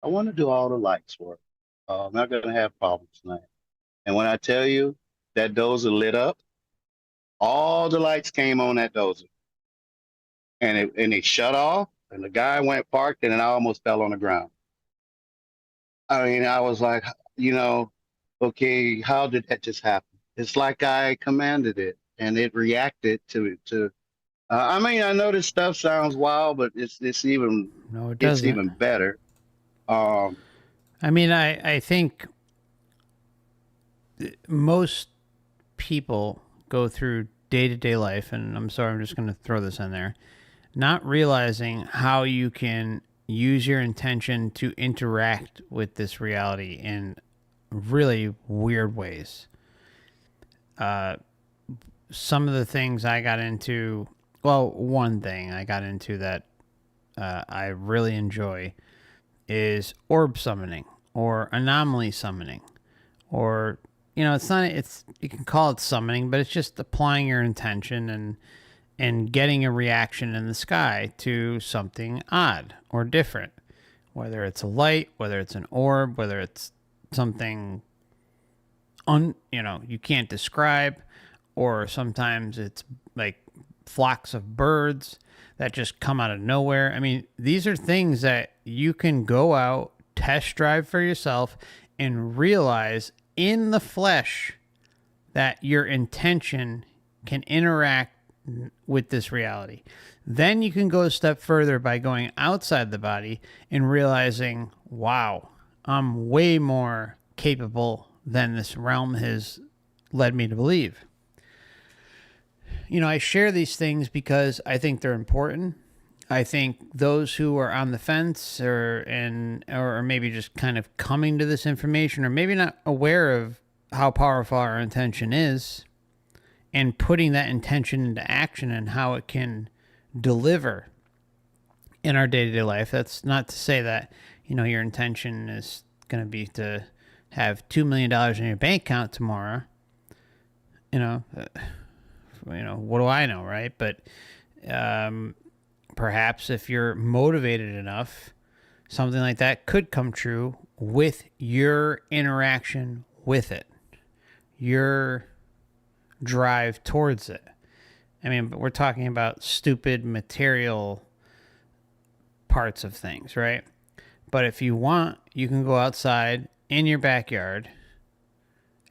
I want to do all the lights work. I'm not going to have problems tonight. And when I tell you that dozer lit up, all the lights came on that dozer. And it shut off, and the guy went parked, and I almost fell on the ground. I mean, I was like, okay, how did that just happen? It's like I commanded it, and it reacted to I know this stuff sounds wild, but it's even it's even better.
I think most people go through day-to-day life, and I'm sorry, I'm just going to throw this in there, not realizing how you can use your intention to interact with this reality in really weird ways. some of the things I got into, well, one thing I got into that I really enjoy is orb summoning or anomaly summoning, or, you know, you can call it summoning, but it's just applying your intention and getting a reaction in the sky to something odd or different, whether it's a light, whether it's an orb, whether it's something you can't describe, or sometimes it's like flocks of birds that just come out of nowhere. I mean, these are things that you can go out, test drive for yourself, and realize in the flesh that your intention can interact with this reality. Then you can go a step further by going outside the body and realizing, wow, I'm way more capable than this realm has led me to believe. You know, I share these things because I think they're important. I think those who are on the fence or maybe just kind of coming to this information, or maybe not aware of how powerful our intention is, and putting that intention into action and how it can deliver in our day-to-day life. That's not to say that, you know, your intention is going to be to have $2 million in your bank account tomorrow. You know, what do I know, right? But perhaps if you're motivated enough, something like that could come true with your interaction with it, your drive towards it. I mean, but we're talking about stupid material parts of things, right? But if you want, you can go outside in your backyard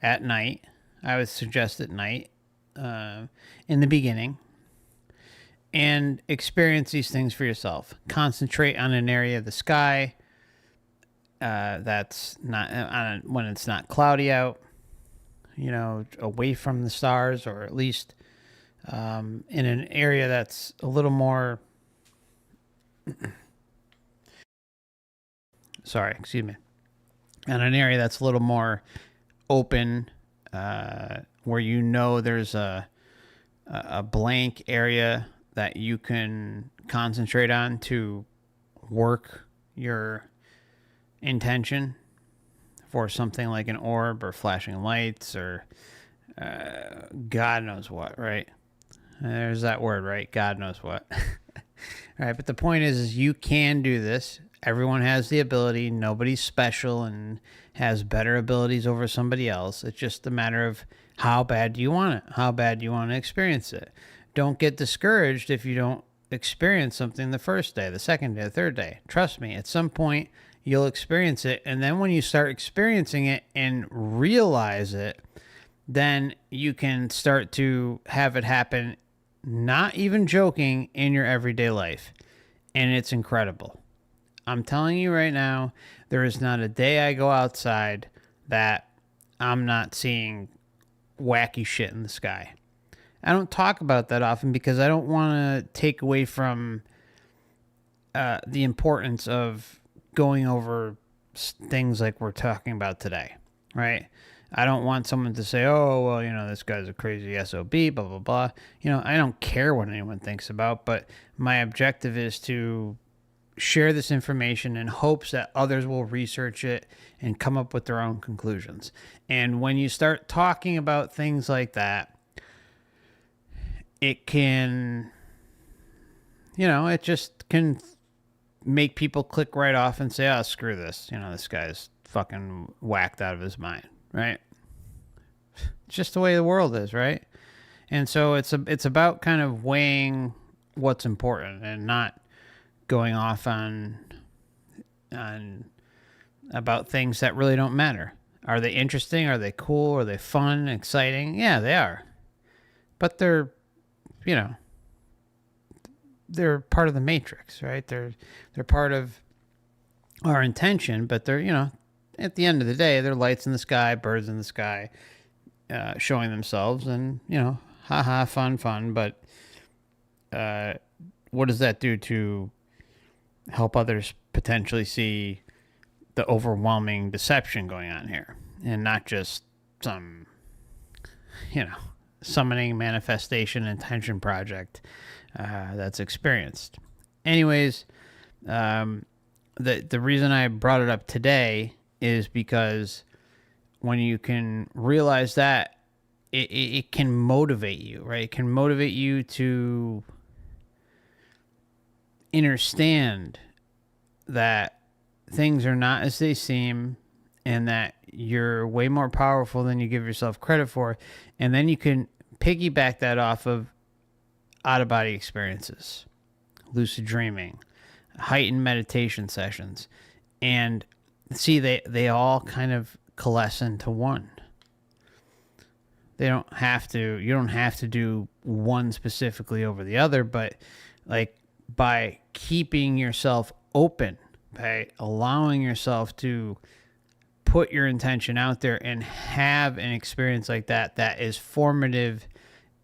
at night. I would suggest at night, in the beginning, and experience these things for yourself. Concentrate on an area of the sky that's not when it's not cloudy out, you know, away from the stars, or at least in an area that's a little more in an area that's a little more open, where you know there's a blank area that you can concentrate on to work your intention for something like an orb or flashing lights or God knows what, right? There's that word, right? God knows what. All right, but the point is you can do this. Everyone has the ability. Nobody's special and has better abilities over somebody else. It's just a matter of how bad do you want it? How bad do you want to experience it? Don't get discouraged if you don't experience something the first day, the second day, the third day. Trust me, at some point you'll experience it. And then when you start experiencing it and realize it, then you can start to have it happen, not even joking, in your everyday life. And it's incredible. I'm telling you right now, there is not a day I go outside that I'm not seeing wacky shit in the sky. I don't talk about that often because I don't want to take away from the importance of going over things like we're talking about today, right? I don't want someone to say, oh, well, you know, this guy's a crazy SOB, blah, blah, blah. You know, I don't care what anyone thinks about, but my objective is to share this information in hopes that others will research it and come up with their own conclusions. And when you start talking about things like that, it can, you know, it just can make people click right off and say, oh, screw this. You know, this guy's fucking whacked out of his mind, right? It's just the way the world is, right? And so it's about kind of weighing what's important and not going off on about things that really don't matter. Are they interesting? Are they cool? Are they fun, exciting? Yeah, they are. But they're, you know, they're part of the matrix, right? They're part of our intention, but they're, you know, at the end of the day, they're lights in the sky, birds in the sky, showing themselves, and, you know, haha, fun. But what does that do to help others potentially see the overwhelming deception going on here, and not just some summoning, manifestation, intention project that's experienced. Anyways, the reason I brought it up today is because when you can realize that, it can motivate you, right? It can motivate you to understand that things are not as they seem, and that you're way more powerful than you give yourself credit for. And then you can piggyback that off of out-of-body experiences, lucid dreaming, heightened meditation sessions, and see, they all kind of coalesce into one. You don't have to do one specifically over the other, but like by keeping yourself open, by allowing yourself to put your intention out there and have an experience like that is formative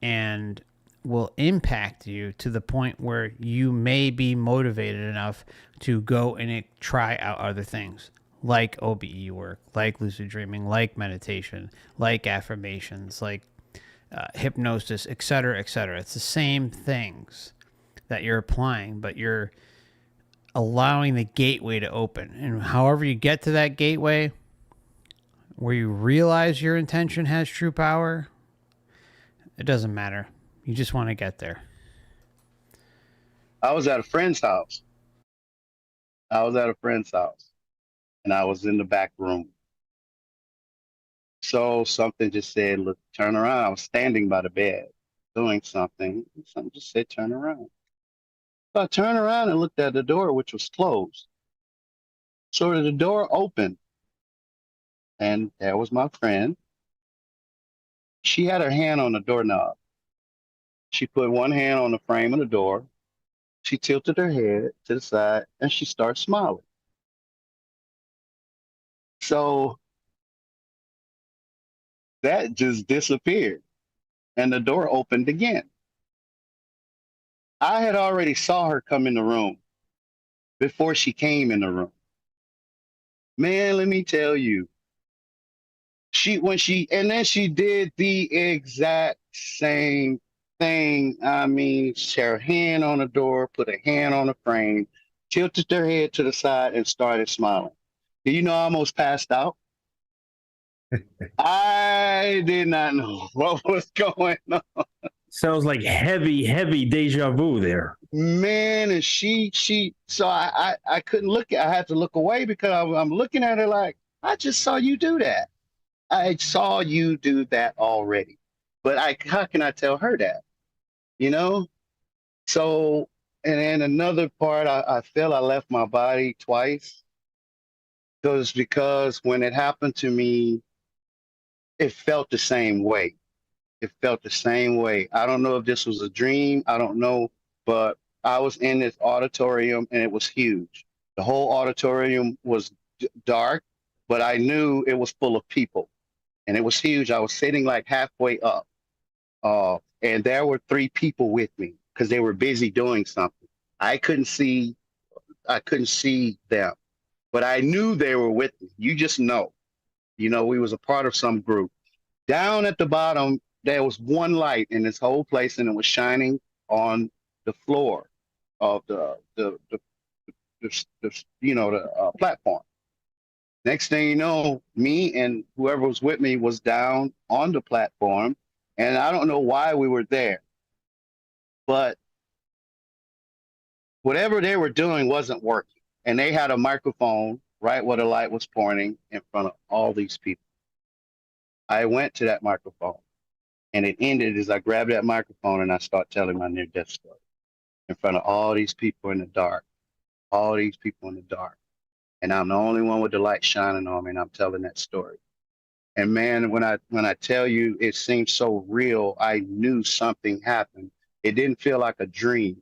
and will impact you to the point where you may be motivated enough to go and try out other things like OBE work, like lucid dreaming, like meditation, like affirmations, like hypnosis, etc., etc. It's the same things that you're applying, but you're allowing the gateway to open. And however you get to that gateway, where you realize your intention has true power, it doesn't matter. You just want to get there.
I was at a friend's house. And I was in the back room. So something just said, look, turn around. I was standing by the bed doing something. And something just said, turn around. So I turned around and looked at the door, which was closed. So the door opened. And there was my friend. She had her hand on the doorknob. She put one hand on the frame of the door. She tilted her head to the side and she started smiling. So that just disappeared and the door opened again. I had already saw her come in the room before she came in the room. Man, let me tell you, and then she did the exact same thing. I mean, she had her hand on the door, put a hand on the frame, tilted her head to the side and started smiling. Do you know I almost passed out? I did not know what was going on.
Sounds like heavy deja vu there.
Man, and so I couldn't look I had to look away because I'm looking at her like, I just saw you do that. I saw you do that already. But how can I tell her that? You know? So, and then another part, I feel I left my body twice. Because when it happened to me, it felt the same way. It felt the same way. I don't know if this was a dream. I don't know. But I was in this auditorium and it was huge. The whole auditorium was dark, but I knew it was full of people. And it was huge. I was sitting like halfway up. And there were 3 people with me because they were busy doing something. I couldn't see them, but I knew they were with me. You just know. You know, we was a part of some group. Down at the bottom, there was one light in this whole place, and it was shining on the floor of the platform. Next thing you know, me and whoever was with me was down on the platform, and I don't know why we were there, but whatever they were doing wasn't working. And they had a microphone right where the light was pointing in front of all these people. I went to that microphone, and it ended as I grabbed that microphone and I start telling my near-death story in front of all these people in the dark, And I'm the only one with the light shining on me, and I'm telling that story. And man, when I tell you it seemed so real, I knew something happened. It didn't feel like a dream.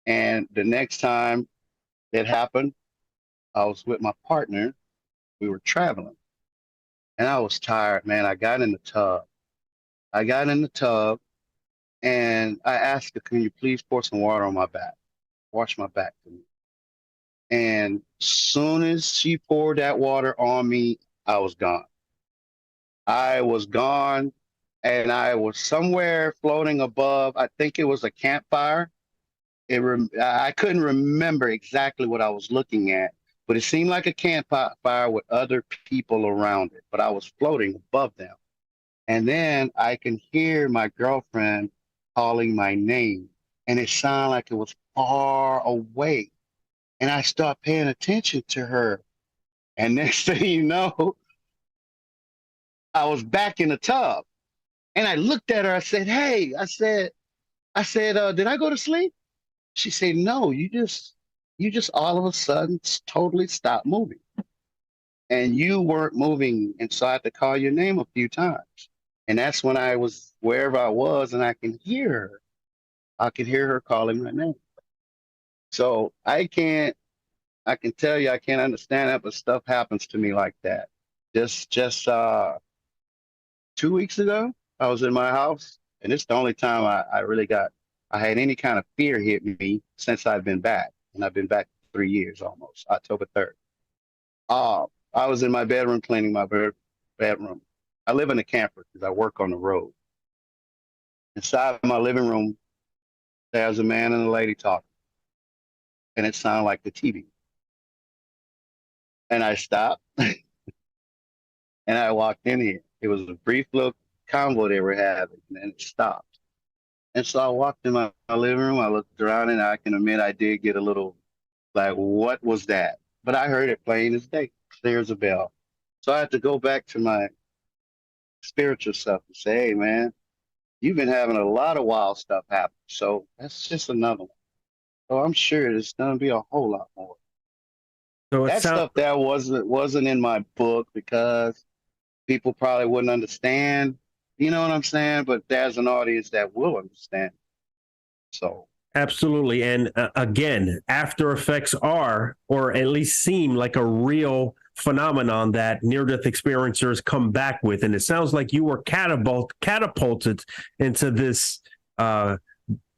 And the next time it happened, I was with my partner. We were traveling. And I was tired, man. I got in the tub, and I asked her, can you please pour some water on my back? Wash my back for me. And soon as she poured that water on me, I was gone. and I was somewhere floating above. I think it was a campfire. I couldn't remember exactly what I was looking at, but it seemed like a campfire with other people around it. But I was floating above them, and then I can hear my girlfriend calling my name, and it sounded like it was far away. And I start paying attention to her, and next thing you know, I was back in the tub, and I looked at her. I said, "Hey," did I go to sleep?" She said, "No, you just all of a sudden totally stopped moving, and you weren't moving, and so I had to call your name a few times, and that's when I was wherever I was, and I can hear her. I could hear her calling my name. So I can tell you, I can't understand that, but stuff happens to me like that. Just 2 weeks ago, I was in my house, and it's the only time I had any kind of fear hit me since I've been back, and I've been back 3 years almost, October 3rd. I was in my bedroom cleaning my bedroom. I live in a camper because I work on the road. Inside my living room, there's a man and a lady talking, and it sounded like the TV. And I stopped, and I walked in here. It was a brief little convo they were having, and then it stopped. And so I walked in my living room. I looked around, and I can admit I did get a little like, what was that? But I heard it plain as day, clear as a bell. So I had to go back to my spiritual self and say, hey, man, you've been having a lot of wild stuff happen. So that's just another one. So I'm sure there's going to be a whole lot more.
So it
That
sounds
stuff that wasn't in my book because people probably wouldn't understand. You know what I'm saying? But there's an audience that will understand. So
absolutely. And again, after effects are, or at least seem like a real phenomenon that near-death experiencers come back with. And it sounds like you were catapulted into this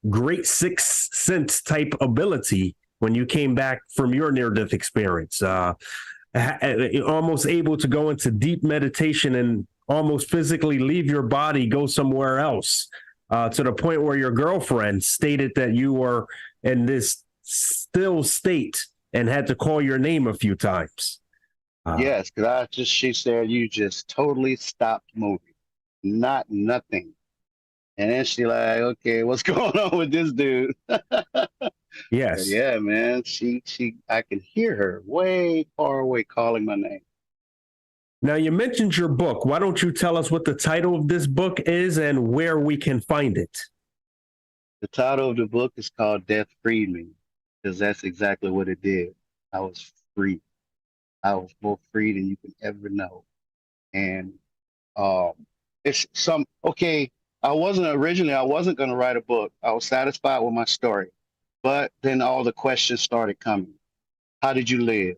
great sixth sense type ability when you came back from your near-death experience. Almost able to go into deep meditation and almost physically leave your body, go somewhere else, to the point where your girlfriend stated that you were in this still state and had to call your name a few times.
yes, because she said you just totally stopped moving, nothing. And then she like, okay, what's going on with this dude?
Yes.
Yeah, man, I can hear her way far away calling my name.
Now, you mentioned your book. Why don't you tell us what the title of this book is and where we can find it?
The title of the book is called Death Freed Me, because that's exactly what it did. I was free. I was more free than you can ever know. And I wasn't going to write a book. I was satisfied with my story. But then all the questions started coming. How did you live?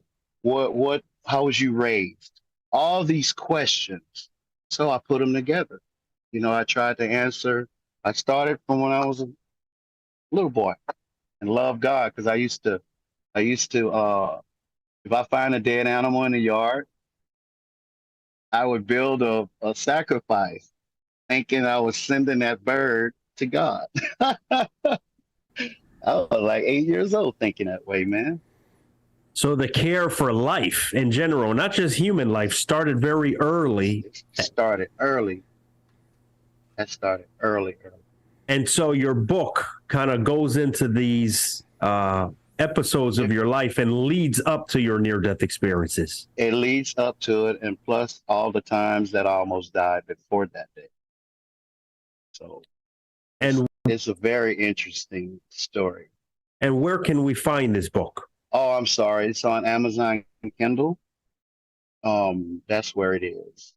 How was you raised? All these questions. So I put them together. You know, I tried to answer. I started from when I was a little boy and loved God, because I used to, if I find a dead animal in the yard, I would build a sacrifice, thinking I was sending that bird to God. I was like 8 years old thinking that way, man.
So the care for life in general, not just human life, started very early.
It started early. That started early.
And so your book kind of goes into these episodes of your life and leads up to your near-death experiences.
It leads up to it, and plus all the times that I almost died before that day. So
and
it's a very interesting story.
And where can we find this book?
Oh, I'm sorry. It's on Amazon Kindle. That's where it is.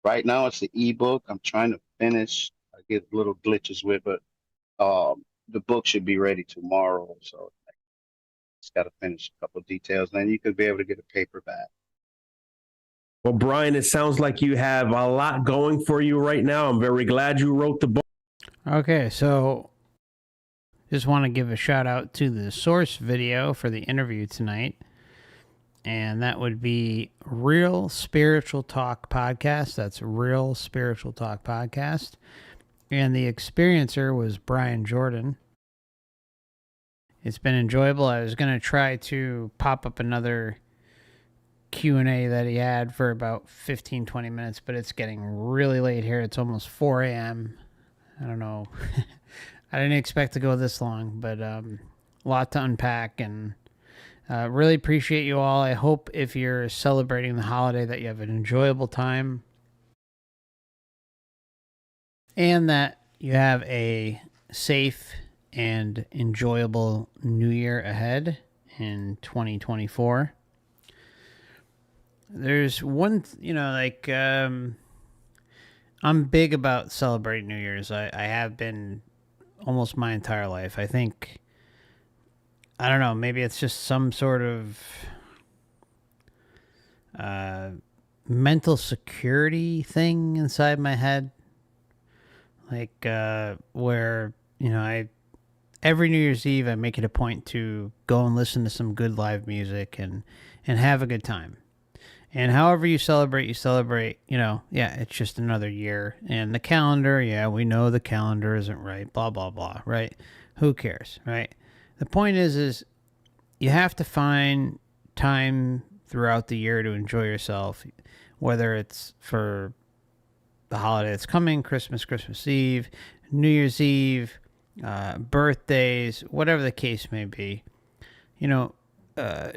Right now it's the ebook. I'm trying to finish. I get little glitches with it, but the book should be ready tomorrow. So just got to finish a couple of details. Then you could be able to get a paperback.
Well, Bryan, it sounds like you have a lot going for you right now. I'm very glad you wrote the book.
Okay, so just want to give a shout out to the source video for the interview tonight. and that would be Real Spiritual Talk Podcast. That's Real Spiritual Talk Podcast. And the experiencer was Brian Jordan. It's been enjoyable. I was going to try to pop up another Q&A that he had for about 15-20 minutes, but it's getting really late here. It's almost 4 a.m. I don't know. I didn't expect to go this long, but a lot to unpack, and really appreciate you all. I hope if you're celebrating the holiday that you have an enjoyable time and that you have a safe and enjoyable new year ahead in 2024. There's one, I'm big about celebrating New Year's. I have been almost my entire life. I think, I don't know, maybe it's just some sort of mental security thing inside my head. Where, every New Year's Eve I make it a point to go and listen to some good live music and have a good time. And however you celebrate, it's just another year. And the calendar, we know the calendar isn't right, blah, blah, blah, right? Who cares, right? The point is you have to find time throughout the year to enjoy yourself, whether it's for the holiday that's coming, Christmas Eve, New Year's Eve, birthdays, whatever the case may be.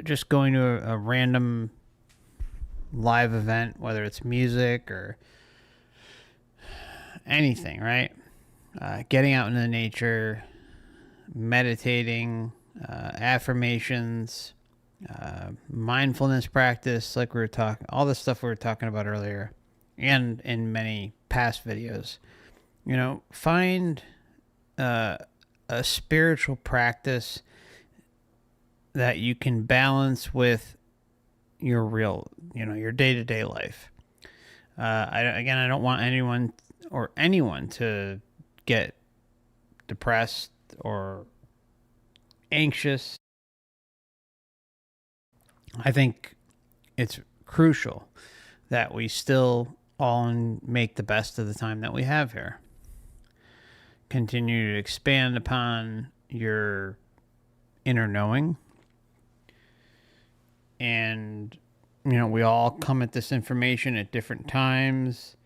Just going to a random live event, whether it's music or anything, right? Getting out into nature, meditating, affirmations, mindfulness practice, like we were talking, all the stuff we were talking about earlier, and in many past videos. Find a spiritual practice that you can balance with your real, your day-to-day life. I don't want anyone to get depressed or anxious. I think it's crucial that we still all make the best of the time that we have here. Continue to expand upon your inner knowing. And, we all come at this information at different times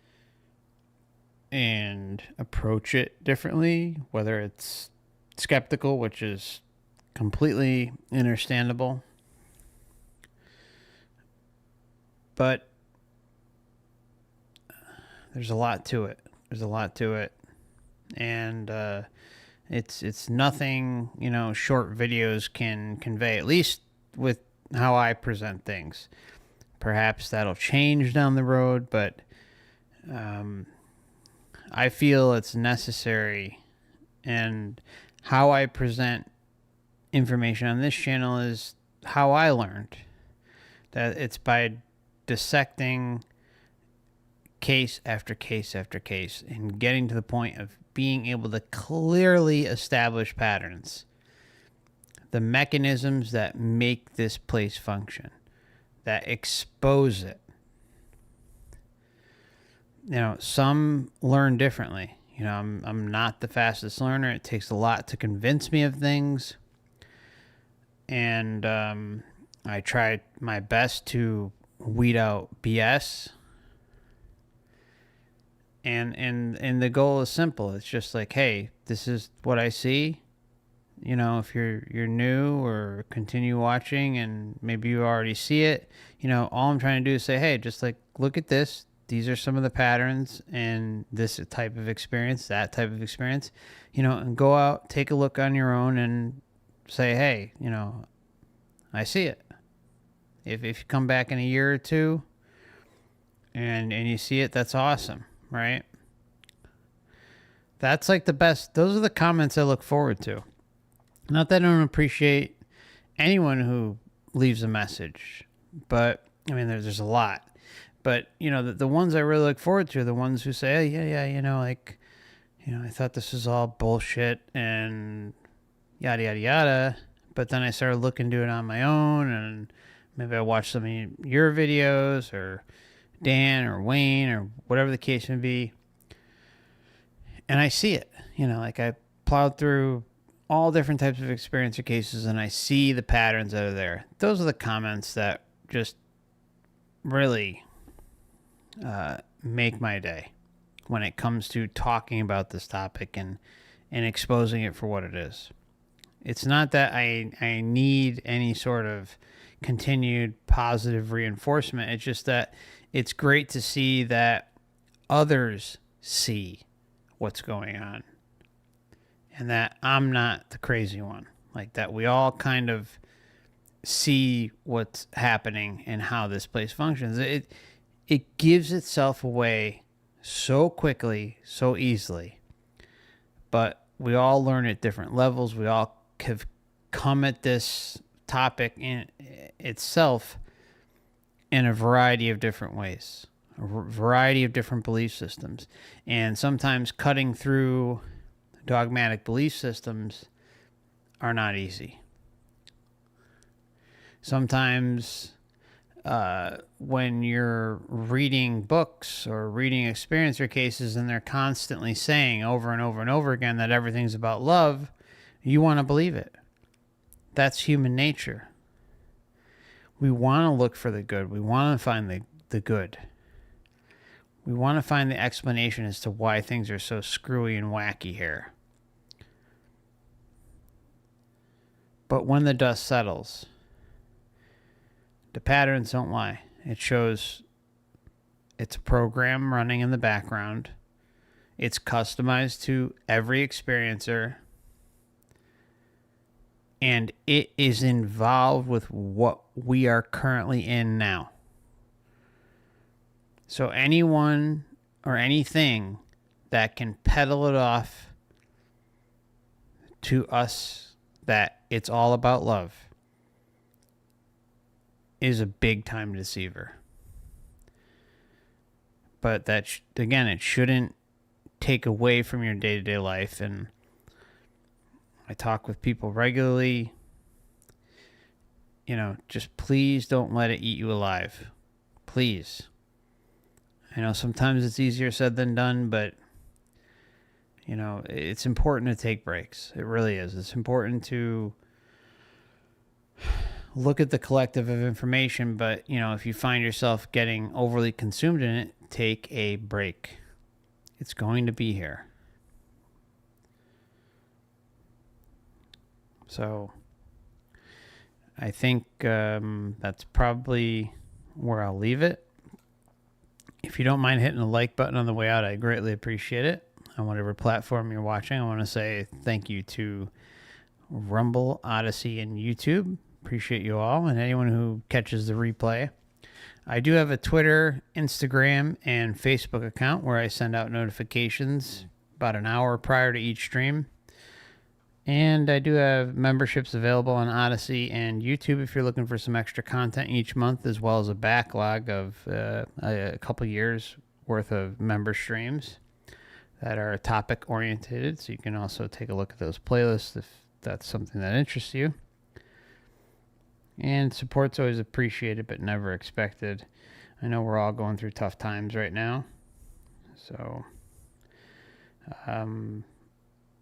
and approach it differently, whether it's skeptical, which is completely understandable. But there's a lot to it. And it's nothing, short videos can convey, at least with how I present things. Perhaps that'll change down the road, but I feel it's necessary. And how I present information on this channel is how I learned. That it's by dissecting case after case after case and getting to the point of being able to clearly establish patterns, the mechanisms that make this place function, that expose it. Some learn differently. I'm not the fastest learner. It takes a lot to convince me of things. And I try my best to weed out BS. And the goal is simple. It's just like, hey, this is what I see. If you're new or continue watching and maybe you already see it, all I'm trying to do is say, hey, just like, look at this. These are some of the patterns and this type of experience, that type of experience, and go out, take a look on your own and say, hey, I see it. If you come back in a year or two and you see it, that's awesome, right? That's like the best. Those are the comments I look forward to. Not that I don't appreciate anyone who leaves a message, but there's a lot. But, the ones I really look forward to are the ones who say, hey, yeah, I thought this was all bullshit and yada, yada, yada. But then I started looking to it on my own and Maybe I watch some of your videos, or Dan or Wayne or whatever the case may be, and I see it. Like I plowed through all different types of experiencer cases, and I see the patterns that are there. Those are the comments that just really make my day when it comes to talking about this topic and exposing it for what it is. It's not that I need any sort of continued positive reinforcement. It's just that it's great to see that others see what's going on, and that I'm not the crazy one. Like that we all kind of see what's happening and how this place functions. It gives itself away so quickly, so easily. But we all learn at different levels. We all have come at this topic in itself in a variety of different ways, a variety of different belief systems. And sometimes cutting through dogmatic belief systems are not easy. Sometimes when you're reading books or reading experiencer cases and they're constantly saying over and over and over again that everything's about love, you want to believe it. That's human nature. We want to look for the good. We want to find the good. We want to find the explanation as to why things are so screwy and wacky here. But when the dust settles, the patterns don't lie. It shows it's a program running in the background. It's customized to every experiencer. And it is involved with what we are currently in now. So anyone or anything that can peddle it off to us that it's all about love is a big time deceiver. But that, again, it shouldn't take away from your day-to-day life. And I talk with people regularly. Just please don't let it eat you alive. Please. I know sometimes it's easier said than done, but it's important to take breaks. It really is. It's important to look at the collective of information, but if you find yourself getting overly consumed in it, take a break. It's going to be here. So I think that's probably where I'll leave it. If you don't mind hitting the like button on the way out, I greatly appreciate it. On whatever platform you're watching, I want to say thank you to Rumble, Odysee, and YouTube. Appreciate you all, and anyone who catches the replay. I do have a Twitter, Instagram, and Facebook account where I send out notifications about an hour prior to each stream. And I do have memberships available on Odysee and YouTube if you're looking for some extra content each month, as well as a backlog of a couple years worth of member streams that are topic oriented. So you can also take a look at those playlists if that's something that interests you. And support's always appreciated but never expected. I know we're all going through tough times right now. So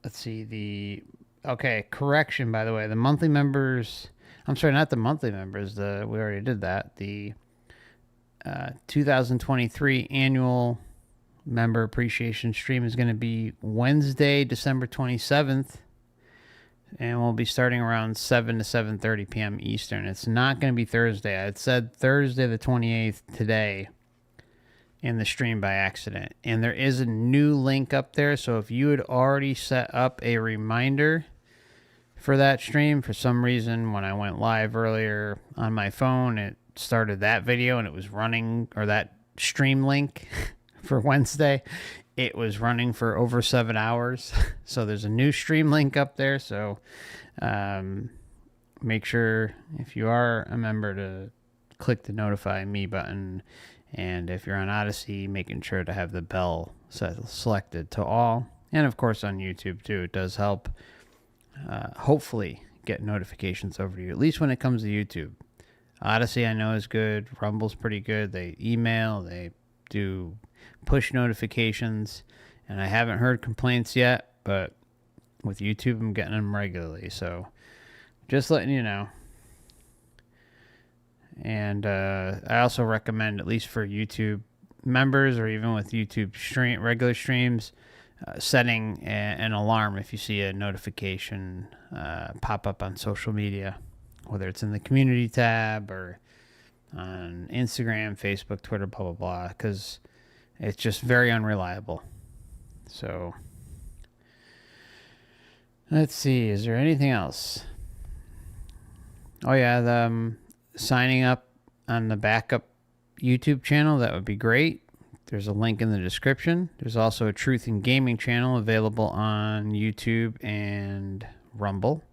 let's see, okay, correction, by the way. The monthly members, I'm sorry, not the monthly members. We already did that. The 2023 annual member appreciation stream is going to be Wednesday, December 27th. And we'll be starting around 7 to 7:30 p.m. Eastern. It's not going to be Thursday. I had said Thursday the 28th today in the stream by accident. And there is a new link up there. So if you had already set up a reminder for that stream, for some reason, when I went live earlier on my phone, it started that video and it was running, or that stream link for Wednesday, it was running for over 7 hours. So there's a new stream link up there. So make sure, if you are a member, to click the notify me button. And if you're on Odysee, making sure to have the bell selected to all. And of course on YouTube too. It does help hopefully get notifications over to you, at least when it comes to YouTube. Odysee I know is good. Rumble's pretty good. They email, they do push notifications, and I haven't heard complaints yet, but with YouTube I'm getting them regularly, so just letting you know. And I also recommend, at least for YouTube members or even with YouTube regular streams, setting an alarm if you see a notification pop up on social media, whether it's in the community tab or on Instagram, Facebook, Twitter, blah, blah, blah, because it's just very unreliable. So let's see, is there anything else? Oh yeah, the signing up on the backup YouTube channel, that would be great. There's a link in the description. There's also a Truth in Gaming channel available on YouTube and Rumble.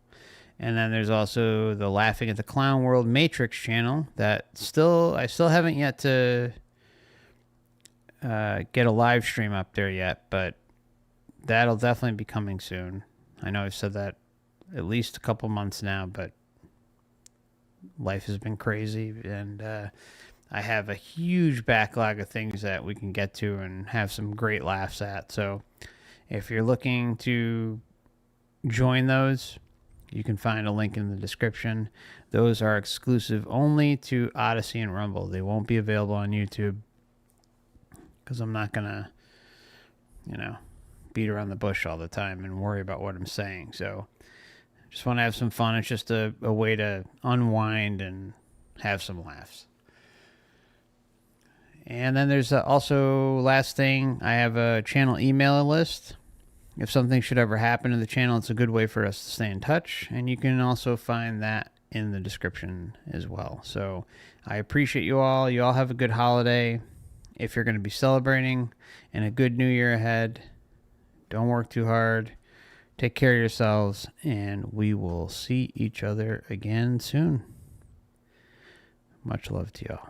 And then there's also the Laughing at the Clown World Matrix channel that I still haven't yet to get a live stream up there yet, but that'll definitely be coming soon. I know I've said that at least a couple months now, but life has been crazy, and I have a huge backlog of things that we can get to and have some great laughs at. So if you're looking to join those, you can find a link in the description. Those are exclusive only to Odysee and Rumble. They won't be available on YouTube because I'm not going to, beat around the bush all the time and worry about what I'm saying. So just want to have some fun. It's just a way to unwind and have some laughs. And then there's also, last thing, I have a channel email list. If something should ever happen to the channel, it's a good way for us to stay in touch. And you can also find that in the description as well. So I appreciate you all. You all have a good holiday if you're going to be celebrating, and a good new year ahead. Don't work too hard. Take care of yourselves, and we will see each other again soon. Much love to y'all.